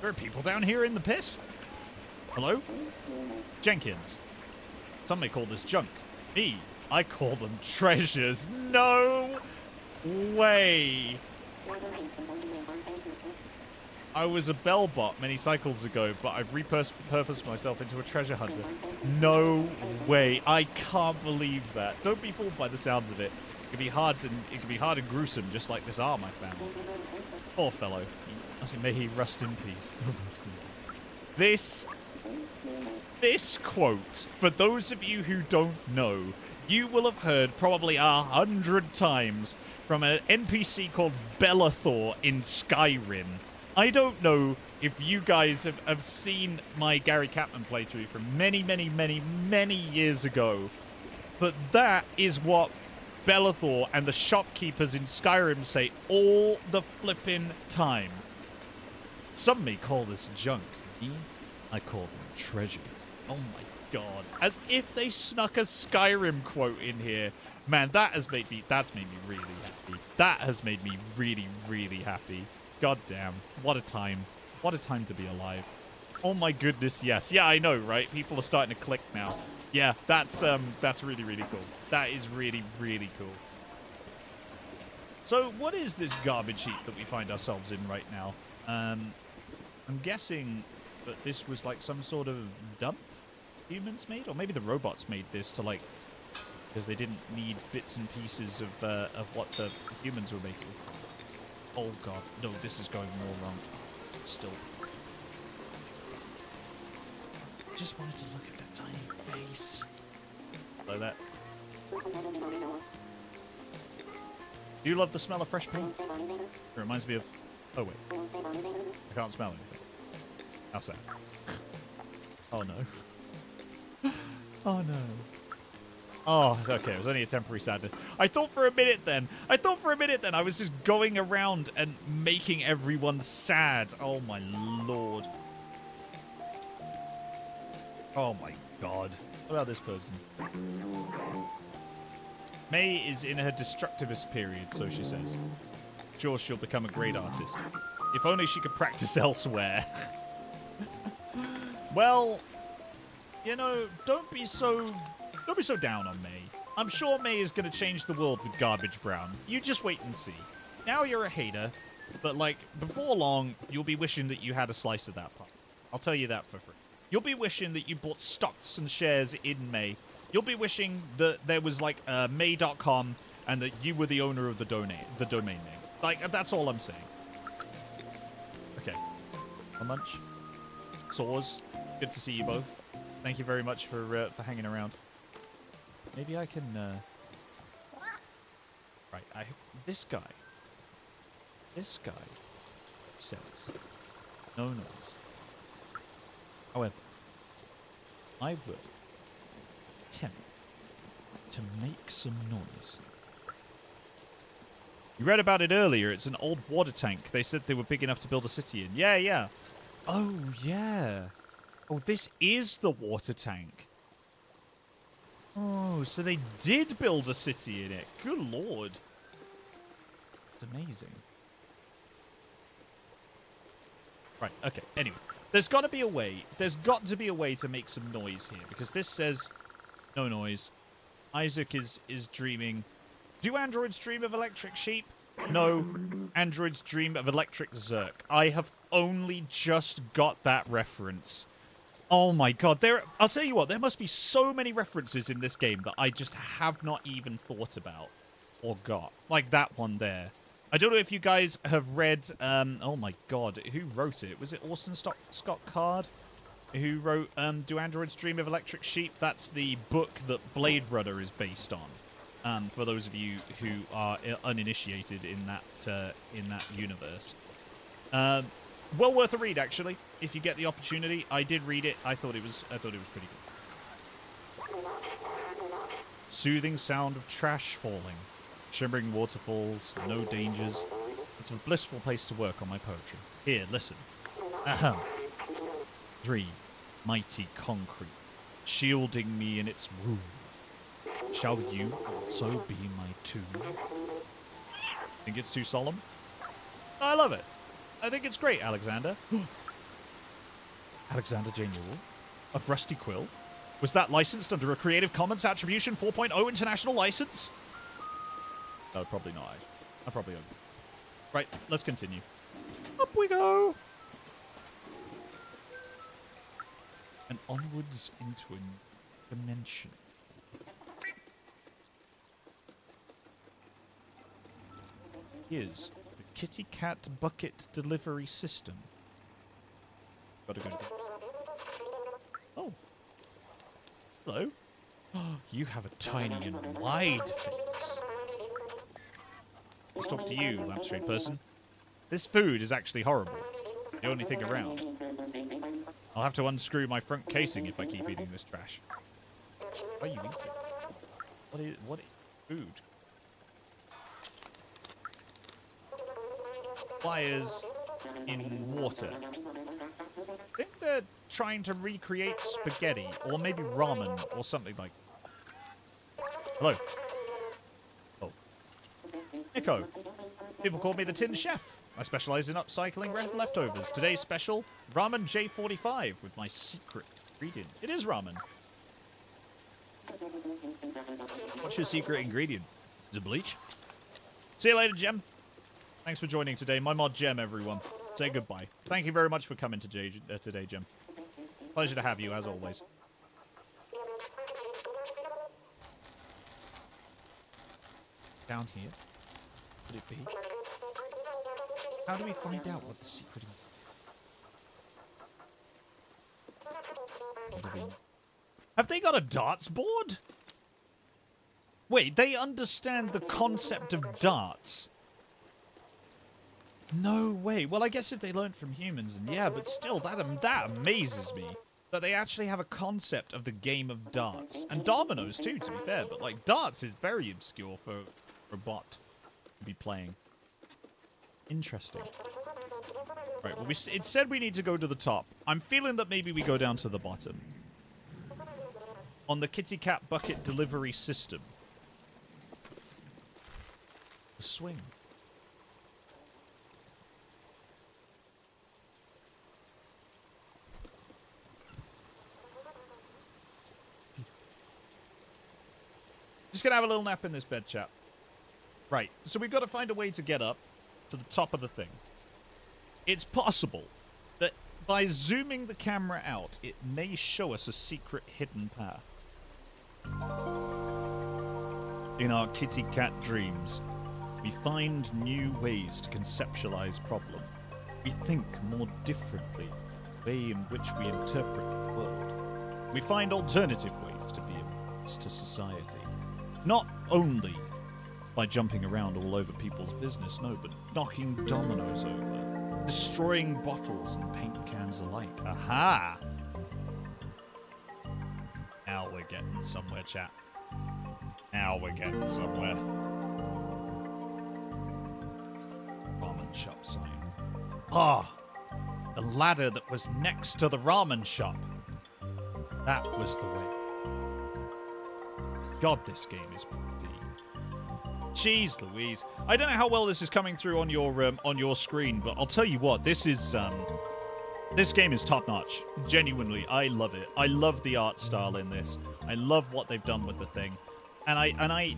There are people down here in the piss? Hello? Jenkins. Some may call this junk. Me, I call them treasures. No way. I was a bellbot many cycles ago, but I've repurposed myself into a treasure hunter. No way. I can't believe that. Don't be fooled by the sounds of it. It can be hard and gruesome, just like this arm I found. Poor fellow. May he rest in peace. This quote, for those of you who don't know, you will have heard probably 100 times from an NPC called Bellathor in Skyrim. I don't know if you guys have seen my Gary Chapman playthrough from many, many, many, many years ago, but that is what Bellathor and the shopkeepers in Skyrim say all the flippin' time. Some may call this junk. Me, I call them treasures. Oh my god. As if they snuck a Skyrim quote in here. Man, that's made me really happy. That has made me really, really happy. God damn. What a time. What a time to be alive. Oh my goodness, yes. Yeah, I know, right? People are starting to click now. Yeah, that's really, really cool. That is really, really cool. So, what is this garbage heap that we find ourselves in right now? I'm guessing that this was like some sort of dump humans made? Or maybe the robots made this to like... because they didn't need bits and pieces of what the humans were making. Oh god, no, this is going more wrong. Still. Just wanted to look at that tiny face. Like that. Do you love the smell of fresh paint? It reminds me of... oh wait. I can't smell anything. How sad. Oh no. Oh no. Oh, okay, it was only a temporary sadness. I thought for a minute then I was just going around and making everyone sad. Oh my lord. Oh my god. What about this person? May is in her destructivist period, so she says. Sure, she'll become a great artist. If only she could practice elsewhere. Well, you know, don't be so down on May. I'm sure May is going to change the world with Garbage Brown. You just wait and see. Now you're a hater, but like, before long, you'll be wishing that you had a slice of that pie. I'll tell you that for free. You'll be wishing that you bought stocks and shares in May. You'll be wishing that there was like May.com and that you were the owner of the domain name. Like, that's all I'm saying. Okay. A munch. Saws. Good to see you both. Thank you very much for hanging around. Maybe I can, right, this guy says no noise. However, I will attempt to make some noise. You read about it earlier. It's an old water tank. They said they were big enough to build a city in. Yeah, yeah. Oh, yeah. Oh, this is the water tank. Oh, so they did build a city in it. Good lord. It's amazing. Right, okay. Anyway, there's got to be a way. There's got to be a way to make some noise here. Because this says no noise. Isaac is dreaming. Do androids dream of electric sheep? No. Androids dream of electric Zerk. I have only just got that reference. Oh my god, I'll tell you what, there must be so many references in this game that I just have not even thought about or got. Like that one there. I don't know if you guys have read, oh my god, who wrote it? Was it Orson Scott Card? Who wrote, Do Androids Dream of Electric Sheep? That's the book that Blade Runner is based on. For those of you who are uninitiated in that universe. Well worth a read, actually. If you get the opportunity, I did read it. I thought it was pretty good. Soothing sound of trash falling. Shimmering waterfalls, no dangers. It's a blissful place to work on my poetry. Here, listen. Ahem. 3. Mighty concrete, shielding me in its womb. Shall you also be my tomb? Think it's too solemn? I love it. I think it's great, Alexander. Alexander J. Newell of Rusty Quill? Was that licensed under a Creative Commons Attribution 4.0 international license? No, probably not. I probably don't. Right, let's continue. Up we go. And onwards into a dimension. Here's the Kitty Cat Bucket Delivery System. Gotta go. Oh. Hello. You have a tiny and wide face. Let's talk to you, lampshade person. This food is actually horrible. The only thing around. I'll have to unscrew my front casing if I keep eating this trash. What are you eating? What is food? Fires in water. I think they're trying to recreate spaghetti, or maybe ramen, or something like. Hello. Oh. Nico. People call me the Tin Chef. I specialize in upcycling leftovers. Today's special, ramen J45 with my secret ingredient. It is ramen. What's your secret ingredient? Is it bleach? See you later, Gem. Thanks for joining today. My mod Gem, everyone. Say goodbye. Thank you very much for coming today, Gem. Pleasure to have you, as always. Down here. Could it be? How do we find out what the secret is? Have they got a darts board? Wait, they understand the concept of darts? No way. Well, I guess if they learned from humans, and yeah, but still, that amazes me. That they actually have a concept of the game of darts. And dominoes, too, to be fair. But, like, darts is very obscure for a bot to be playing. Interesting. Right, well, it said we need to go to the top. I'm feeling that maybe we go down to the bottom. On the Kitty Cat Bucket Delivery System. The swing. Just gonna have a little nap in this bed, chap. Right, so we've got to find a way to get up to the top of the thing. It's possible that by zooming the camera out, it may show us a secret hidden path. In our kitty cat dreams, we find new ways to conceptualize problem. We think more differently, the way in which we interpret the world. We find alternative ways to be a means to society. Not only by jumping around all over people's business, no, but knocking dominoes over, destroying bottles and paint cans alike. Aha! Now we're getting somewhere, chat. Now we're getting somewhere. Ramen shop sign. Ah! The ladder that was next to the ramen shop. That was the way. God, this game is pretty. Jeez Louise. I don't know how well this is coming through on your screen, but I'll tell you what, this game is top-notch. Genuinely, I love it. I love the art style in this. I love what they've done with the thing. And I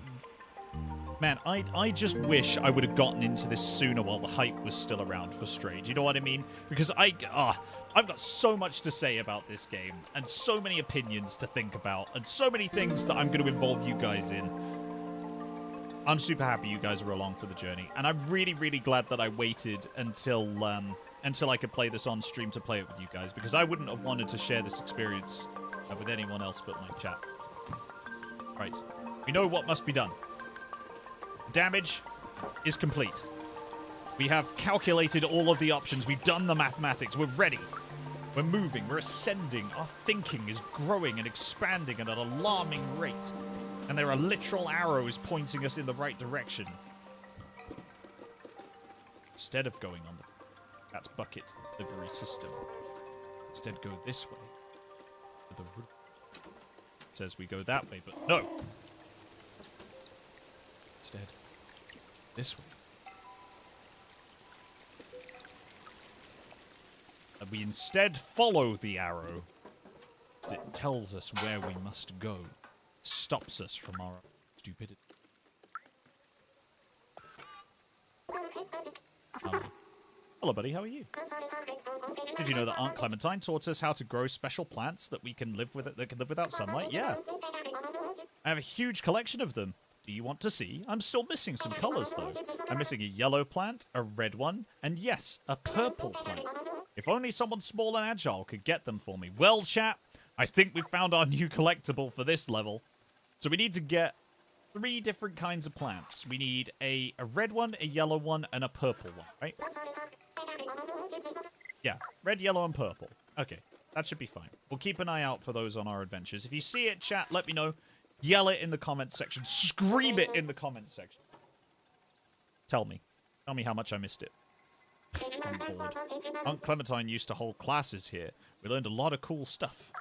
just wish I would have gotten into this sooner while the hype was still around for Stray. You know what I mean? Because I've got so much to say about this game, and so many opinions to think about, and so many things that I'm going to involve you guys in. I'm super happy you guys are along for the journey, and I'm really, really glad that I waited until I could play this on stream to play it with you guys, because I wouldn't have wanted to share this experience with anyone else but my chat. Right. We know what must be done. Damage is complete. We have calculated all of the options. We've done the mathematics. We're ready. We're moving. We're ascending. Our thinking is growing and expanding at an alarming rate. And there are literal arrows pointing us in the right direction. Instead of going on that bucket delivery system, instead go this way. To the route. It says we go that way, but no! Instead, this way. And we instead follow the arrow. It tells us where we must go. It stops us from our stupidity. Hello, buddy. How are you? Did you know that Aunt Clementine taught us how to grow special plants that we can live with that can live without sunlight? Yeah. I have a huge collection of them. Do you want to see? I'm still missing some colors, though. I'm missing a yellow plant, a red one, and yes, a purple plant. If only someone small and agile could get them for me. Well, chat, I think we've found our new collectible for this level. So we need to get 3 different kinds of plants. We need a red one, a yellow one, and a purple one, right? Yeah, red, yellow, and purple. Okay, that should be fine. We'll keep an eye out for those on our adventures. If you see it, chat, let me know. Yell it in the comments section. Scream it in the comments section. Tell me. Tell me how much I missed it. I'm bored. Aunt Clementine used to hold classes here. We learned a lot of cool stuff.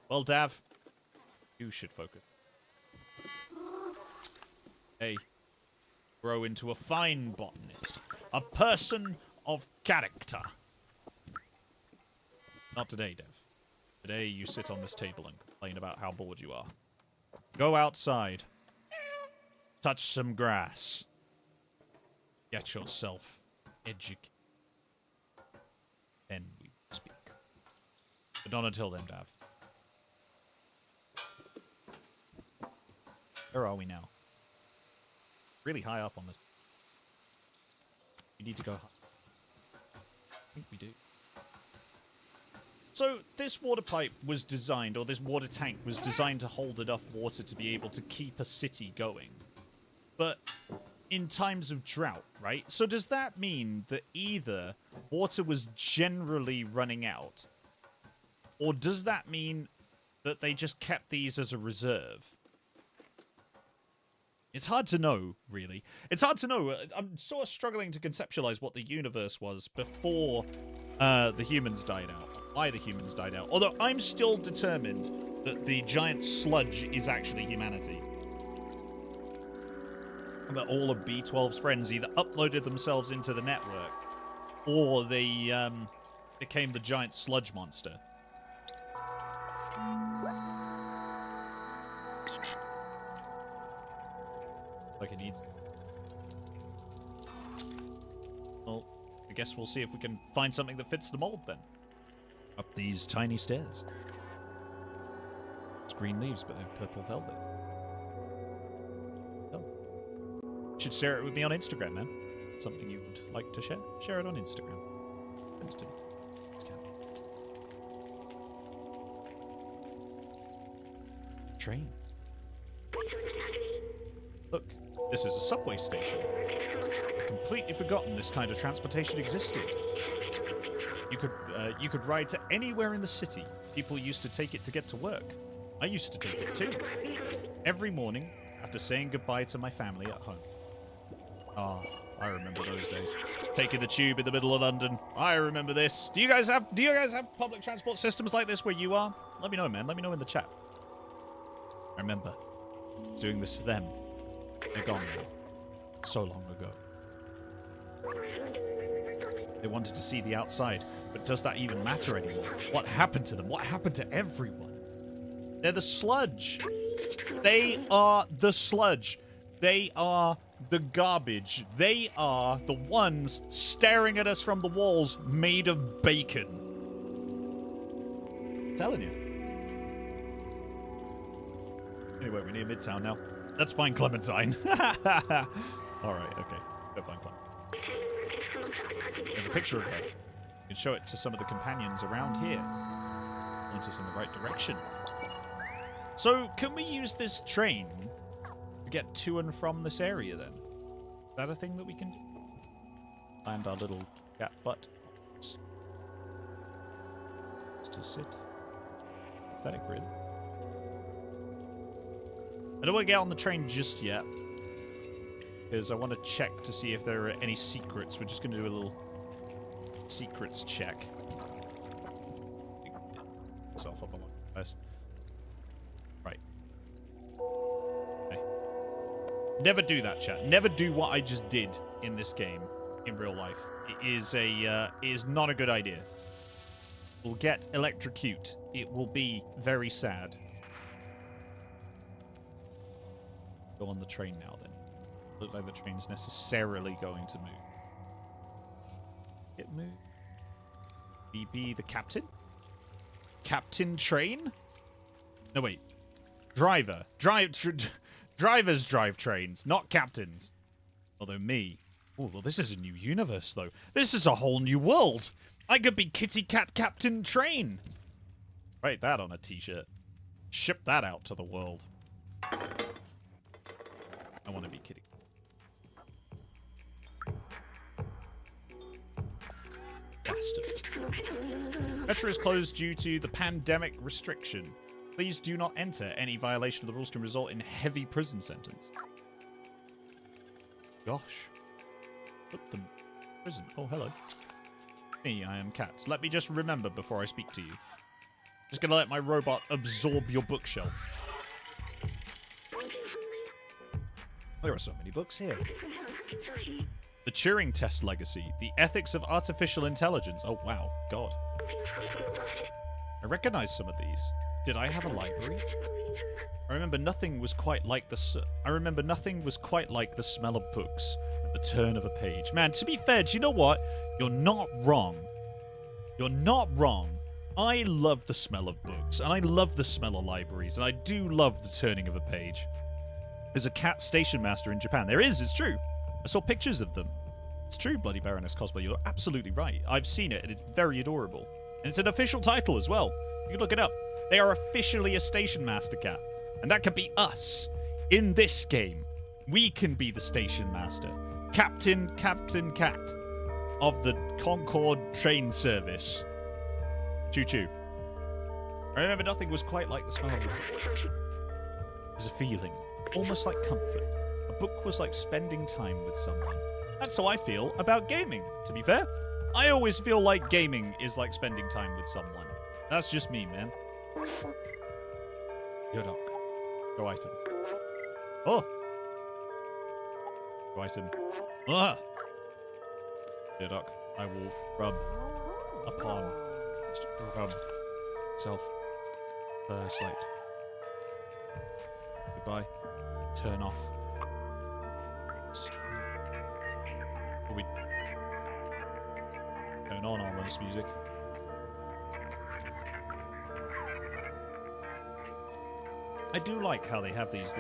Well, Dav, you should focus. Hey, grow into a fine botanist. A person of character. Not today, Dev. Today you sit on this table and complain about how bored you are. Go outside. Touch some grass. Get yourself educated. Then we speak. But not until then, Dav. Where are we now? Really high up on this. We need to go high. I think we do. So, this water pipe was designed, or this water tank was designed to hold enough water to be able to keep a city going. But in times of drought, right? So does that mean that either water was generally running out, or does that mean that they just kept these as a reserve? It's hard to know, really. It's hard to know. I'm sort of struggling to conceptualize what the universe was before the humans died out. Why the humans died out. Although I'm still determined that the giant sludge is actually humanity. And that all of B12's friends either uploaded themselves into the network, or they became the giant sludge monster. Like it needs. Well, I guess we'll see if we can find something that fits the mold then. Up these tiny stairs. It's green leaves, but they're purple velvet. Oh. You should share it with me on Instagram, man. Something you would like to share? Share it on Instagram. Send it to me. It's candy. Train. Look, this is a subway station. I'd completely forgotten this kind of transportation existed. You could ride to anywhere in the city. People used to take it to get to work. I used to take it too. Every morning, after saying goodbye to my family at home. Ah, I remember those days. Taking the tube in the middle of London. I remember this. Do you guys have public transport systems like this where you are? Let me know, man. Let me know in the chat. I remember doing this for them. They're gone now. So long ago. They wanted to see the outside, but does that even matter anymore? What happened to them? What happened to everyone? They're the sludge. They are the sludge. They are the garbage. They are the ones staring at us from the walls made of bacon. I'm telling you. Anyway, we're near Midtown now. Let's find Clementine. Alright, okay. Go find Clementine. There's a picture of her. You can show it to some of the companions around here. Point us in the right direction. So, can we use this train to get to and from this area then? Is that a thing that we can do? Find our little cat butt. Just to sit. Aesthetic, really. I don't want to get on the train just yet, because I want to check to see if there are any secrets. We're just going to do a little secrets check. Myself up on my first. Right. Okay. Never do that, chat. Never do what I just did in this game in real life. It is not a good idea. We'll get electrocute. It will be very sad. Go on the train now, then. Look like the train's necessarily going to move. It move. Be the captain? Captain train? No, wait. Driver. Drivers drive trains, not captains. Although me. Oh, well, this is a new universe, though. This is a whole new world. I could be Kitty Cat Captain Train. Write that on a t-shirt. Ship that out to the world. I want to be Kitty. Bastard. Metro is closed due to the pandemic restriction. Please do not enter. Any violation of the rules can result in heavy prison sentence. Gosh. Put the prison. Oh, hello. Me, I am Cats. Let me just remember before I speak to you. Just gonna let my robot absorb your bookshelf. There are so many books here. The Turing Test Legacy. The Ethics of Artificial Intelligence. Oh, wow. God. I recognize some of these. Did I have a library? I remember nothing was quite like the smell of books and the turn of a page. Man, to be fair, do you know what? You're not wrong. You're not wrong. I love the smell of books, and I love the smell of libraries, and I do love the turning of a page. There's a cat station master in Japan. There is, it's true. I saw pictures of them. It's true, Bloody Baroness Cosplay. You're absolutely right. I've seen it, and it's very adorable. And it's an official title as well. You can look it up. They are officially a station master cat. And that could be us. In this game, we can be the station master. Captain Cat of the Concorde train service. Choo-choo. I remember nothing was quite like the smell of a book. It was a feeling, almost like comfort. A book was like spending time with someone. That's how I feel about gaming, to be fair. I always feel like gaming is like spending time with someone. That's just me, man. Yodok. Go item. Oh! Go item. Ah! Yodok. I will rub upon. Rub self. Slight. Goodbye. Turn off. We turn on ominous music. I do like how they have these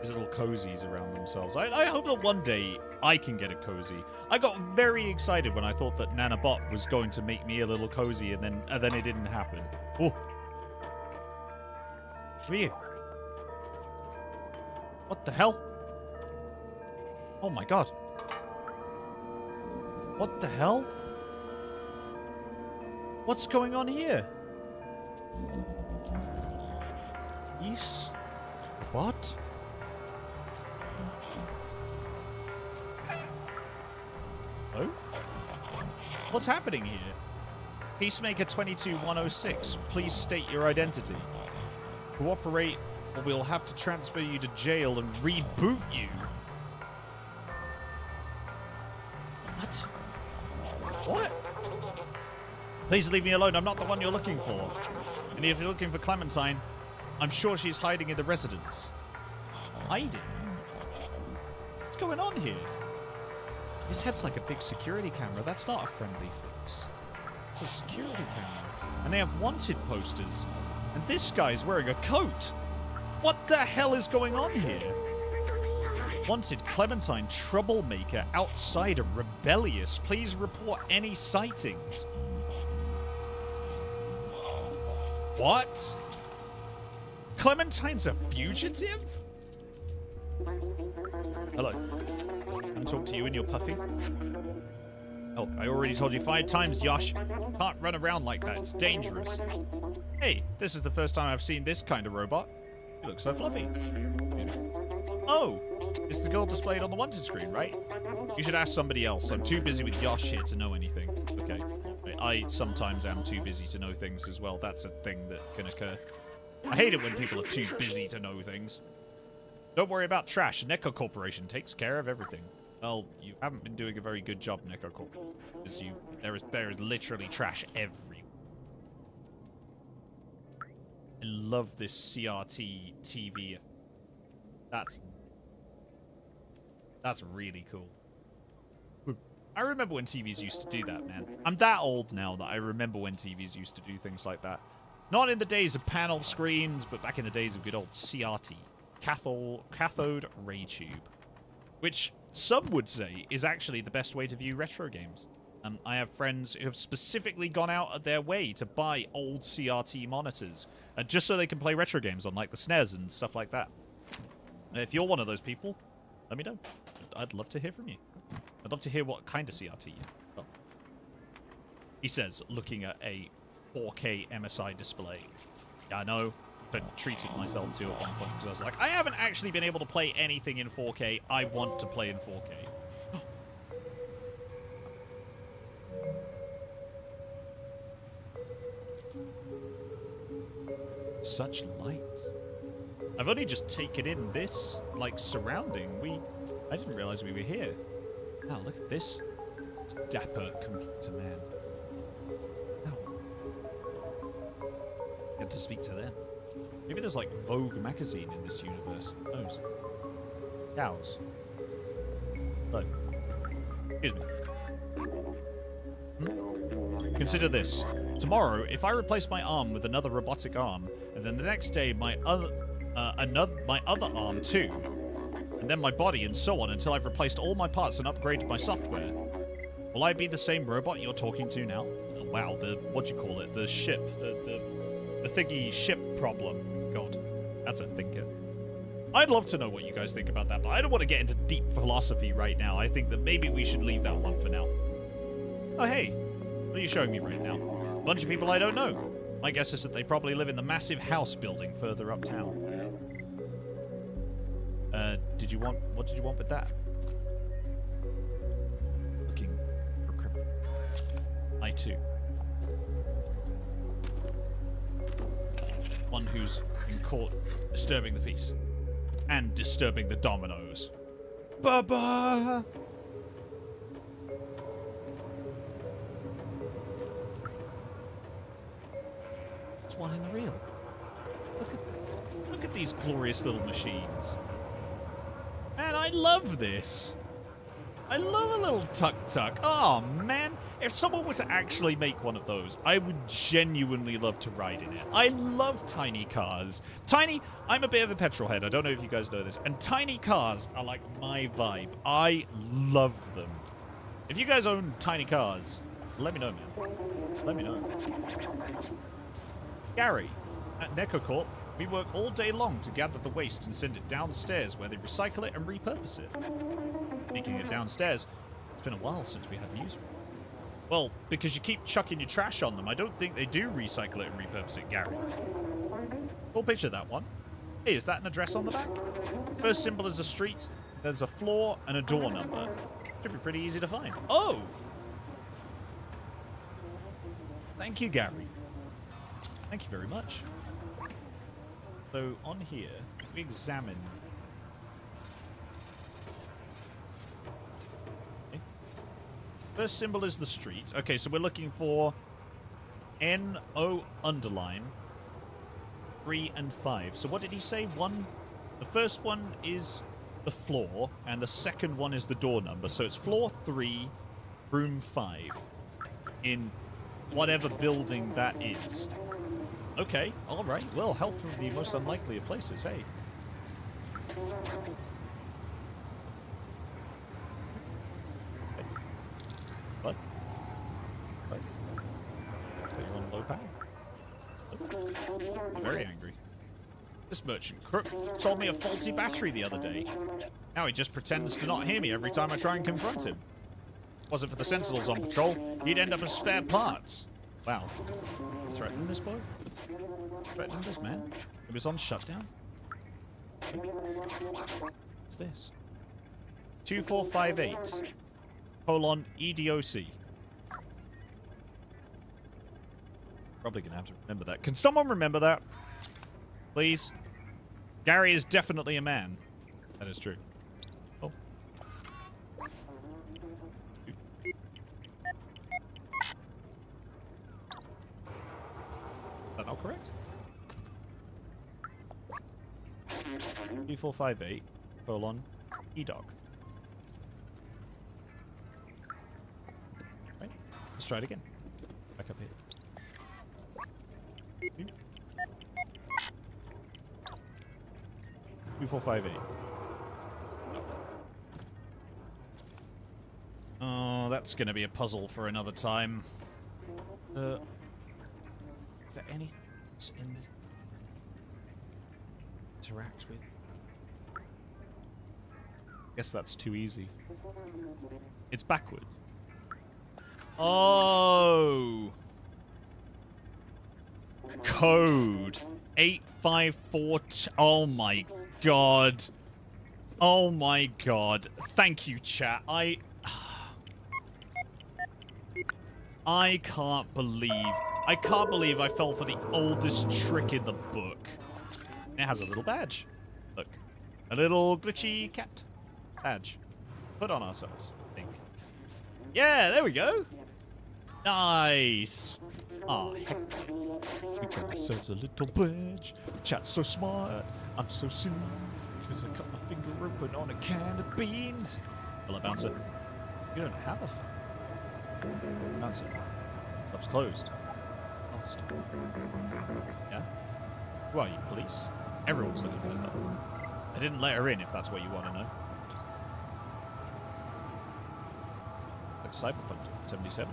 little cozies around themselves. I hope that one day I can get a cozy. I got very excited when I thought that Nanobot was going to make me a little cozy, and then it didn't happen. Oh, weird. What the hell? Oh my god. What the hell? What's going on here? Yes. What? Oh? What's happening here? Peacemaker 22106, please state your identity. Cooperate, or we'll have to transfer you to jail and reboot you. What? What? Please leave me alone. I'm not the one you're looking for. And if you're looking for Clementine, I'm sure she's hiding in the residence. Hiding? What's going on here? His head's like a big security camera. That's not a friendly fix. It's a security camera. And they have wanted posters. And this guy's wearing a coat. What the hell is going on here? Wanted Clementine, troublemaker, outsider, rebellious. Please report any sightings. What? Clementine's a fugitive? Hello. Can I talk to you in your puffy? Oh, I already told you 5 times, Josh. Can't run around like that. It's dangerous. Hey, this is the first time I've seen this kind of robot. You look so fluffy. Oh, it's the girl displayed on the wanted screen, right? You should ask somebody else. I'm too busy with Yosh here to know anything. Okay. I sometimes am too busy to know things as well. That's a thing that can occur. I hate it when people are too busy to know things. Don't worry about trash. Neko Corporation takes care of everything. Well, you haven't been doing a very good job, Neko Corp. Because there is literally trash everywhere. I love this CRT TV. That's really cool. I remember when TVs used to do that, man. I'm that old now that I remember when TVs used to do things like that. Not in the days of panel screens, but back in the days of good old CRT. Cathode ray tube. Which some would say is actually the best way to view retro games. I have friends who have specifically gone out of their way to buy old CRT monitors, just so they can play retro games on like the SNES and stuff like that. If you're one of those people, let me know. I'd love to hear from you. I'd love to hear what kind of CRT you have. He says, looking at a 4K MSI display. Yeah, I know. Been treating myself to at one point because I was like, I haven't actually been able to play anything in 4K. I want to play in 4K. Such lights. I've only just taken in this, like, surrounding. I didn't realize we were here. Wow, look at this. It's dapper computer man. Wow. Get to speak to them. Maybe there's, like, Vogue magazine in this universe. Who knows? Cows. Look. Excuse me. Consider this. Tomorrow, if I replace my arm with another robotic arm, and then the next day my other arm too, and then my body, and so on until I've replaced all my parts and upgraded my software, will I be the same robot you're talking to now? Oh, wow, what do you call it? The ship, the thingy ship problem. God, that's a thinker. I'd love to know what you guys think about that, but I don't want to get into deep philosophy right now. I think that maybe we should leave that one for now. Oh, hey, what are you showing me right now? A bunch of people I don't know. My guess is that they probably live in the massive house building further uptown. What did you want with that? Looking for criminal. I too. One who's been caught disturbing the peace. And disturbing the dominoes. Baba! It's one in the reel. Look at these glorious little machines. Man, I love this. I love a little tuk-tuk. Oh, man. If someone were to actually make one of those, I would genuinely love to ride in it. I love tiny cars. I'm a bit of a petrol head. I don't know if you guys know this. And tiny cars are like my vibe. I love them. If you guys own tiny cars, let me know, man. Let me know. Gary, at NecoCorp, we work all day long to gather the waste and send it downstairs where they recycle it and repurpose it. Speaking of downstairs, it's been a while since we had news. Well, because you keep chucking your trash on them, I don't think they do recycle it and repurpose it, Gary. We'll picture that one. Hey, is that an address on the back? First symbol is a street, there's a floor and a door number. Should be pretty easy to find. Oh! Thank you, Gary. Thank you very much. So, on here, if we examine... Okay. First symbol is the street. Okay, so we're looking for N-O underline 3 and 5. So what did he say? The first one is the floor, and the second one is the door number. So it's floor 3, room 5, in whatever building that is. Okay, alright. Well, help from the most unlikely of places, hey. What? What? You're on low power. I'm very angry. This merchant crook sold me a faulty battery the other day. Now he just pretends to not hear me every time I try and confront him. Wasn't for the sentinels on patrol, he'd end up as spare parts. Wow. Threatening this boy? Threatening this man? It was on shutdown? What's this? 2458 colon EDOC. Probably gonna have to remember that. Can someone remember that? Please? Gary is definitely a man. That is true. Oh. Is that not correct? 2458 colon EDOC. Right. Let's try it again. Back up here. 2458. Oh, that's gonna be a puzzle for another time. Is there anything else in this? Interact with? Guess that's too easy. It's backwards. Oh! Code 854. Oh my god. Oh my god. Thank you, chat. I can't believe I fell for the oldest trick in the book. It has a little badge. Look. A little glitchy cat badge. Put on ourselves, I think. Yeah, there we go. Nice. Oh, heck. We got ourselves a little badge. Chat's so smart. I'm so silly. Because I cut my finger open on a can of beans. Hello, bouncer. You don't have a phone. Bouncer. Club's closed. Lost. Yeah? Who are you, police? Everyone's looking for her. I didn't let her in, if that's what you want to know. Like Cyberpunk 77.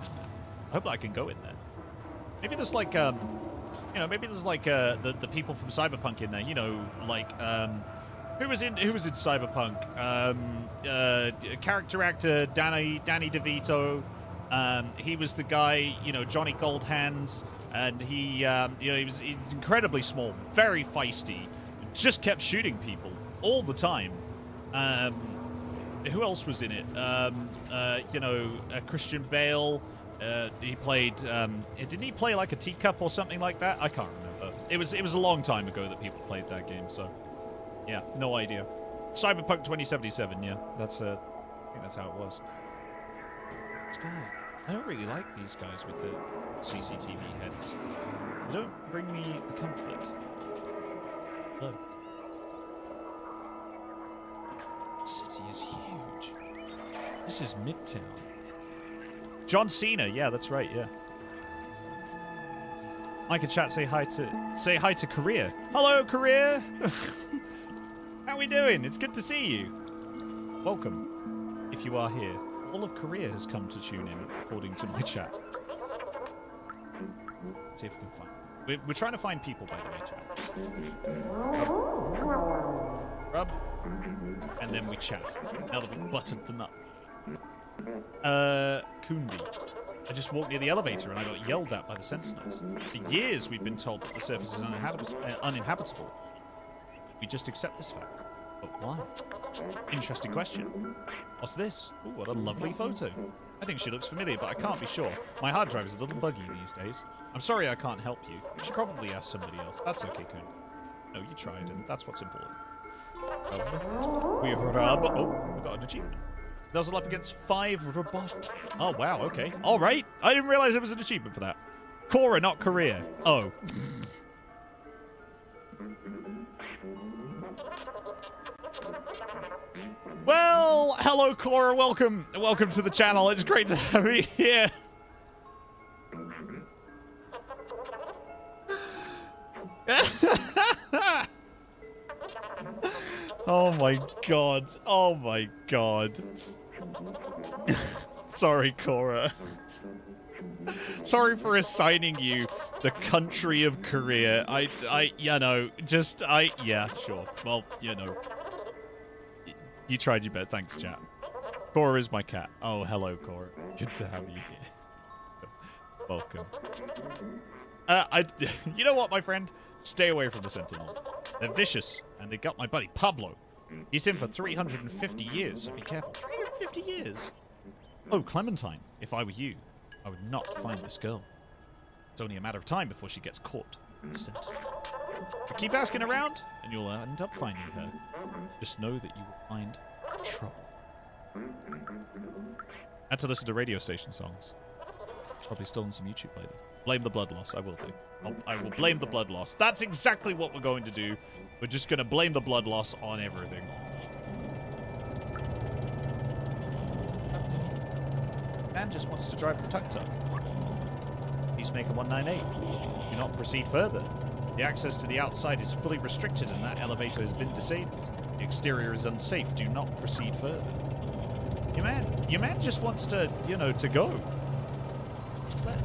I hope that I can go in there. Maybe there's like, you know, maybe there's like the people from Cyberpunk in there. You know, like who was in Cyberpunk? Character actor Danny DeVito. He was the guy, you know, Johnny Goldhands, and he, you know, he was incredibly small, very feisty, just kept shooting people all the time. Who else was in it? You know, Christian Bale. He played. Didn't he play like a teacup or something like that? I can't remember. It was a long time ago that people played that game. So, yeah, no idea. Cyberpunk 2077. Yeah, that's. I think that's how it was. This guy. I don't really like these guys with the CCTV heads. They don't bring me the comfort. Look. The city is huge. This is Midtown. John Cena, yeah, that's right, yeah. Mike and chat say hi to Korea. Hello, Korea. How we doing? It's good to see you. Welcome, if you are here. All of Korea has come to tune in, according to my chat. Let's see if we can find. We're trying to find people, by the way, chat. Rub. And then we chat. Now that we've buttered them up. Kundi. I just walked near the elevator and I got yelled at by the sentinels. For years we've been told that the surface is uninhabitable. We just accept this fact. But why? Interesting question. What's this? Ooh, what a lovely photo. I think she looks familiar, but I can't be sure. My hard drive is a little buggy these days. I'm sorry I can't help you. You should probably ask somebody else. That's okay, Kun. No, you tried, and that's what's important. We rub. Oh, we got an achievement. Nuzzle up against 5 robot. Oh, wow, okay. All right. I didn't realize there was an achievement for that. Cora, not Korea. Oh. Well, hello, Cora. Welcome. Welcome to the channel. It's great to have you here. Oh my god. Oh my god. Sorry, Cora. Sorry for assigning you the country of Korea. You know, yeah, sure. Well, you know. You tried your best. Thanks, chat. Cora is my cat. Oh, hello, Cora. Good to have you here. Welcome. You know what, my friend? Stay away from the Sentinels. They're vicious, and they got my buddy Pablo. He's in for 350 years, so be careful. 350 years? Oh, Clementine, if I were you, I would not find this girl. It's only a matter of time before she gets caught and sent. But keep asking around, and you'll end up finding her. Just know that you will find trouble. I had to listen to radio station songs. Probably stolen some YouTube playlists. Blame the blood loss. I will do. I will blame the blood loss. That's exactly what we're going to do. We're just going to blame the blood loss on everything. Man just wants to drive the tuk-tuk. Peacemaker 198. Do not proceed further. The access to the outside is fully restricted and that elevator has been disabled. The exterior is unsafe. Do not proceed further. Your man just wants to, you know, to go. What's that?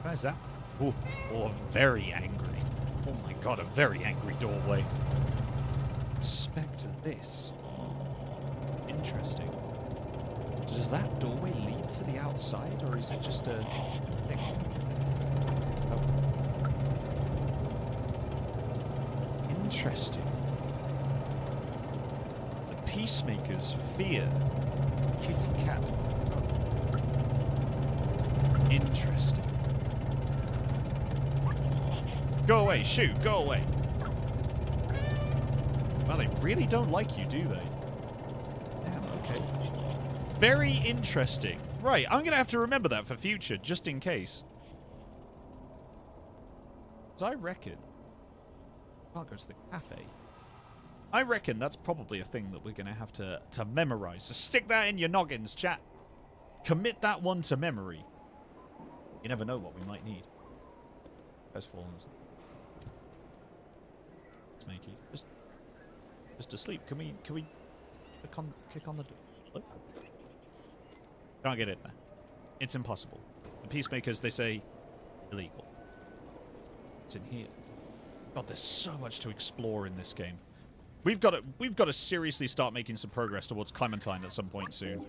What is that? Oh, very angry. Oh my god, a very angry doorway. Inspect this. Interesting. So does that doorway lead to the outside, or is it just a thing? Oh. Interesting. The peacemakers fear kitty cat. Interesting. Go away, shoot, go away. Well, they really don't like you, do they? Damn, okay. Very interesting. Right, I'm gonna have to remember that for future, just in case. Because I reckon... I'll go to the cafe. I reckon that's probably a thing that we're gonna have to memorize. So stick that in your noggins, chat. Commit that one to memory. You never know what we might need. Has fallen. Makey. Just asleep. Can we kick on the door? Can't get in there. It's impossible. The peacemakers, they say, illegal. It's in here. God, there's so much to explore in this game. We've got to seriously start making some progress towards Clementine at some point soon.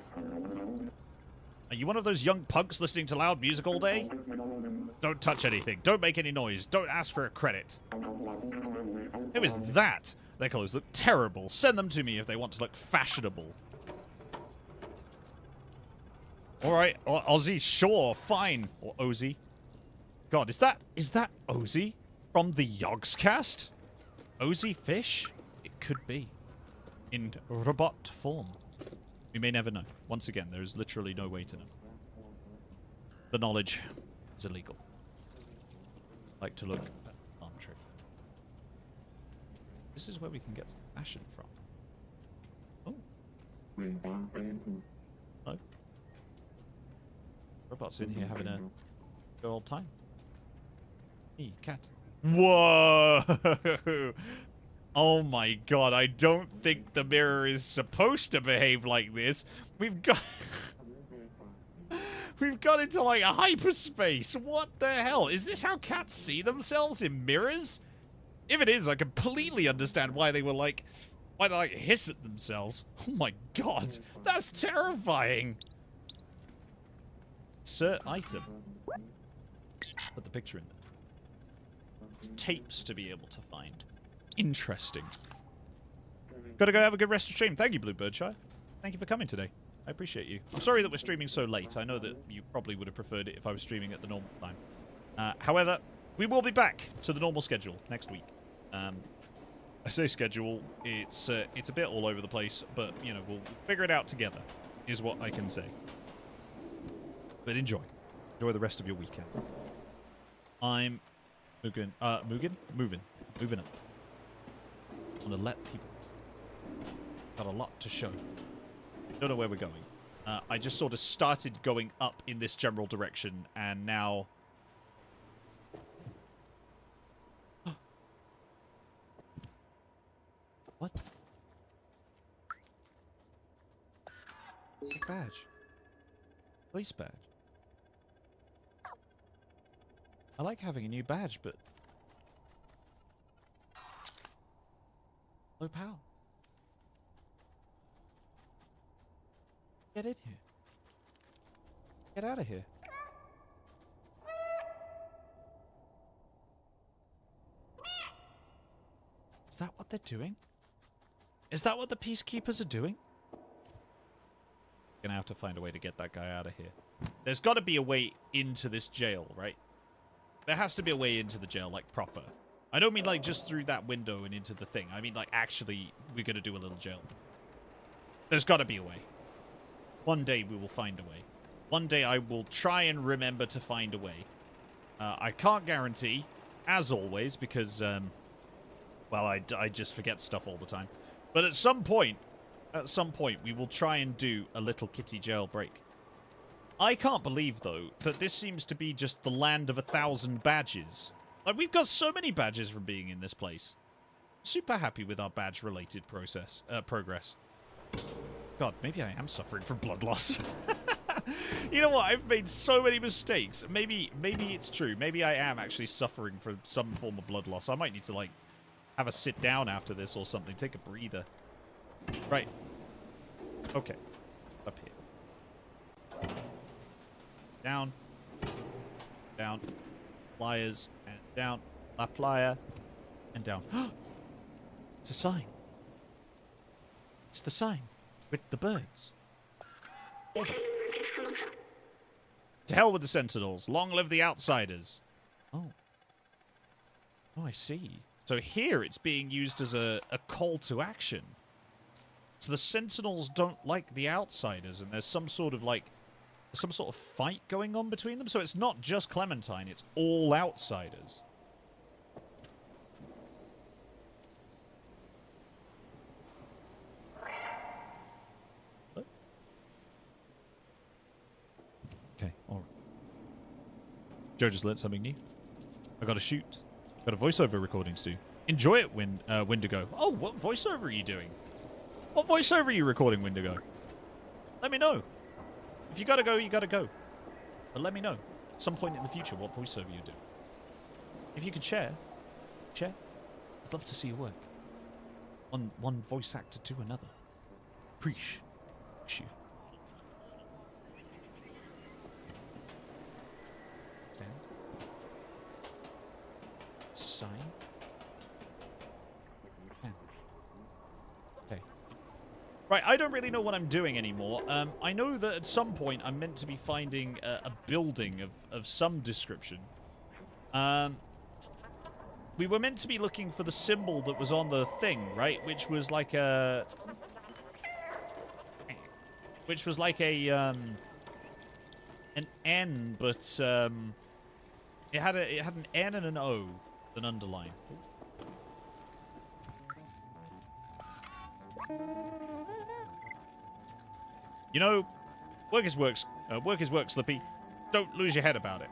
Are you one of those young punks listening to loud music all day? Don't touch anything. Don't make any noise. Don't ask for a credit. Who is that? Their clothes look terrible. Send them to me if they want to look fashionable. Alright, Ozzy, sure, fine. Or Ozzy. God, is that Ozzy from the Yogscast? Ozzy Fish? It could be. In robot form. We may never know. Once again, there is literally no way to know. The knowledge is illegal. Like to look at arm trick. This is where we can get some fashion from. Oh. Hello. Robot's in here having a good old time. Hey, cat. Whoa! Oh my god, I don't think the mirror is supposed to behave like this. We've got into like a hyperspace. What the hell? Is this how cats see themselves in mirrors? If it is, I completely understand why they hiss at themselves. Oh my god, that's terrifying. Insert item. Put the picture in there. It's tapes to be able to find. Interesting. Gotta go have a good rest of stream. Thank you, Bluebirdshire. Thank you for coming today. I appreciate you. I'm sorry that we're streaming so late. I know that you probably would have preferred it if I was streaming at the normal time. However, we will be back to the normal schedule next week. I say schedule, it's a bit all over the place, but, you know, we'll figure it out together, is what I can say. But enjoy. Enjoy the rest of your weekend. I'm moving up. I want to let people... Got a lot to show. Don't know where we're going. I just sort of started going up in this general direction, and now... What? It's a badge. Police badge. I like having a new badge, but... Oh, pal. Get in here. Get out of here. Is that what they're doing? Is that what the peacekeepers are doing? Gonna have to find a way to get that guy out of here. There's got to be a way into this jail, right? There has to be a way into the jail, like, proper. I don't mean, like, just through that window and into the thing. I mean, like, actually, we're gonna do a little jail. There's got to be a way. One day we will find a way. One day I will try and remember to find a way. I can't guarantee, as always, because, well, I just forget stuff all the time. But at some point, we will try and do a little kitty jailbreak. I can't believe, though, that this seems to be just the land of 1,000 badges. Like, we've got so many badges from being in this place. Super happy with our badge-related progress. God, maybe I am suffering from blood loss. You know what? I've made so many mistakes. Maybe it's true. Maybe I am actually suffering from some form of blood loss. I might need to, like, have a sit down after this or something. Take a breather. Right. Okay. Up here. Down. Down. Pliers. And down. La plier. And down. It's a sign. It's the sign. With the birds. To hell with the Sentinels. Long live the Outsiders. Oh. Oh, I see. So here it's being used as a call to action. So the Sentinels don't like the Outsiders, and there's some sort of, like, some sort of fight going on between them. So it's not just Clementine, it's all Outsiders. Okay, alright. Joe just learned something new. I gotta shoot. Got a voiceover recording to do. Enjoy it, Wendigo. Oh, what voiceover are you doing? What voiceover are you recording, Wendigo? Let me know. If you gotta go, you gotta go. But let me know at some point in the future what voiceover you do. If you could share. I'd love to see your work. One voice actor to another. Preach. You. Stand. Sign. Okay. Right, I don't really know what I'm doing anymore. I know that at some point I'm meant to be finding a building of some description. We were meant to be looking for the symbol that was on the thing, right? Which was like a... an N, but it had an N and an O, an underline. You know, work is work, Slippy. Don't lose your head about it.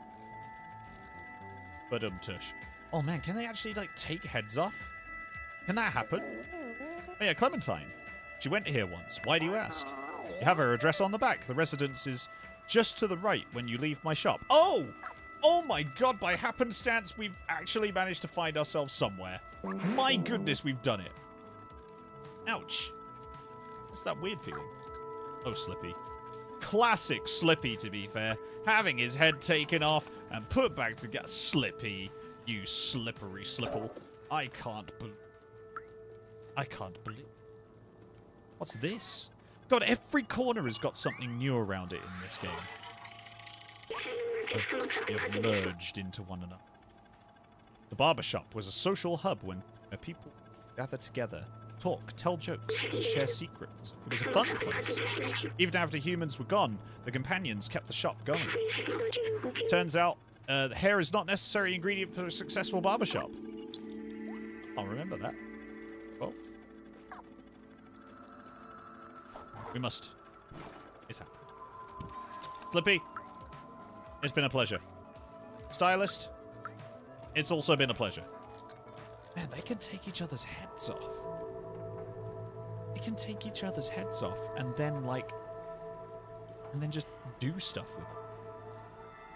But tush. Oh man, can they actually like take heads off? Can that happen? Oh yeah, Clementine. She went here once. Why do you ask? You have her address on the back. The residence is just to the right when you leave my shop. Oh! Oh my god, by happenstance, we've actually managed to find ourselves somewhere. My goodness, we've done it. Ouch. What's that weird feeling? Oh, Slippy. Classic Slippy, to be fair. Having his head taken off and put back together. Slippy, you slippery slipple. I can't believe... What's this? God, every corner has got something new around it in this game. They've merged into one another. The barbershop was a social hub when people gathered together, talk, tell jokes, and share secrets. It was a fun place. Even after humans were gone, the companions kept the shop going. Turns out, hair is not necessary ingredient for a successful barbershop. I'll remember that. Well, we must. It's happened. Slippy, it's been a pleasure. Stylist, it's also been a pleasure. Man, they can take each other's heads off. They can take each other's heads off and then, like, and then just do stuff with it.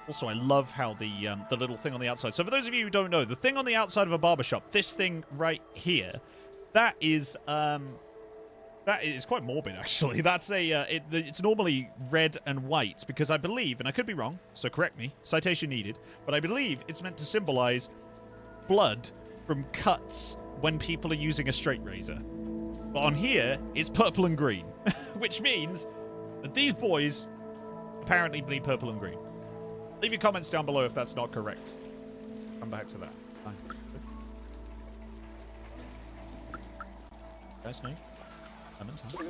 Also, I love how the little thing on the outside. So for those of you who don't know, the thing on the outside of a barbershop, this thing right here, that is quite morbid, actually. That's it's normally red and white because I believe, and I could be wrong, so correct me, citation needed, but I believe it's meant to symbolize blood from cuts when people are using a straight razor. But on here, it's purple and green, which means that these boys apparently bleed purple and green. Leave your comments down below if that's not correct. Come back to that. Fine. Best name? Lemons, huh?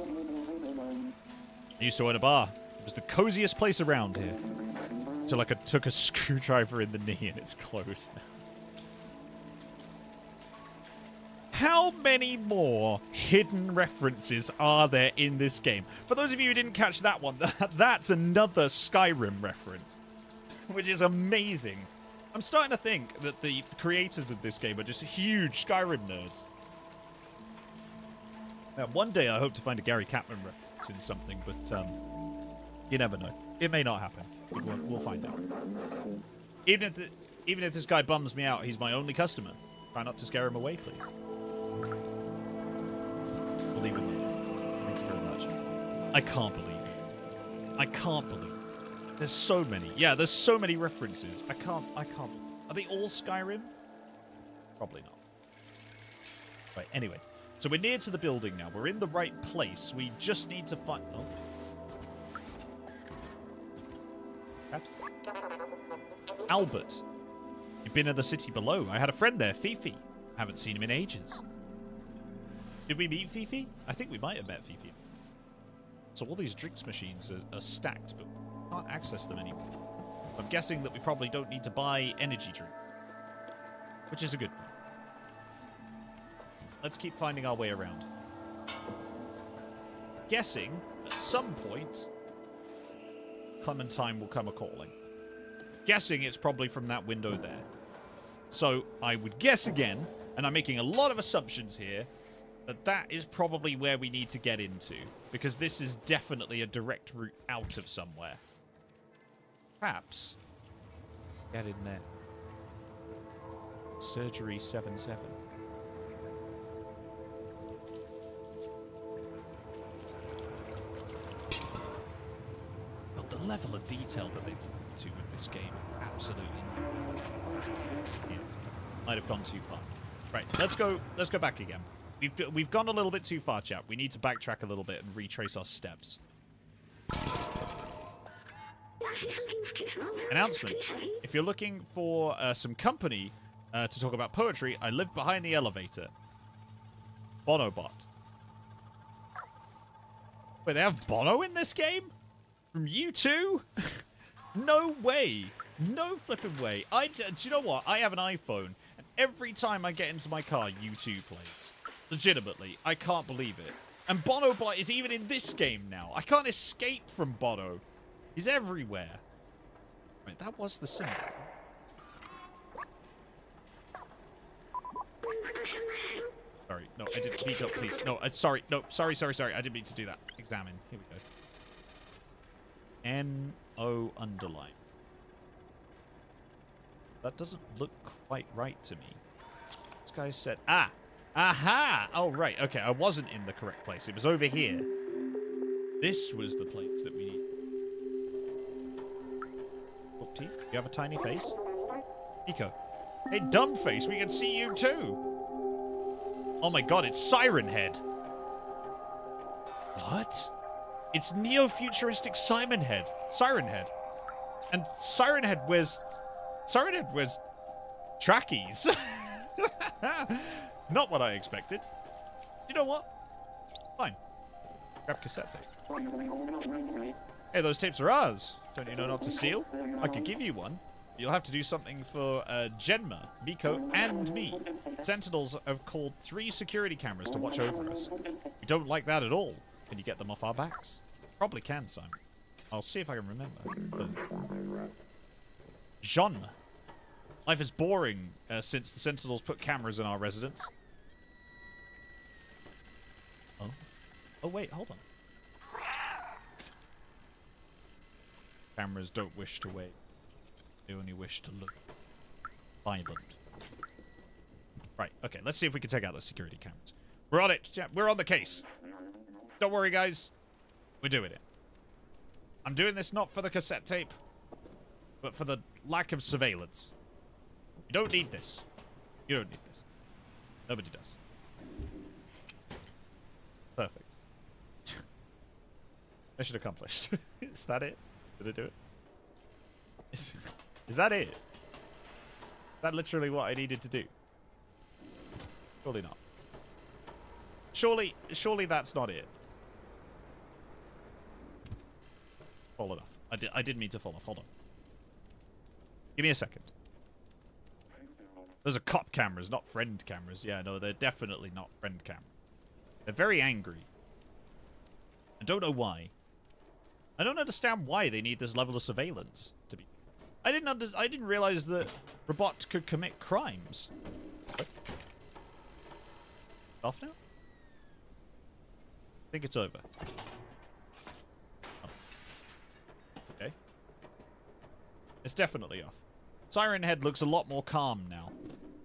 I used to own a bar. It was the coziest place around here. Until I took a screwdriver in the knee and it's closed now. How many more hidden references are there in this game? For those of you who didn't catch that one, that's another Skyrim reference, which is amazing. I'm starting to think that the creators of this game are just huge Skyrim nerds. Now, one day I hope to find a Gary Chapman reference in something, but you never know. It may not happen. We'll find out. Even if this guy bums me out, he's my only customer. Try not to scare him away, please. Believe in me. Thank you very much. I can't believe it. I can't believe it. There's so many. Yeah, there's so many references. I can't. Are they all Skyrim? Probably not. Right, anyway. So we're near to the building now. We're in the right place. We just need to find... Oh. Cat? Albert. You've been in the city below. I had a friend there, Fifi. Haven't seen him in ages. Did we meet Fifi? I think we might have met Fifi. So all these drinks machines are stacked, but we can't access them anymore. I'm guessing that we probably don't need to buy energy drink. Which is a good thing. Let's keep finding our way around. Guessing, at some point, Clementine will come a-calling. Guessing it's probably from that window there. So, I would guess again, and I'm making a lot of assumptions here, that is probably where we need to get into. Because this is definitely a direct route out of somewhere. Perhaps. Get in there. Surgery 7-7. God, the level of detail that they've gone to with this game, absolutely. Yeah, might have gone too far. Right, let's go back again. We've gone a little bit too far, chat. We need to backtrack a little bit and retrace our steps. Announcement. If you're looking for some company to talk about poetry, I live behind the elevator. Bonobot. Wait, they have Bono in this game? From U2? No way. No flipping way. Do you know what? I have an iPhone, and every time I get into my car, U2 plays. Legitimately. I can't believe it. And Bonobot is even in this game now. I can't escape from Bono. He's everywhere. Right, that was the symbol. Sorry, no, I didn't. Beat up, please. No, sorry. No, sorry. I didn't mean to do that. Examine. Here we go. N-O underline. That doesn't look quite right to me. This guy said, ah! Aha! Oh, right. Okay, I wasn't in the correct place. It was over here. This was the place that we need. Look, T, you have a tiny face? Nico. Hey, dumb face, we can see you too. Oh my god, it's Siren Head. What? It's neo-futuristic Siren Head. And Siren Head wears trackies. Not what I expected. You know what? Fine. Grab cassette tape. Hey, those tapes are ours. Don't you know not to steal? I could give you one. You'll have to do something for Genma, Miko, and me. Sentinels have called 3 security cameras to watch over us. We don't like that at all. Can you get them off our backs? Probably can, Simon. I'll see if I can remember. Genma. Life is boring since the Sentinels put cameras in our residence. Oh. Oh, wait, hold on. Cameras don't wish to wait. They only wish to look violent. Right, okay, let's see if we can take out the security cameras. We're on it. We're on the case. Don't worry, guys. We're doing it. I'm doing this not for the cassette tape, but for the lack of surveillance. You don't need this. You don't need this. Nobody does. Perfect. Mission accomplished. Is that it? Did I do it? Is that it? Is that literally what I needed to do? Surely not. Surely that's not it. Fall it off. I did mean to fall off. Hold on. Give me a second. Those are cop cameras, not friend cameras. Yeah, no, they're definitely not friend cameras. They're very angry. I don't know why. I don't understand why they need this level of surveillance. To be, I didn't realize that robots could commit crimes. What? Off now? I think it's over. Oh. Okay. It's definitely off. Siren Head looks a lot more calm now,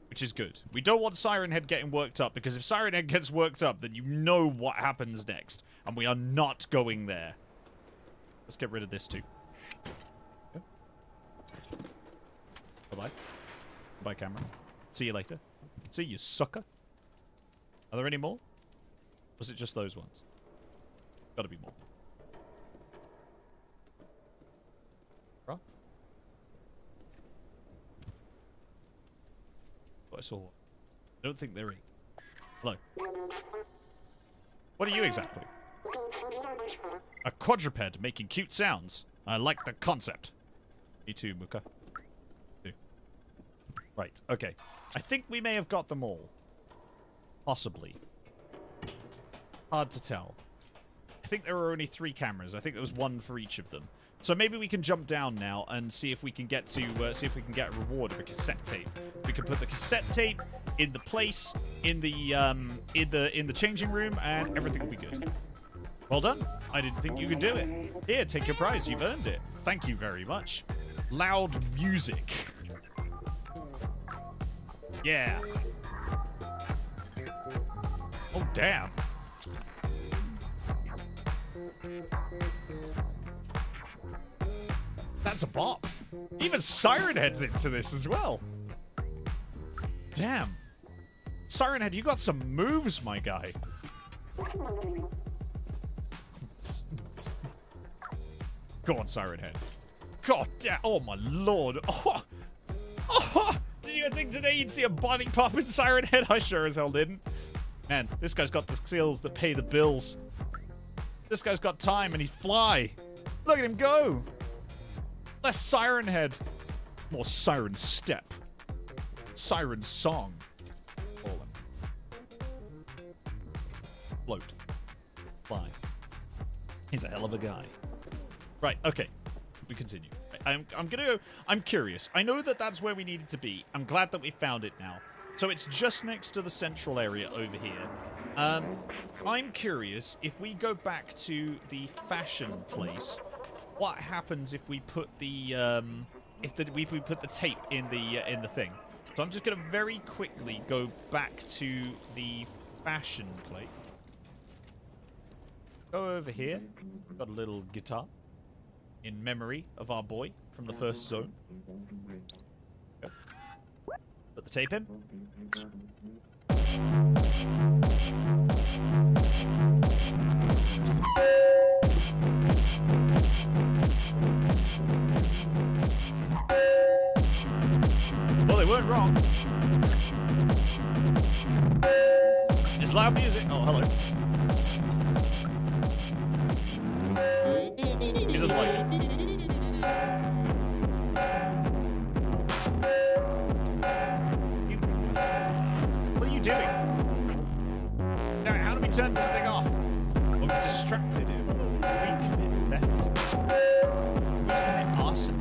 which is good. We don't want Siren Head getting worked up, because if Siren Head gets worked up, then you know what happens next, and we are not going there. Let's get rid of this too. Yep. Bye-bye. Bye, camera. See you later. See you, sucker. Are there any more? Was it just those ones? Gotta be more. Right? What I saw. I don't think they're in. Hello. What are you exactly? A quadruped making cute sounds. I like the concept. Me too, Muka. Right, okay. I think we may have got them all. Possibly. Hard to tell. I think there were only 3 cameras. I think there was 1 for each of them. So maybe we can jump down now and see if we can get to see if we can get a reward of a cassette tape. We can put the cassette tape in the place in the changing room, and everything will be good. Well done. I didn't think you could do it. Here, take your prize. You've earned it. Thank you very much. Loud music. Yeah. Oh, damn. That's a bop. Even Siren Head's into this as well. Damn. Siren Head, you got some moves, my guy. Go on, Siren Head. God damn. Oh, my lord. Oh. Oh. Did you think today you'd see a body pop in Siren Head? I sure as hell didn't. Man, this guy's got the skills that pay the bills. This guy's got time and he'd fly. Look at him go. Less Siren Head. More Siren Step. Siren Song. Fallen. Float. Fly. He's a hell of a guy. Right, okay. We continue. I'm curious. I know that that's where we needed to be. I'm glad that we found it now. So it's just next to the central area over here. I'm curious, if we go back to the fashion place, what happens if we put the if we put the tape in the thing? So I'm just gonna very quickly go back to the fashion place. Go over here. Got a little guitar in memory of our boy from the first zone. Go. Put the tape in. Well, they weren't wrong. It's loud music. Oh, hello. He doesn't like it. What are you doing? Now, how do we turn this thing off? Well, we distracted him. We commit theft. We commit arson.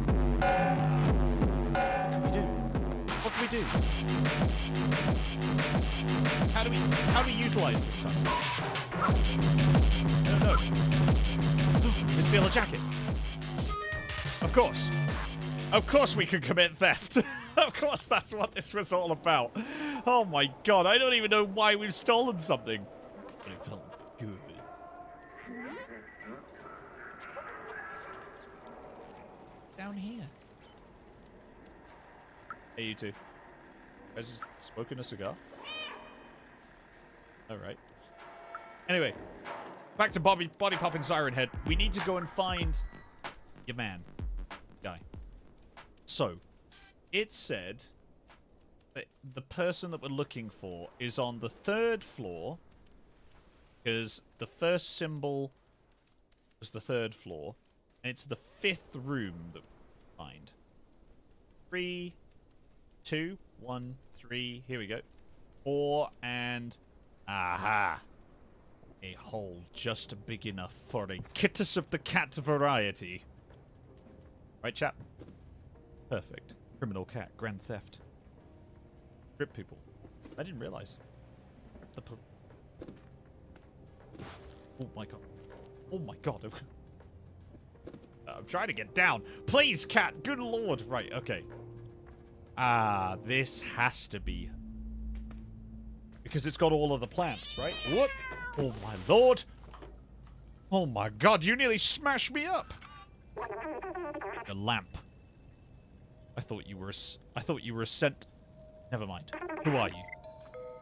What can we do? What can we do? How do we utilize this time? I don't know. To steal a jacket. Of course. Of course we can commit theft. Of course that's what this was all about. Oh my god, I don't even know why we've stolen something. But it felt good. Down here. Hey, you two. I just smoking a cigar? All right. Anyway, back to Body Poppin' Siren Head. We need to go and find your man. Guy. So, it said that the person that we're looking for is on the 3rd floor, because the first symbol was the 3rd floor, and it's the 5th room that we find. 3, 2, 1, 3, here we go. 4, and... aha! A hole just big enough for a Kittus of the Cat variety. Right, chap? Perfect. Criminal cat, grand theft. Rip people. I didn't realize. Oh my god. Oh my god. I'm trying to get down. Please, cat. Good lord. Right, okay. Ah, this has to be. Because it's got all of the plants, right? What? Oh my lord. Oh my god, you nearly smashed me up. A lamp. I thought you were a scent. Never mind. Who are you?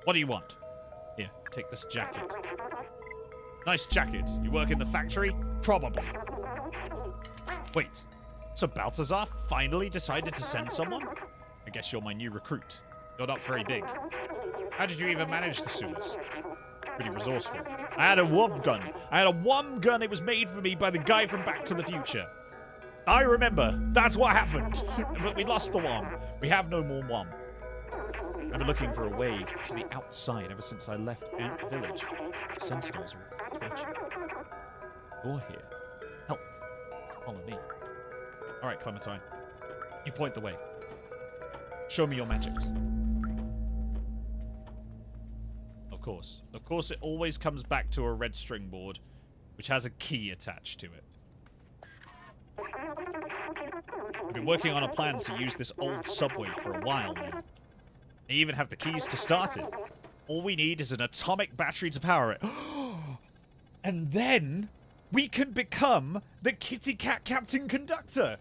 What do you want? Here, take this jacket. Nice jacket. You work in the factory? Probably. Wait. So Balthazar finally decided to send someone? I guess you're my new recruit. You're not very big. How did you even manage the sewers? Pretty resourceful. I had a worm gun. It was made for me by the guy from Back to the Future. I remember. That's what happened. But we lost the worm. We have no more worm. I've been looking for a way to the outside ever since I left Ant Village. The Sentinels are torturing. You're here. Help. Follow me. Alright, Clementine. You point the way. Show me your magics. Of course. Of course, it always comes back to a red string board, which has a key attached to it. I've been working on a plan to use this old subway for a while now. I even have the keys to start it. All we need is an atomic battery to power it. And then we can become the Kitty Cat Captain Conductor.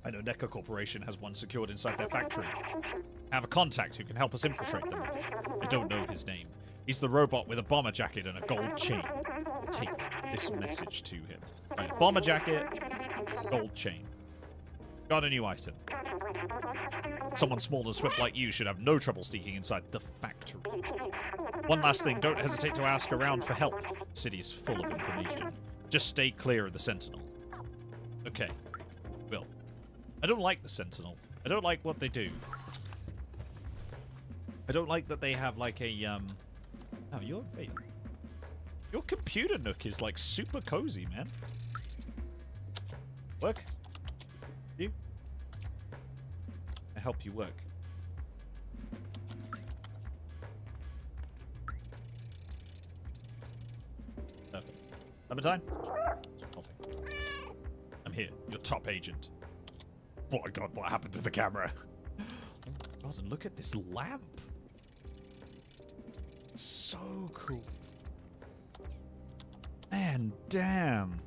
I know NECA Corporation has one secured inside their factory. I have a contact who can help us infiltrate them. I don't know his name. He's the robot with a bomber jacket and a gold chain. Take this message to him. Right, bomber jacket, gold chain. Got a new item. Someone small and swift like you should have no trouble sneaking inside the factory. One last thing, don't hesitate to ask around for help. The city is full of information. Just stay clear of the Sentinels. Okay. Will. I don't like the Sentinels. I don't like what they do. I don't like that they have like a, Oh, wait. Your computer nook is like super cozy, man. Work? You? I help you work. Perfect. Clementine? I'm here, your top agent. Oh my god, what happened to the camera? Oh my god, and look at this lamp. So cool. Man, damn.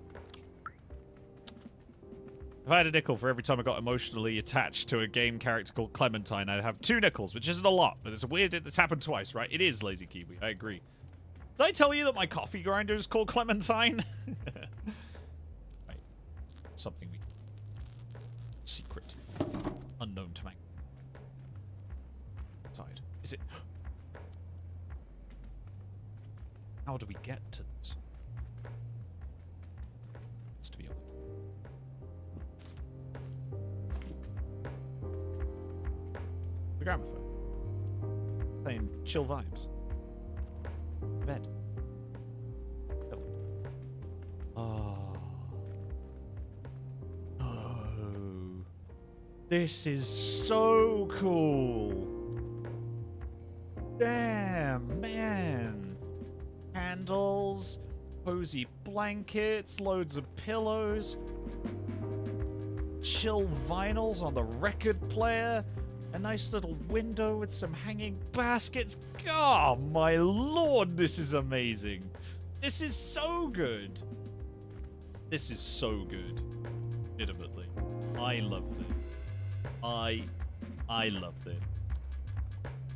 If I had a nickel for every time I got emotionally attached to a game character called Clementine, I'd have 2 nickels, which isn't a lot, but it's weird that it's happened twice, right? It is, Lazy Kiwi, I agree. Did I tell you that my coffee grinder is called Clementine? Right. Something we... secret. Unknown to man. Side. Is it... How do we get to this? Has to be on. The gramophone. Playing chill vibes. Bed. Oh. Oh. This is so cool. Damn, man. Candles, cozy blankets, loads of pillows, chill vinyls on the record player, a nice little window with some hanging baskets. Oh my lord, this is amazing. This is so good. This is so good. Legitimately. I loved it. I loved it.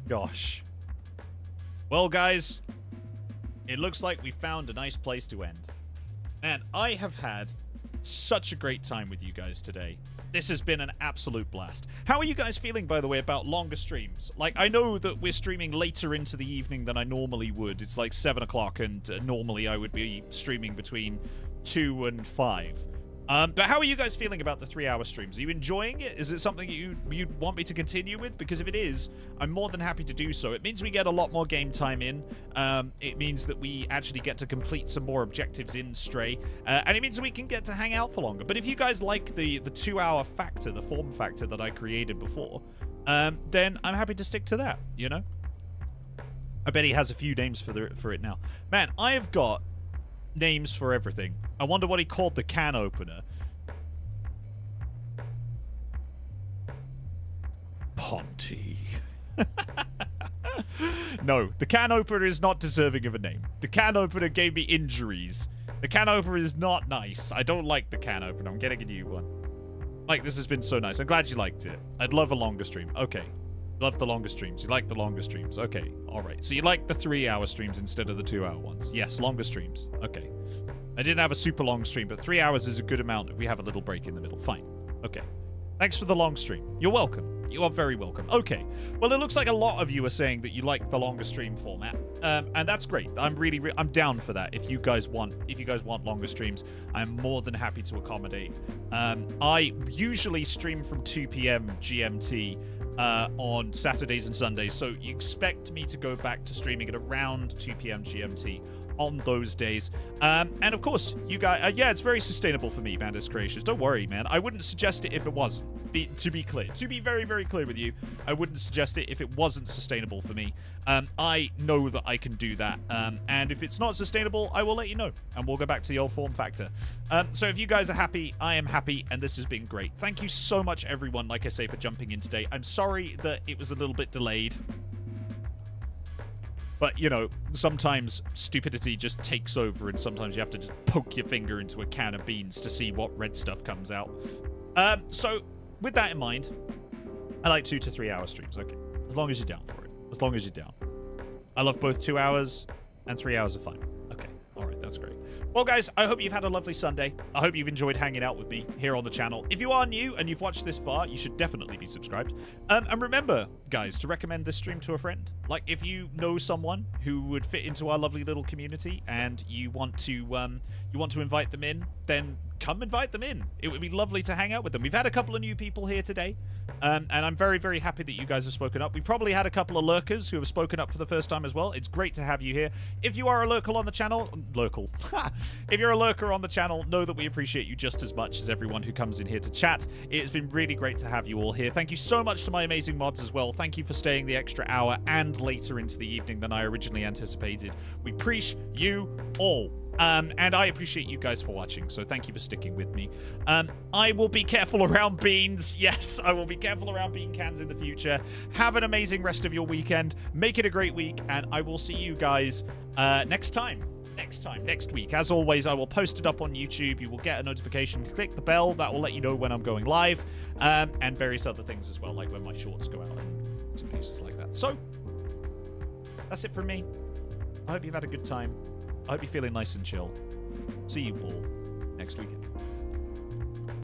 gosh. Well, guys, it looks like we found a nice place to end. Man, I have had such a great time with you guys today. This has been an absolute blast. How are you guys feeling, by the way, about longer streams? Like, I know that we're streaming later into the evening than I normally would. It's like 7 o'clock, and normally I would be streaming between 2 and 5. But how are you guys feeling about the 3-hour streams? Are you enjoying it? Is it something you'd want me to continue with? Because if it is, I'm more than happy to do so. It means we get a lot more game time in. It means that we actually get to complete some more objectives in Stray. And it means that we can get to hang out for longer. But if you guys like the 2-hour factor, the form factor that I created before, then I'm happy to stick to that, you know? I bet he has a few names for it now. Man, I have got names for everything. I wonder what he called the can opener. Ponty. No, the can opener is not deserving of a name. The can opener gave me injuries. The can opener is not nice. I don't like the can opener. I'm getting a new one. Mike, this has been so nice. I'm glad you liked it. I'd love a longer stream. Okay. Love the longer streams. You like the longer streams. Okay. All right. So you like the 3-hour streams instead of the 2-hour ones. Yes, longer streams. Okay. I didn't have a super long stream, but 3 hours is a good amount if we have a little break in the middle. Fine. Okay. Thanks for the long stream. You're welcome. You are very welcome. Okay. Well, it looks like a lot of you are saying that you like the longer stream format, and that's great. I'm down for that. If you guys want longer streams, I'm more than happy to accommodate. I usually stream from 2 p.m. GMT on Saturdays and Sundays, so you expect me to go back to streaming at around 2 p.m. GMT on those days. And of course, you guys, yeah, it's very sustainable for me, Bandits Creations. Don't worry, man. I wouldn't suggest it if it wasn't. To be clear, to be very, very clear with you, I wouldn't suggest it if it wasn't sustainable for me. I know that I can do that, and if it's not sustainable, I will let you know, and we'll go back to the old form factor. So if you guys are happy, I am happy, and this has been great. Thank you so much, everyone, like I say, for jumping in today. I'm sorry that it was a little bit delayed. But, you know, sometimes stupidity just takes over, and sometimes you have to just poke your finger into a can of beans to see what red stuff comes out. So, with that in mind, I like 2 to 3 hour streams, okay. As long as you're down for it. As long as you're down. I love both 2 hours and 3 hours are fine. Okay, alright, that's great. Well, guys, I hope you've had a lovely Sunday. I hope you've enjoyed hanging out with me here on the channel. If you are new and you've watched this far, you should definitely be subscribed. And remember, guys, to recommend this stream to a friend. Like, if you know someone who would fit into our lovely little community and you want to invite them in, then come invite them in. It would be lovely to hang out with them. We've had a couple of new people here today, and I'm very, very happy that you guys have spoken up. We probably had a couple of lurkers who have spoken up for the first time as well. It's great to have you here. If you are a lurker on the channel, if you're a lurker on the channel, know that we appreciate you just as much as everyone who comes in here to chat. It has been really great to have you all here. Thank you so much to my amazing mods as well. Thank you for staying the extra hour and later into the evening than I originally anticipated. We appreciate you all. And I appreciate you guys for watching, so thank you for sticking with me. I will be careful around beans. Yes, I will be careful around bean cans in the future. Have an amazing rest of your weekend. Make it a great week, and I will see you guys next week. As always, I will post it up on YouTube. You will get a notification. Click the bell. That will let you know when I'm going live, and various other things as well, like when my shorts go out and some pieces like that. So, that's it from me. I hope you've had a good time. I hope you're feeling nice and chill. See you all next weekend.